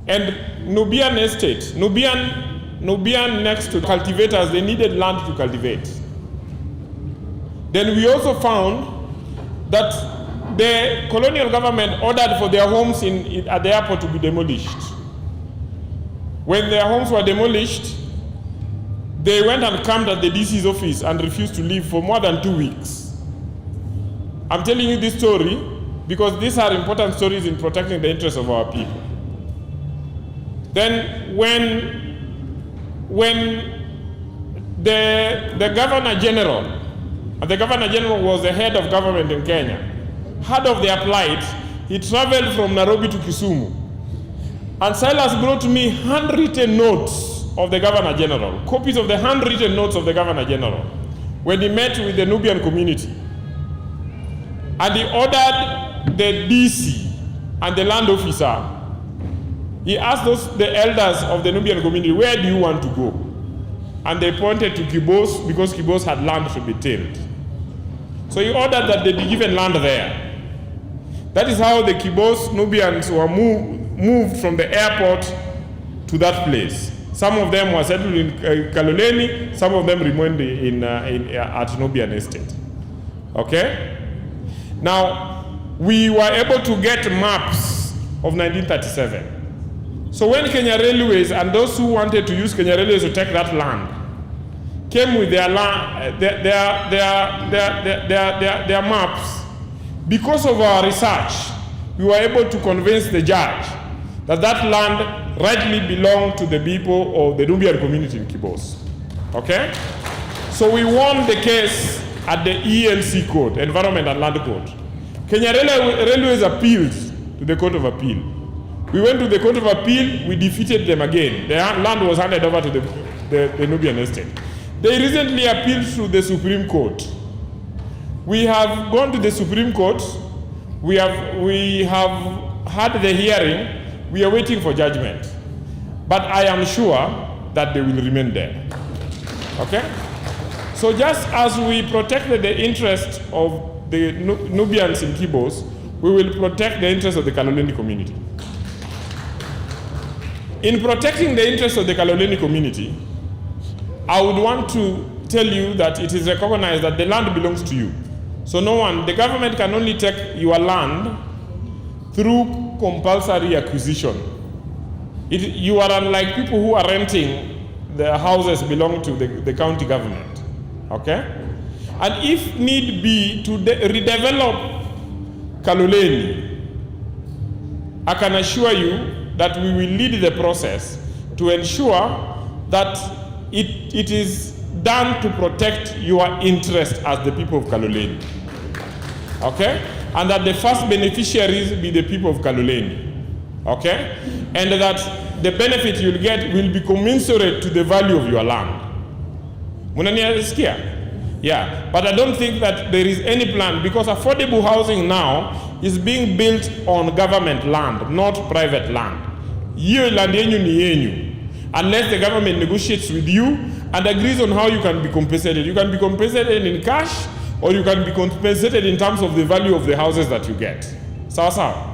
And Nubian estate, Nubian next to cultivators, they needed land to cultivate. Then we also found that the colonial government ordered for their homes at the airport to be demolished. When their homes were demolished, they went and camped at the DC's office and refused to leave for more than 2 weeks. I'm telling you this story because these are important stories in protecting the interests of our people. Then when the Governor General, and the Governor General was the head of government in Kenya, heard of their plight, he traveled from Nairobi to Kisumu. And Silas brought me handwritten notes of the Governor General, copies of the handwritten notes of the Governor General, when he met with the Nubian community. And he ordered the DC and the land officer, he asked the elders of the Nubian community, where do you want to go? And they pointed to Kibos because Kibos had land to be tilled. So he ordered that they be given land there. That is how the Kibos Nubians were moved from the airport to that place. Some of them were settled in Kaloleni, some of them remained at Nubian estate. Okay? Now, we were able to get maps of 1937. So when Kenya Railways and those who wanted to use Kenya Railways to take that land came with their maps, because of our research, we were able to convince the judge that that land rightly belonged to the people of the Nubian community in Kibos. Okay? So we won the case at the ELC court, Environment and Land Court. Kenya Railways appealed to the Court of Appeal. We went to the Court of Appeal, we defeated them again. The land was handed over to the Nubian estate. They recently appealed to the Supreme Court. We have gone to the Supreme Court. We have had the hearing. We are waiting for judgment. But I am sure that they will remain there. Okay? So just as we protected the interest of the Nubians in Kibos, we will protect the interest of the Kaloleni community. In protecting the interest of the Kaloleni community, I would want to tell you that it is recognized that the land belongs to you. So the government can only take your land through compulsory acquisition. You are unlike people who are renting the houses belong to the county government. Okay? And if need be to redevelop Kaloleni, I can assure you that we will lead the process to ensure that it is done to protect your interest as the people of Kaloleni. Okay? And that the first beneficiaries be the people of Kaloleni. Okay? And that the benefit you'll get will be commensurate to the value of your land. Munanisikia? Yeah, but I don't think that there is any plan, because affordable housing now is being built on government land, not private land. Hiyo land yenyu ni yenyu, unless the government negotiates with you and agrees on how you can be compensated. You can be compensated in cash, or you can be compensated in terms of the value of the houses that you get. Sawa.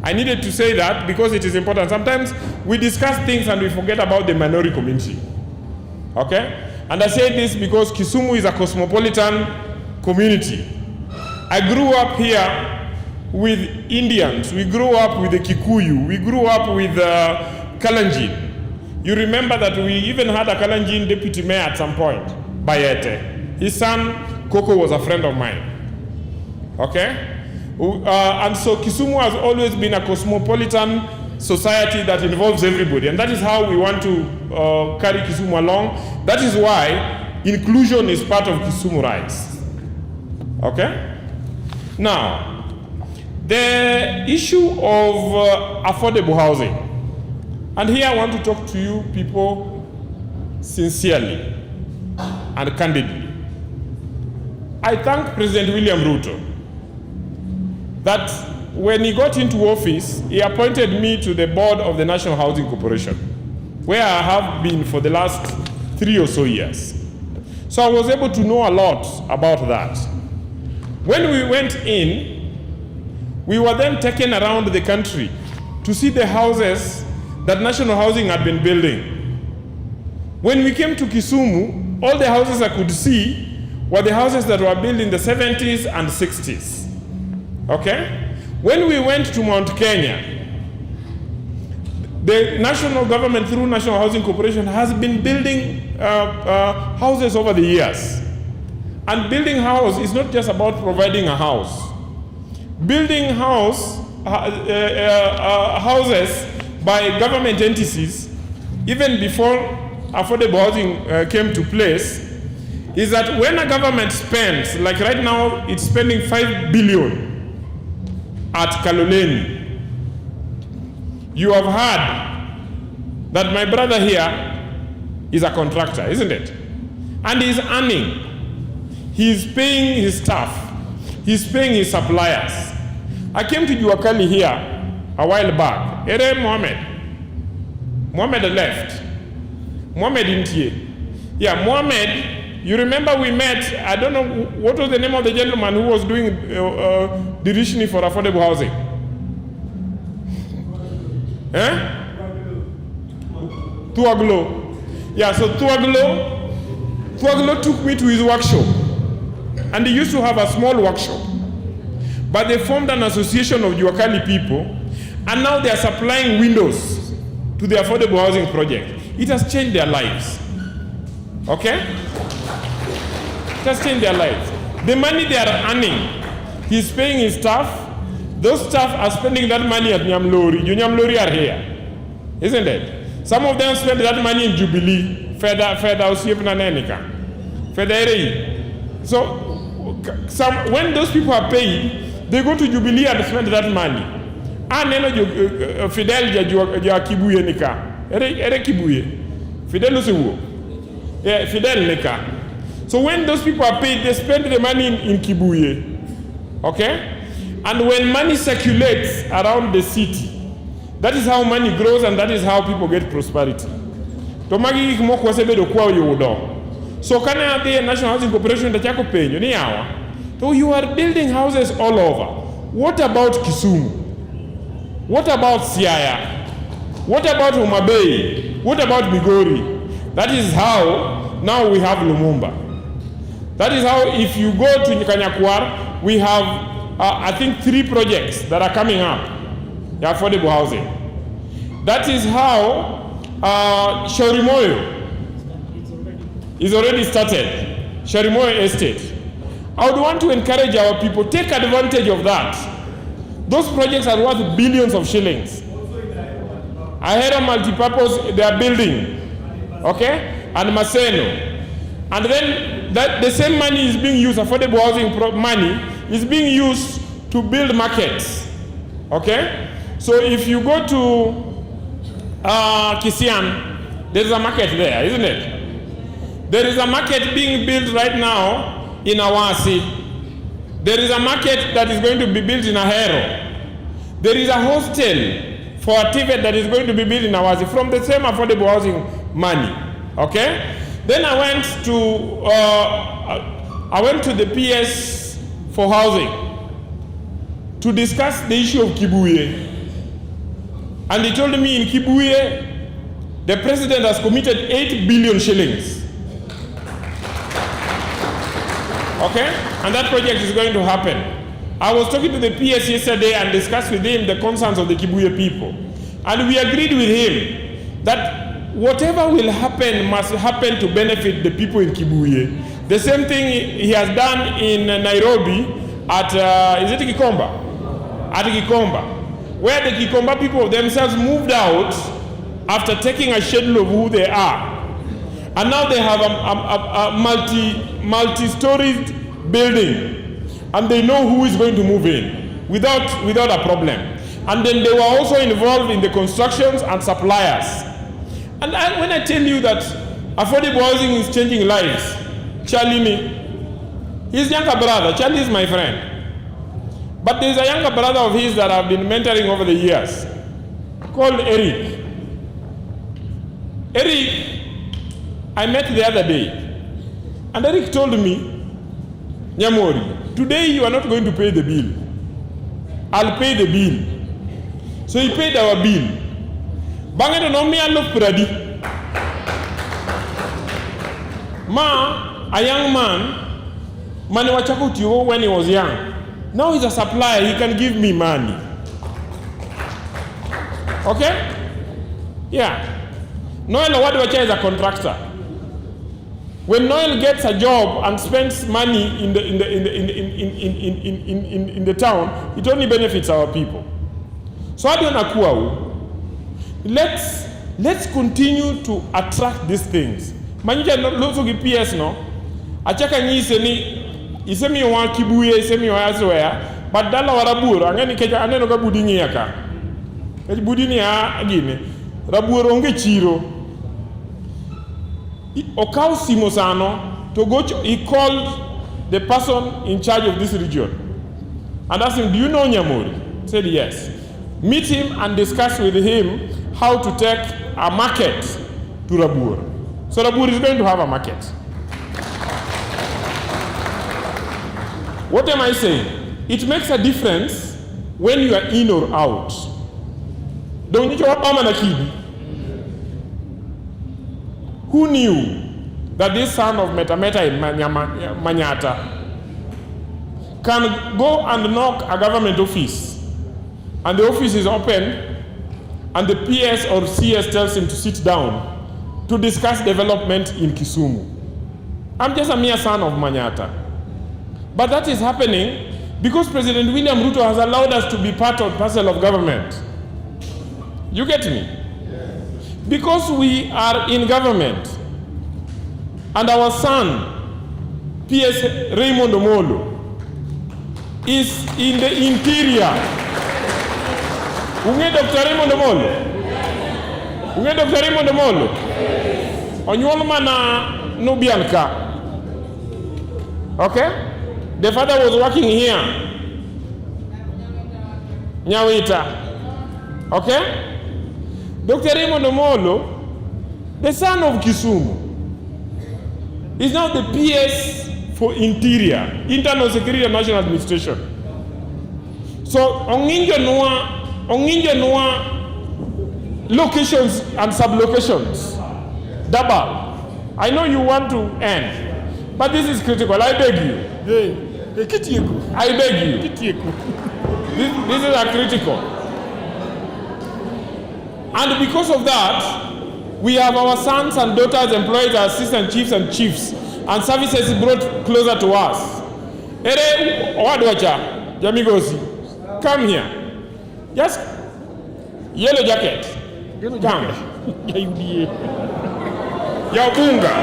I needed to say that because it is important. Sometimes we discuss things and we forget about the minority community. Okay? And I say this because Kisumu is a cosmopolitan community. I grew up here with Indians. We grew up with the Kikuyu. We grew up with Kalenjin. You remember that we even had a Kalenjin deputy mayor at some point, Bayete. His son, Koko, was a friend of mine. Okay? And so Kisumu has always been a cosmopolitan society that involves everybody, and that is how we want to carry Kisumu along. That is why inclusion is part of Kisumu rights. Okay? Now, the issue of affordable housing, and here I want to talk to you people sincerely and candidly. I thank President William Ruto that when he got into office, he appointed me to the board of the National Housing Corporation, where I have been for the last 3 or so years. So I was able to know a lot about that. When we went in, we were then taken around the country to see the houses that National Housing had been building. When we came to Kisumu, all the houses I could see were the houses that were built in the 70s and 60s. Okay? When we went to Mount Kenya, the national government through National Housing Corporation has been building houses over the years. And building house is not just about providing a house. Building houses by government entities, even before affordable housing came to place, is that when a government spends, like right now, it's spending 5 billion at Kaloleni. You have heard that my brother here is a contractor, isn't it? And he's earning. He's paying his staff. He's paying his suppliers. I came to Juakali here a while back. Ere Mohammed. Mohammed left. Mohammed didn't here. Yeah, Mohammed, you remember we met, I don't know, what was the name of the gentleman who was doing dirichini for affordable housing? Tuaglo. Yeah, so Tuaglo took me to his workshop. And he used to have a small workshop. But they formed an association of Juakali people, and now they are supplying windows to the affordable housing project. It has changed their lives. Okay? It has changed their lives. The money they are earning, he's paying his staff. Those staff are spending that money at Nyamlori. You Nyamlori are here, isn't it? Some of them spend that money in Jubilee, So when those people are paid, they go to Jubilee and spend that money. Fidel Kibuye nika. Ere Kibuye. Fidel Usiwo. Yeah, Fidel nika. So when those people are paid, they spend the money in Kibuye. Okay? And when money circulates around the city, that is how money grows and that is how people get prosperity. So can I be a National Housing Corporation that you pay? So you are building houses all over. What about Kisumu? What about Siaya? What about Homa Bay? What about Migori? That is how now we have Lumumba. That is how if you go to Kanyakwar, we have I think 3 projects that are coming up, the affordable housing. That is how Shaurimoyo is already started, Shaurimoyo Estate. I would want to encourage our people, take advantage of that. Those projects are worth billions of shillings. I heard a multipurpose they are building, okay, and Maseno. And then the same money is being used, affordable housing money, is being used to build markets, okay? So if you go to Kisian, there is a market there, isn't it? There is a market being built right now in Awasi. There is a market that is going to be built in Ahero. There is a hostel for a TVET that is going to be built in Awasi from the same affordable housing money, okay? Then I went to the PS for housing to discuss the issue of Kibuye. And they told me in Kibuye, the president has committed 8 billion shillings. Okay? And that project is going to happen. I was talking to the PS yesterday and discussed with him the concerns of the Kibuye people. And we agreed with him that whatever will happen must happen to benefit the people in Kibuye. The same thing he has done in Nairobi at, is it Gikomba? At Gikomba, where the Gikomba people themselves moved out after taking a schedule of who they are. And now they have a multi-storied building. And they know who is going to move in without a problem. And then they were also involved in the constructions and suppliers. And when I tell you that affordable housing is changing lives, Charlie me, His younger brother, Charlie is my friend. But there's a younger brother of his that I've been mentoring over the years, called Eric. Eric, I met the other day, and Eric told me, Nyamori, today you are not going to pay the bill. I'll pay the bill. So he paid our bill. Bangeto no me alof pradi. A young man, mani wachako tiyo when he was young. Now he's a supplier, he can give me money. Okay? Yeah. Noel Owadwacha is a contractor. When Noel gets a job and spends money in the town, it only benefits our people. So let's continue to attract these things. Manja loso gi PS no. Achaka nyise ni isemi wa kibuye isemi wa aswea badala waraburo angeni keja aneno ka budini yaka. Keja budini ya gine. Raburo onge chiro. Okao Simosano to go. He called the person in charge of this region and asked him, "Do you know Nyamori?" He said yes. Meet him and discuss with him how to take a market to Rabur. So Rabur is going to have a market. What am I saying? It makes a difference when you are in or out. Don't you know who knew that this son of Metameta in Manyata can go and knock a government office and the office is open and the PS or CS tells him to sit down to discuss development in Kisumu? I'm just a mere son of Manyata. But that is happening because President William Ruto has allowed us to be part and parcel of government. You get me? Because we are in government and our son, PS Raymond Omolo, is in the interior. Unge Dr. Raymond Omolo? Unge Dr. Raymond Omolo? Onyolma na Nubianka. Okay? The father was working here. Nyawita. Okay? Dr. Raymond Omolo, the son of Kisumu, is now the PS for Interior, Internal Security and National Administration. So, onginjo noa locations and sub-locations. Double. I know you want to end, but this is critical. I beg you. I beg you. This is a critical. And because of that, we have our sons and daughters employed as assistant chiefs and chiefs, and services brought closer to us. Ere Owadwacha, Jamigosi, come here. Just yellow jacket. Come. Yabunga.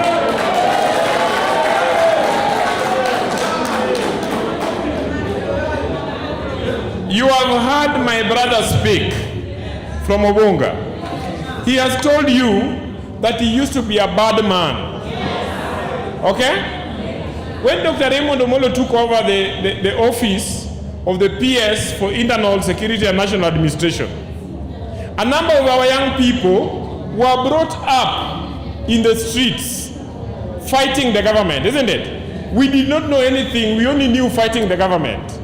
You have heard my brother speak from Obunga. He has told you that he used to be a bad man. Okay? When Dr. Raymond Omolo took over the office of the PS for Internal Security and National Administration, a number of our young people were brought up in the streets fighting the government, isn't it? We did not know anything, we only knew fighting the government.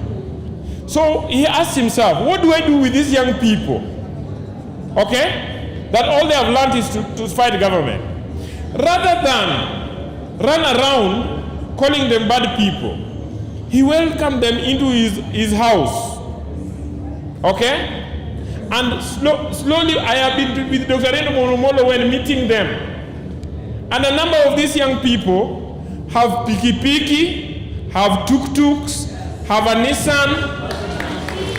So he asked himself, what do I do with these young people? Okay? That all they have learned is to fight the government. Rather than run around calling them bad people, he welcomed them into his house. Okay? And slowly I have been with Dr. Raymond Omolo when meeting them. And a number of these young people have piki-piki, have tuk-tuks, have a Nissan,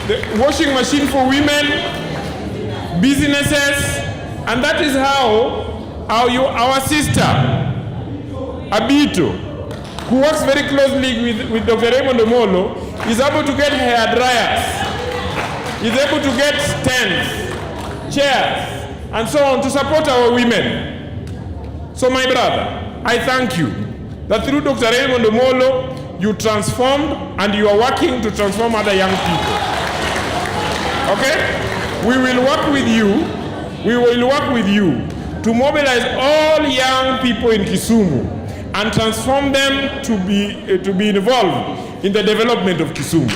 the washing machine for women, businesses, and that is how our sister, Abito, who works very closely with Dr. Raymond Omolo, is able to get hair dryers, is able to get stands, chairs, and so on to support our women. So my brother, I thank you that through Dr. Raymond Omolo, you transformed, and you are working to transform other young people. Okay? We will work with you. We will work with you to mobilize all young people in Kisumu and transform them to be involved in the development of Kisumu.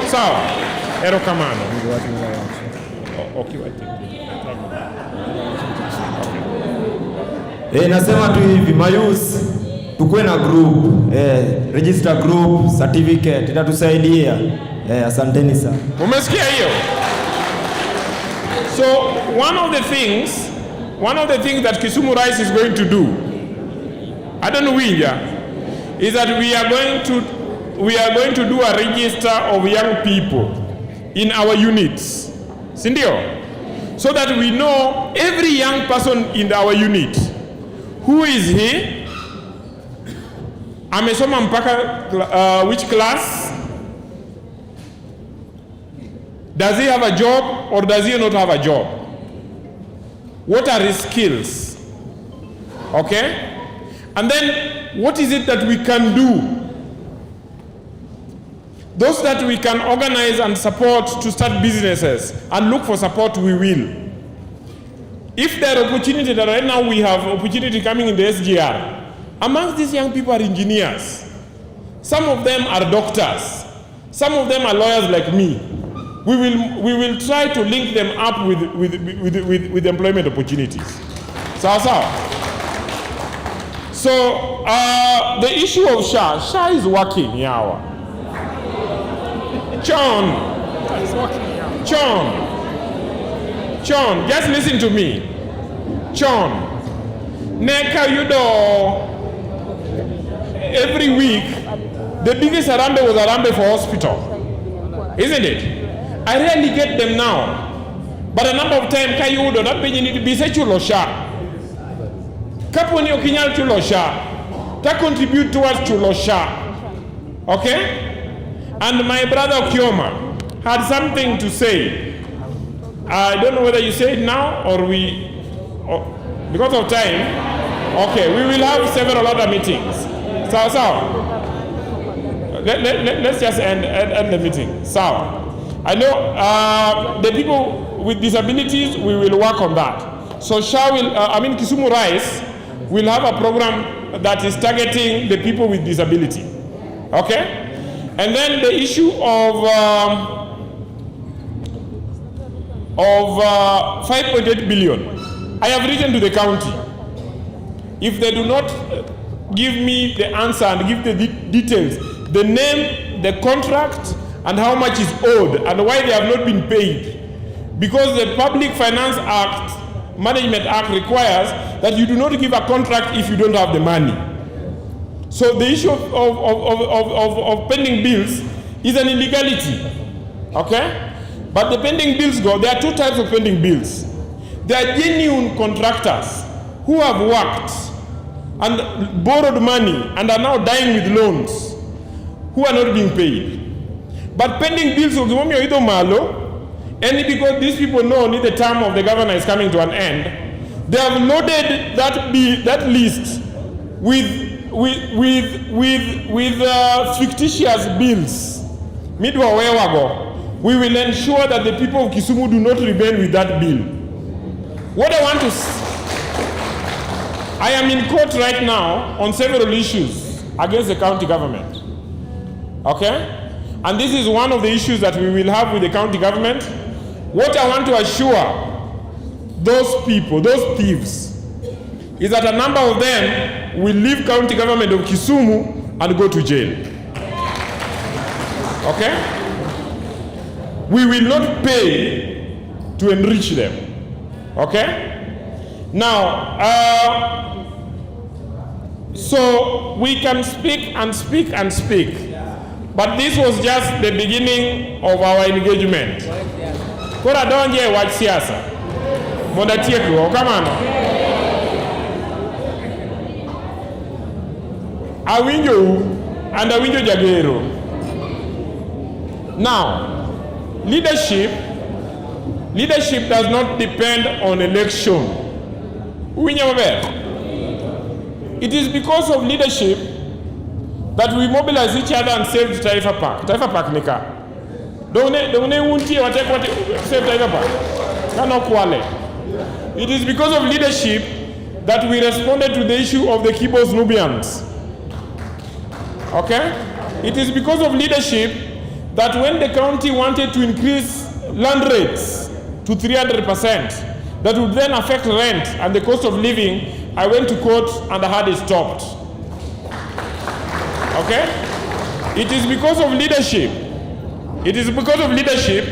Sawa? Ero kamano. Nasema tu hivi mayus tukue na group, register group, certificate itatusaidia. Asanteni sana. Umesikia hiyo? So one of the things that Kisumu Rise is going to do, I don't know Winja, is that we are going to do a register of young people in our units. Sindio? So that we know every young person in our unit. Who is he? Amesoma mpaka which class? Does he have a job or does he not have a job? What are his skills? Okay? And then what is it that we can do? Those that we can organize and support to start businesses and look for support, we will. If there are opportunities, that right now we have opportunity coming in the SGR, amongst these young people are engineers. Some of them are doctors. Some of them are lawyers like me. We will try to link them up with employment opportunities. So the issue of SHA is working here. John, just listen to me. John, Neka Yudo, every week, the biggest Arambe was Arambe for hospital. Isn't it? I rarely get them now. But a number of times, Kayudo, that means you need to be such a losha. Kaponi Okinyal to losha. That contribute towards to losha. Okay? And my brother Kioma had something to say. I don't know whether you say it now or because of time. Okay, we will have several other meetings. Let's just end the meeting. I know the people with disabilities, we will work on that. So Kisumu Rise will have a program that is targeting the people with disability. Okay? And then the issue of 5.8 billion. I have written to the county. If they do not give me the answer and give the details, the name, the contract, and how much is owed, and why they have not been paid. Because the Public Finance Act, Management Act requires that you do not give a contract if you don't have the money. So the issue of pending bills is an illegality, okay? But the pending bills there are two types of pending bills. There are genuine contractors who have worked and borrowed money and are now dying with loans who are not being paid. But pending bills will give me either malo, and because these people know only the term of the governor is coming to an end, they have loaded that list with fictitious bills. We will ensure that the people of Kisumu do not remain with that bill. What I want to I am in court right now on several issues against the county government. Okay? And this is one of the issues that we will have with the county government. What I want to assure those people, those thieves, is that a number of them will leave county government of Kisumu and go to jail. Okay? We will not pay to enrich them. Okay? Now, so we can speak and speak and speak. But this was just the beginning of our engagement. Kora donje wa siasa. Moda tieku, come on. Awinjo and awinjo jagero. Now, leadership does not depend on election. It is because of leadership that we mobilize each other and save Taifa Park. Taifa Park nika. Don't unti save Taifa Park. Kano kwale. It is because of leadership that we responded to the issue of the Kibos Nubians. Okay? It is because of leadership that when the county wanted to increase land rates to 300%, that would then affect rent and the cost of living, I went to court and I had it stopped. Okay? It is because of leadership. It is because of leadership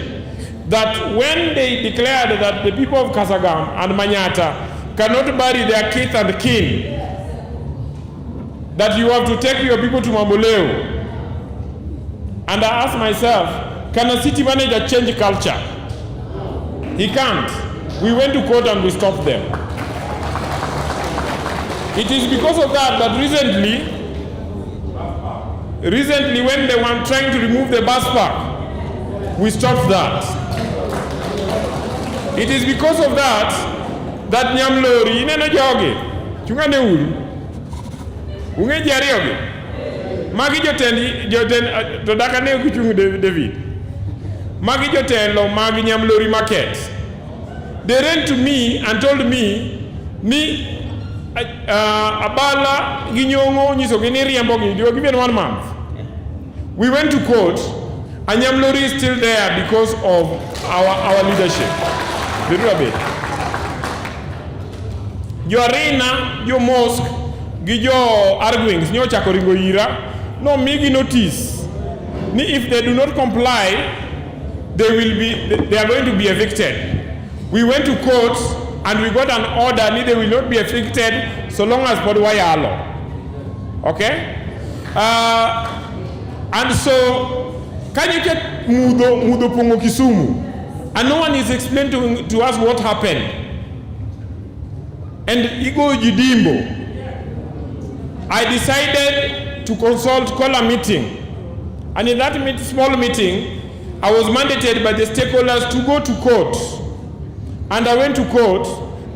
that when they declared that the people of Kasagam and Manyata cannot bury their kith and kin, that you have to take your people to Mamboleo. And I asked myself, can a city manager change culture? He can't. We went to court and we stopped them. It is because of that that recently when they were trying to remove the bus park, we stopped that. It is because of that Nyamlori ineno joge chungane uru unge jarioge magi joten to daka ne kuchung David magi jotelo magi Nyamlori market. They ran to me and told me abala ginyongo nyiso gini riambo gi do given 1 month. We went to court and Nyamlori is still there because of our leadership. Your arena, your mosque, your arguings, your chakoringo ira, no migi notice. If they do not comply, they are going to be evicted. We went to court and we got an order, they will not be evicted so long as Podwaya law. Okay? And so, can you get Mudo Pongo Kisumu? And no one is explaining to us what happened. And Igo Jidimbo, I decided to call a meeting. And in that small meeting, I was mandated by the stakeholders to go to court. And I went to court,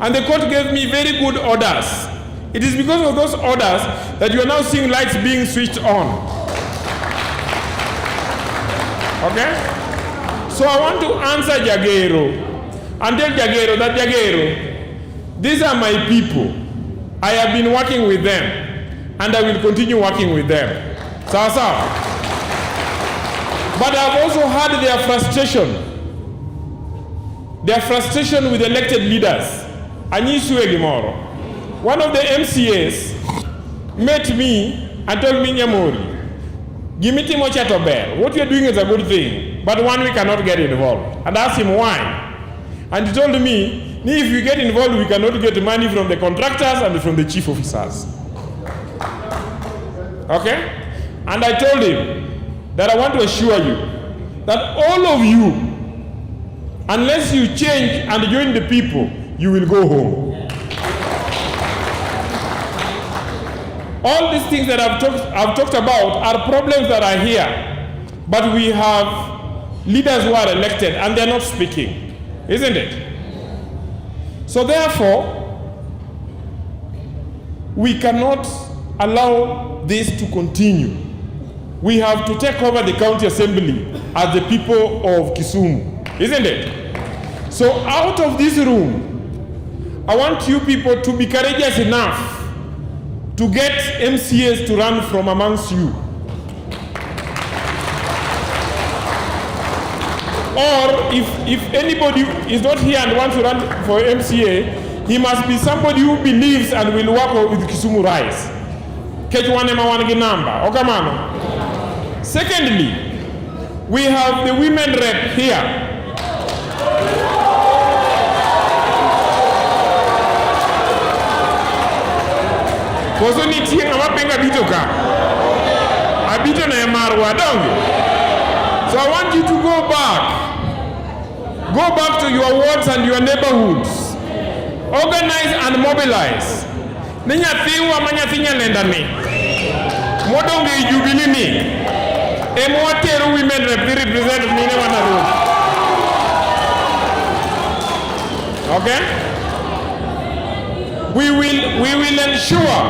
and the court gave me very good orders. It is because of those orders that you are now seeing lights being switched on. Okay? So I want to answer Jagero and tell Jagero that Jagero, these are my people. I have been working with them and I will continue working with them. Sasa. But I've also had their frustration with elected leaders. One of the MCAs met me and told me, Nyamori, Gimiti Mochatober, what you're doing is a good thing, but one, we cannot get involved. And I asked him why. And he told me, if we get involved, we cannot get money from the contractors and from the chief officers. Okay? And I told him that I want to assure you that all of you, unless you change and join the people, you will go home. All these things that I've talked about are problems that are here, but we have leaders who are elected and they're not speaking, isn't it? So therefore, we cannot allow this to continue. We have to take over the county assembly as the people of Kisumu, isn't it? So out of this room, I want you people to be courageous enough to get MCAs to run from amongst you. Or if anybody is not here and wants to run for MCA, he must be somebody who believes and will work with Kisumu Rise. Secondly, we have the women rep here. So I want you to go back to your wards and your neighborhoods, organize and mobilize. Women represent okay? We will ensure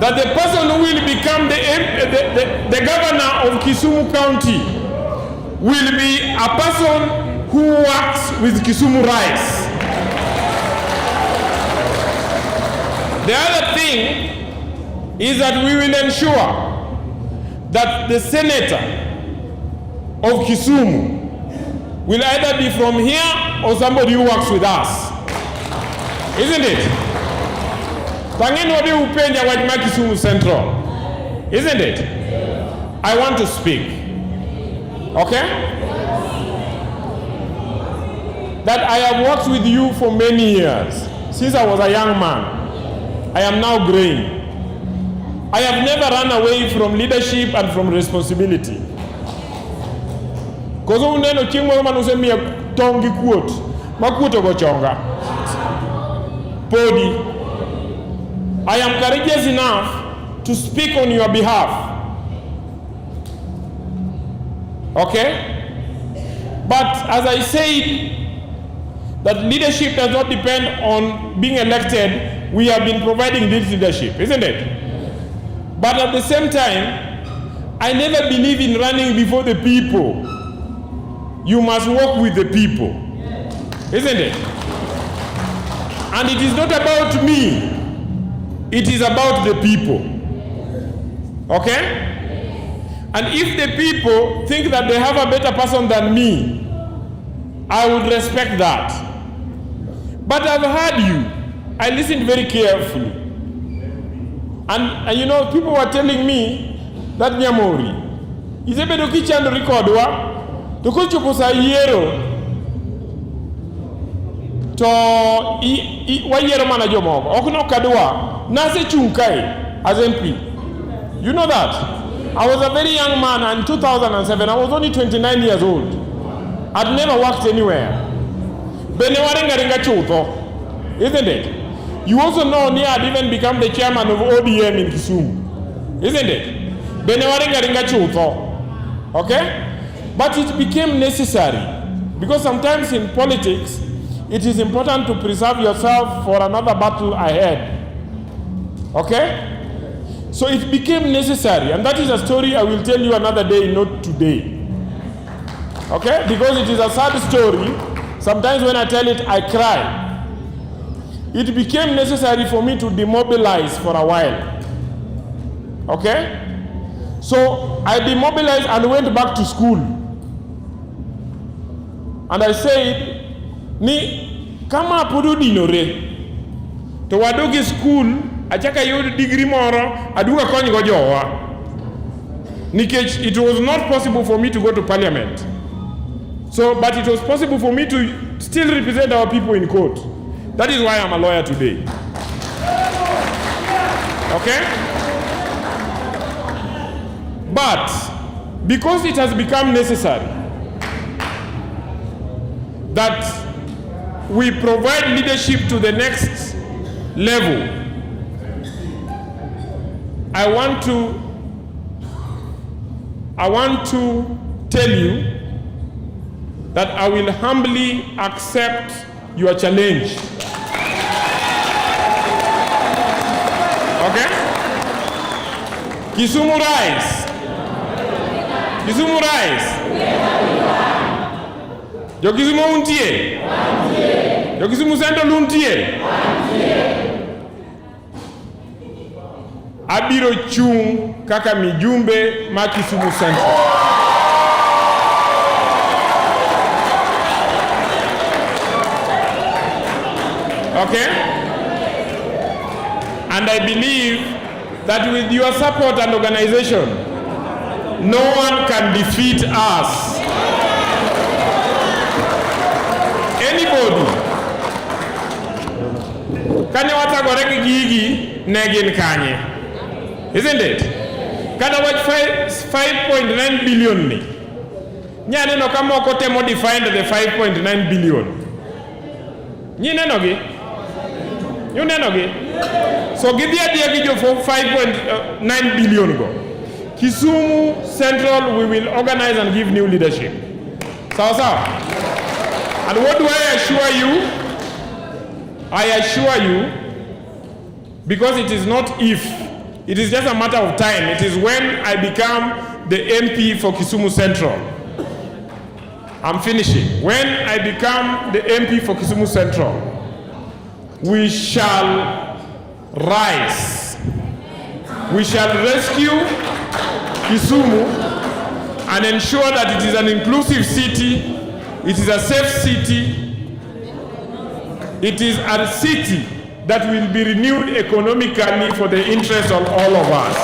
that the person who will become the governor of Kisumu County will be a person who works with Kisumu rice. The other thing is that we will ensure that the senator of Kisumu will either be from here or somebody who works with us. Isn't it? Pangeni wabi upenya wajima Kisumu Central. Isn't it? I want to speak. Okay? That I have worked with you for many years. Since I was a young man. I am now graying. I have never run away from leadership and from responsibility. Because uneno chingwa manuse miya tongi kuot. Makuto gochonga. Podi. I am courageous enough to speak on your behalf. Okay? But as I said, that leadership does not depend on being elected. We have been providing this leadership, isn't it? But at the same time, I never believe in running before the people. You must work with the people, isn't it? And it is not about me. It is about the people. Okay? And if the people think that they have a better person than me, I would respect that. But I've heard you. I listened very carefully. And you know, people were telling me that Nyamori, is a bedo kichando record wa, to kuchupo sa yero, to wa yero mana jomo, okuno kadwa, nase chunkai as MP. You know that? I was a very young man, and in 2007, I was only 29 years old. I'd never worked anywhere. Benewarenga ringa chuto, isn't it? You also know Nia had even become the chairman of ODM in Kisumu, isn't it? Benewarenga ringa chuto, okay? But it became necessary because sometimes in politics, it is important to preserve yourself for another battle ahead, okay? So it became necessary, and that is a story I will tell you another day, not today, okay? Because it is a sad story. Sometimes when I tell it, I cry. It became necessary for me to demobilize for a while. Okay? So I demobilized and went back to school. And I said, ni kama pudu dinore to wadogi school achaka yod degree moro aduga kony go jowa. Nikech it was not possible for me to go to parliament. So, but it was possible for me to still represent our people in court. That is why I'm a lawyer today. Okay? But because it has become necessary that we provide leadership to the next level, I want to tell you that I will humbly accept your challenge. Okay? Kisumu rise. Kisumu rise. Yo Kisumu untie. Yo Kisumu Central untie. Abiro chung kaka mijumbe ma Kisumu Central. Okay? And I believe that with your support and organization, no one can defeat us. Anybody. Kanye watagoreki gigi negin kanye. Isn't it? Kada watch 5.9 billion ni. Nyane no kama okote modified the 5.9 billion. Nyine nogi? You know, so give the idea for 5.9 billion go. Kisumu Central, we will organize and give new leadership. So. And what do I assure you? I assure you, because it is not if, It is just a matter of time. It is when I become the MP for Kisumu Central. I'm finishing. When I become the MP for Kisumu Central, we shall rise. We shall rescue Kisumu and ensure that it is an inclusive city, it is a safe city, it is a city that will be renewed economically for the interest of all of us.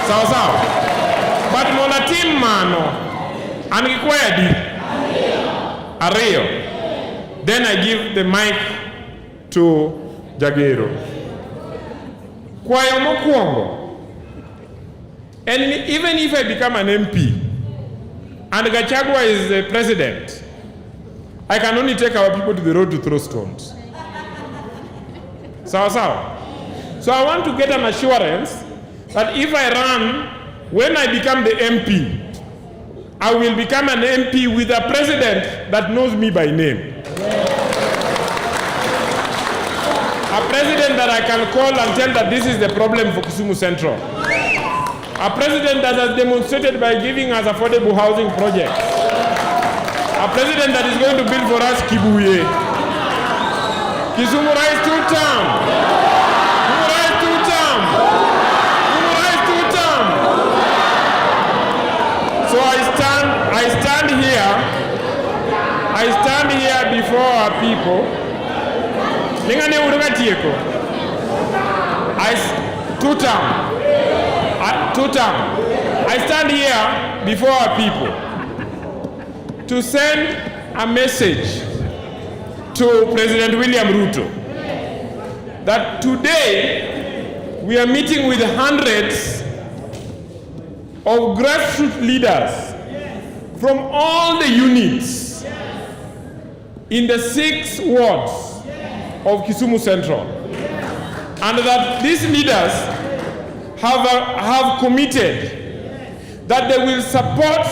Sawa sawa? But mona team mano, anikwedi? Ariyo. Then I give the mic to Jagero. Kwayo mokwongo. And even if I become an MP and Gachagua is the president, I can only take our people to the road to throw stones. Sawa sawa. So I want to get an assurance that if I run, when I become the MP, I will become an MP with a president that knows me by name. A president that I can call and tell that this is the problem for Kisumu Central. A president that has demonstrated by giving us affordable housing projects. A president that is going to build for us Kibuye. Kisumu rise 2-term. Kisumu rise 2-term. Kisumu rise 2-term. So I stand here before our people. Ningane urunga tieko. 2-term. 2-term. I stand here before our people to send a message to President William Ruto that today we are meeting with hundreds of grassroots leaders from all the units in the 6 wards of Kisumu Central, and that these leaders have committed that they will support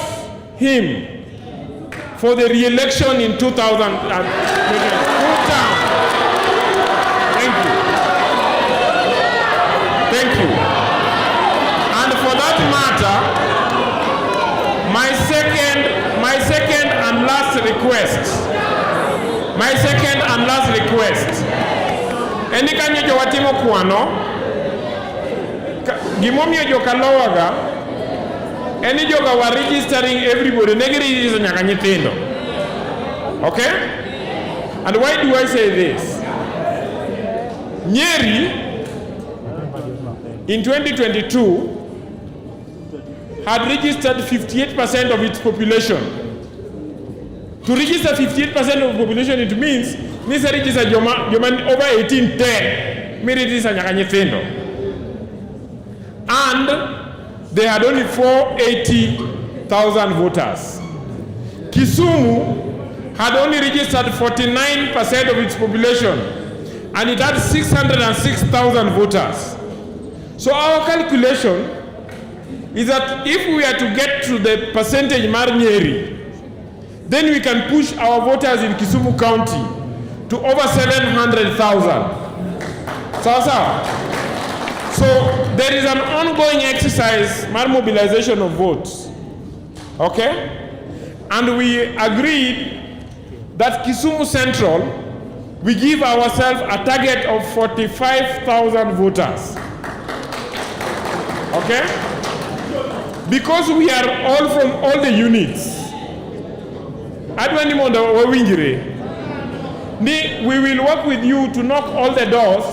him for the re-election in 2020. Thank you. Thank you. And for that matter, my second and last request, eni kanyo jo watimo kwano, gimomiyo jo kalowaga, eni joga wa registering everybody, negi register nyaka nyithindo. Okay? And why do I say this? Nyeri, in 2022, had registered 58% of its population. To register 58% of the population, it means register Joman over 18 10. Me register nyaka nyithindo. And they had only 480,000 voters. Kisumu had only registered 49% of its population, and it had 606,000 voters. So our calculation is that if we are to get to the percentage Nyeri, then we can push our voters in Kisumu County to over 700,000. So there is an ongoing exercise, mobilization of votes. Okay? And we agreed that Kisumu Central, we give ourselves a target of 45,000 voters. Okay? Because we are all from all the units. We will work with you to knock all the doors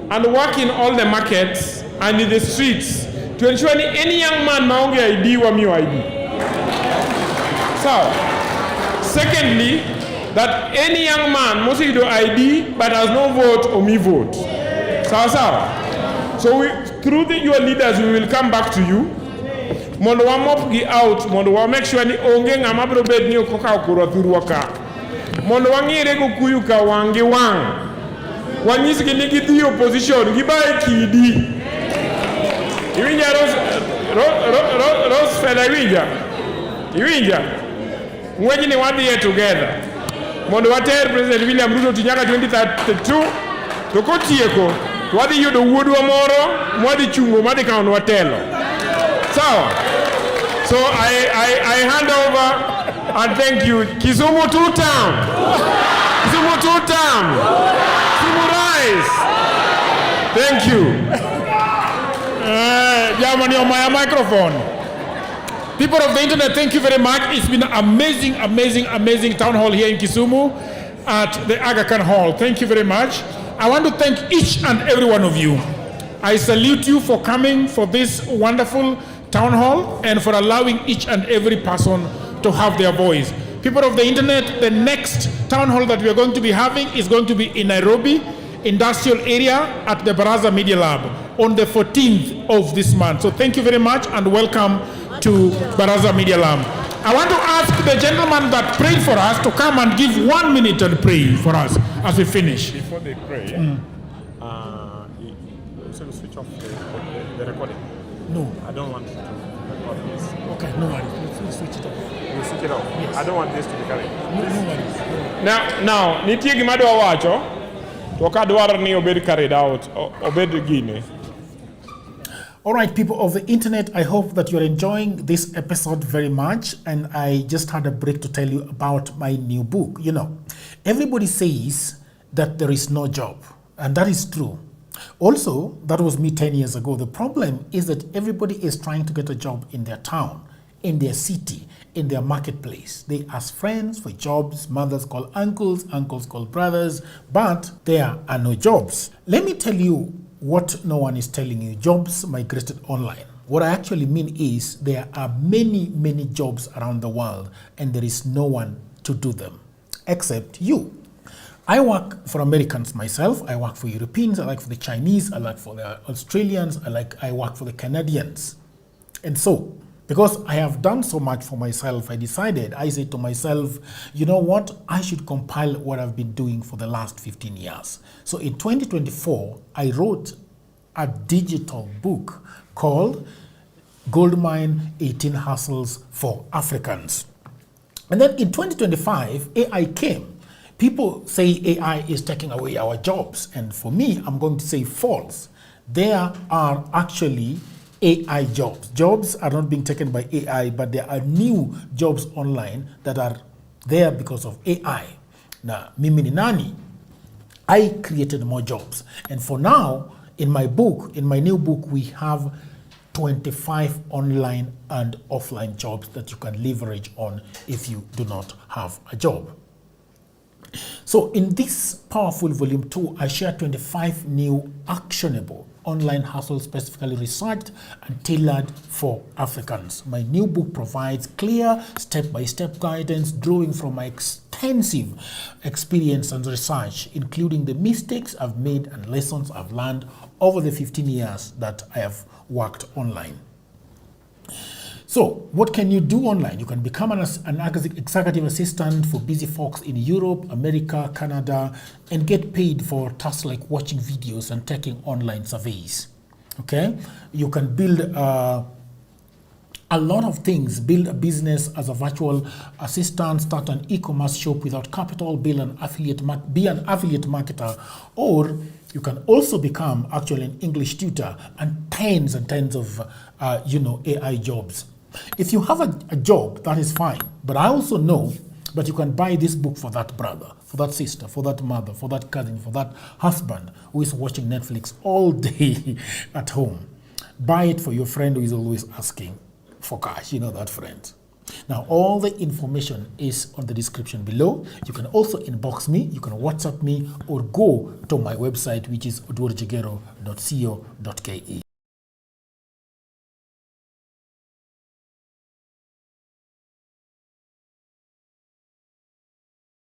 and work in all the markets and in the streets to ensure any young man maonge ID wa miyo ID. So, secondly, that any young man must do ID but has no vote or me vote. So through your leaders, we will come back to you. Mondo wa mop gi out, mondo wa make sure ni onge ngama bro bed ni okoka okuro thurwaka. Mondo wa ngire go kuyu ka wangi wang. Wanyisi gi nigi the opposition gi bae kidi. Iwinja Rose fela iwinja. Mweji ni wadi here together. Mondo wa ter President William Ruto tinyaka 2032 tokotieko. Wadi yudo wuodwa moro, mwadi chungo, mwadi kaunwa telo. Sawa. So I hand over and thank you. Kisumu 2-term. Kisumu 2-term. Kisumu rise. Thank you. Germany on my microphone. People of the internet, thank you very much. It's been an amazing town hall here in Kisumu at the Aga Khan Hall. Thank you very much. I want to thank each and every one of you. I salute you for coming for this wonderful town hall and for allowing each and every person to have their voice. People of the internet, the next town hall that we are going to be having is going to be in Nairobi industrial area at the Baraza Media Lab on the 14th of this month. So thank you very much and welcome to Baraza Media Lab. I want to ask the gentleman that prayed for us to come and give 1 minute and pray for us as we finish. Before they pray, so switch off the recording. No. I don't want to record this. Okay, no worries. Let's switch it off. We'll switch it off. Yes. I don't want this to be carried. No worries. Now, nitie gima dwa wacho, to ka dwaro ni obed carried out, obed gine. All right, people of the internet, I hope that you're enjoying this episode very much. And I just had a break to tell you about my new book. You know, everybody says that there is no job, and that is true. Also, that was me 10 years ago. The problem is that everybody is trying to get a job in their town, in their city, in their marketplace. They ask friends for jobs, mothers call uncles, uncles call brothers, but there are no jobs. Let me tell you what no one is telling you. Jobs migrated online. What I actually mean is there are many jobs around the world and there is no one to do them except you. I work for Americans myself. I work for Europeans. I work for the Chinese. I work for the Australians. I work for the Canadians. And so, because I have done so much for myself, I said to myself, you know what? I should compile what I've been doing for the last 15 years. So in 2024, I wrote a digital book called Goldmine 18 Hustles for Africans. And then in 2025, AI came. People say AI is taking away our jobs. And for me, I'm going to say false. There are actually AI jobs. Jobs are not being taken by AI, but there are new jobs online that are there because of AI. Now, mimi ni nani? I created more jobs. And for now, in my book, in my new book, we have 25 online and offline jobs that you can leverage on if you do not have a job. So in this powerful volume 2, I share 25 new actionable online hustles specifically researched and tailored for Africans. My new book provides clear step-by-step guidance drawing from my extensive experience and research, including the mistakes I've made and lessons I've learned over the 15 years that I have worked online. So, what can you do online? You can become an executive assistant for busy folks in Europe, America, Canada, and get paid for tasks like watching videos and taking online surveys. Okay? You can build a lot of things. Build a business as a virtual assistant, start an e-commerce shop without capital, be an affiliate marketer, or you can also become actually an English tutor and tens of AI jobs. If you have a job, that is fine. But I also know that you can buy this book for that brother, for that sister, for that mother, for that cousin, for that husband who is watching Netflix all day at home. Buy it for your friend who is always asking for cash. You know that friend. Now, all the information is on the description below. You can also inbox me, you can WhatsApp me, or go to my website, which is odworjegero.co.ke.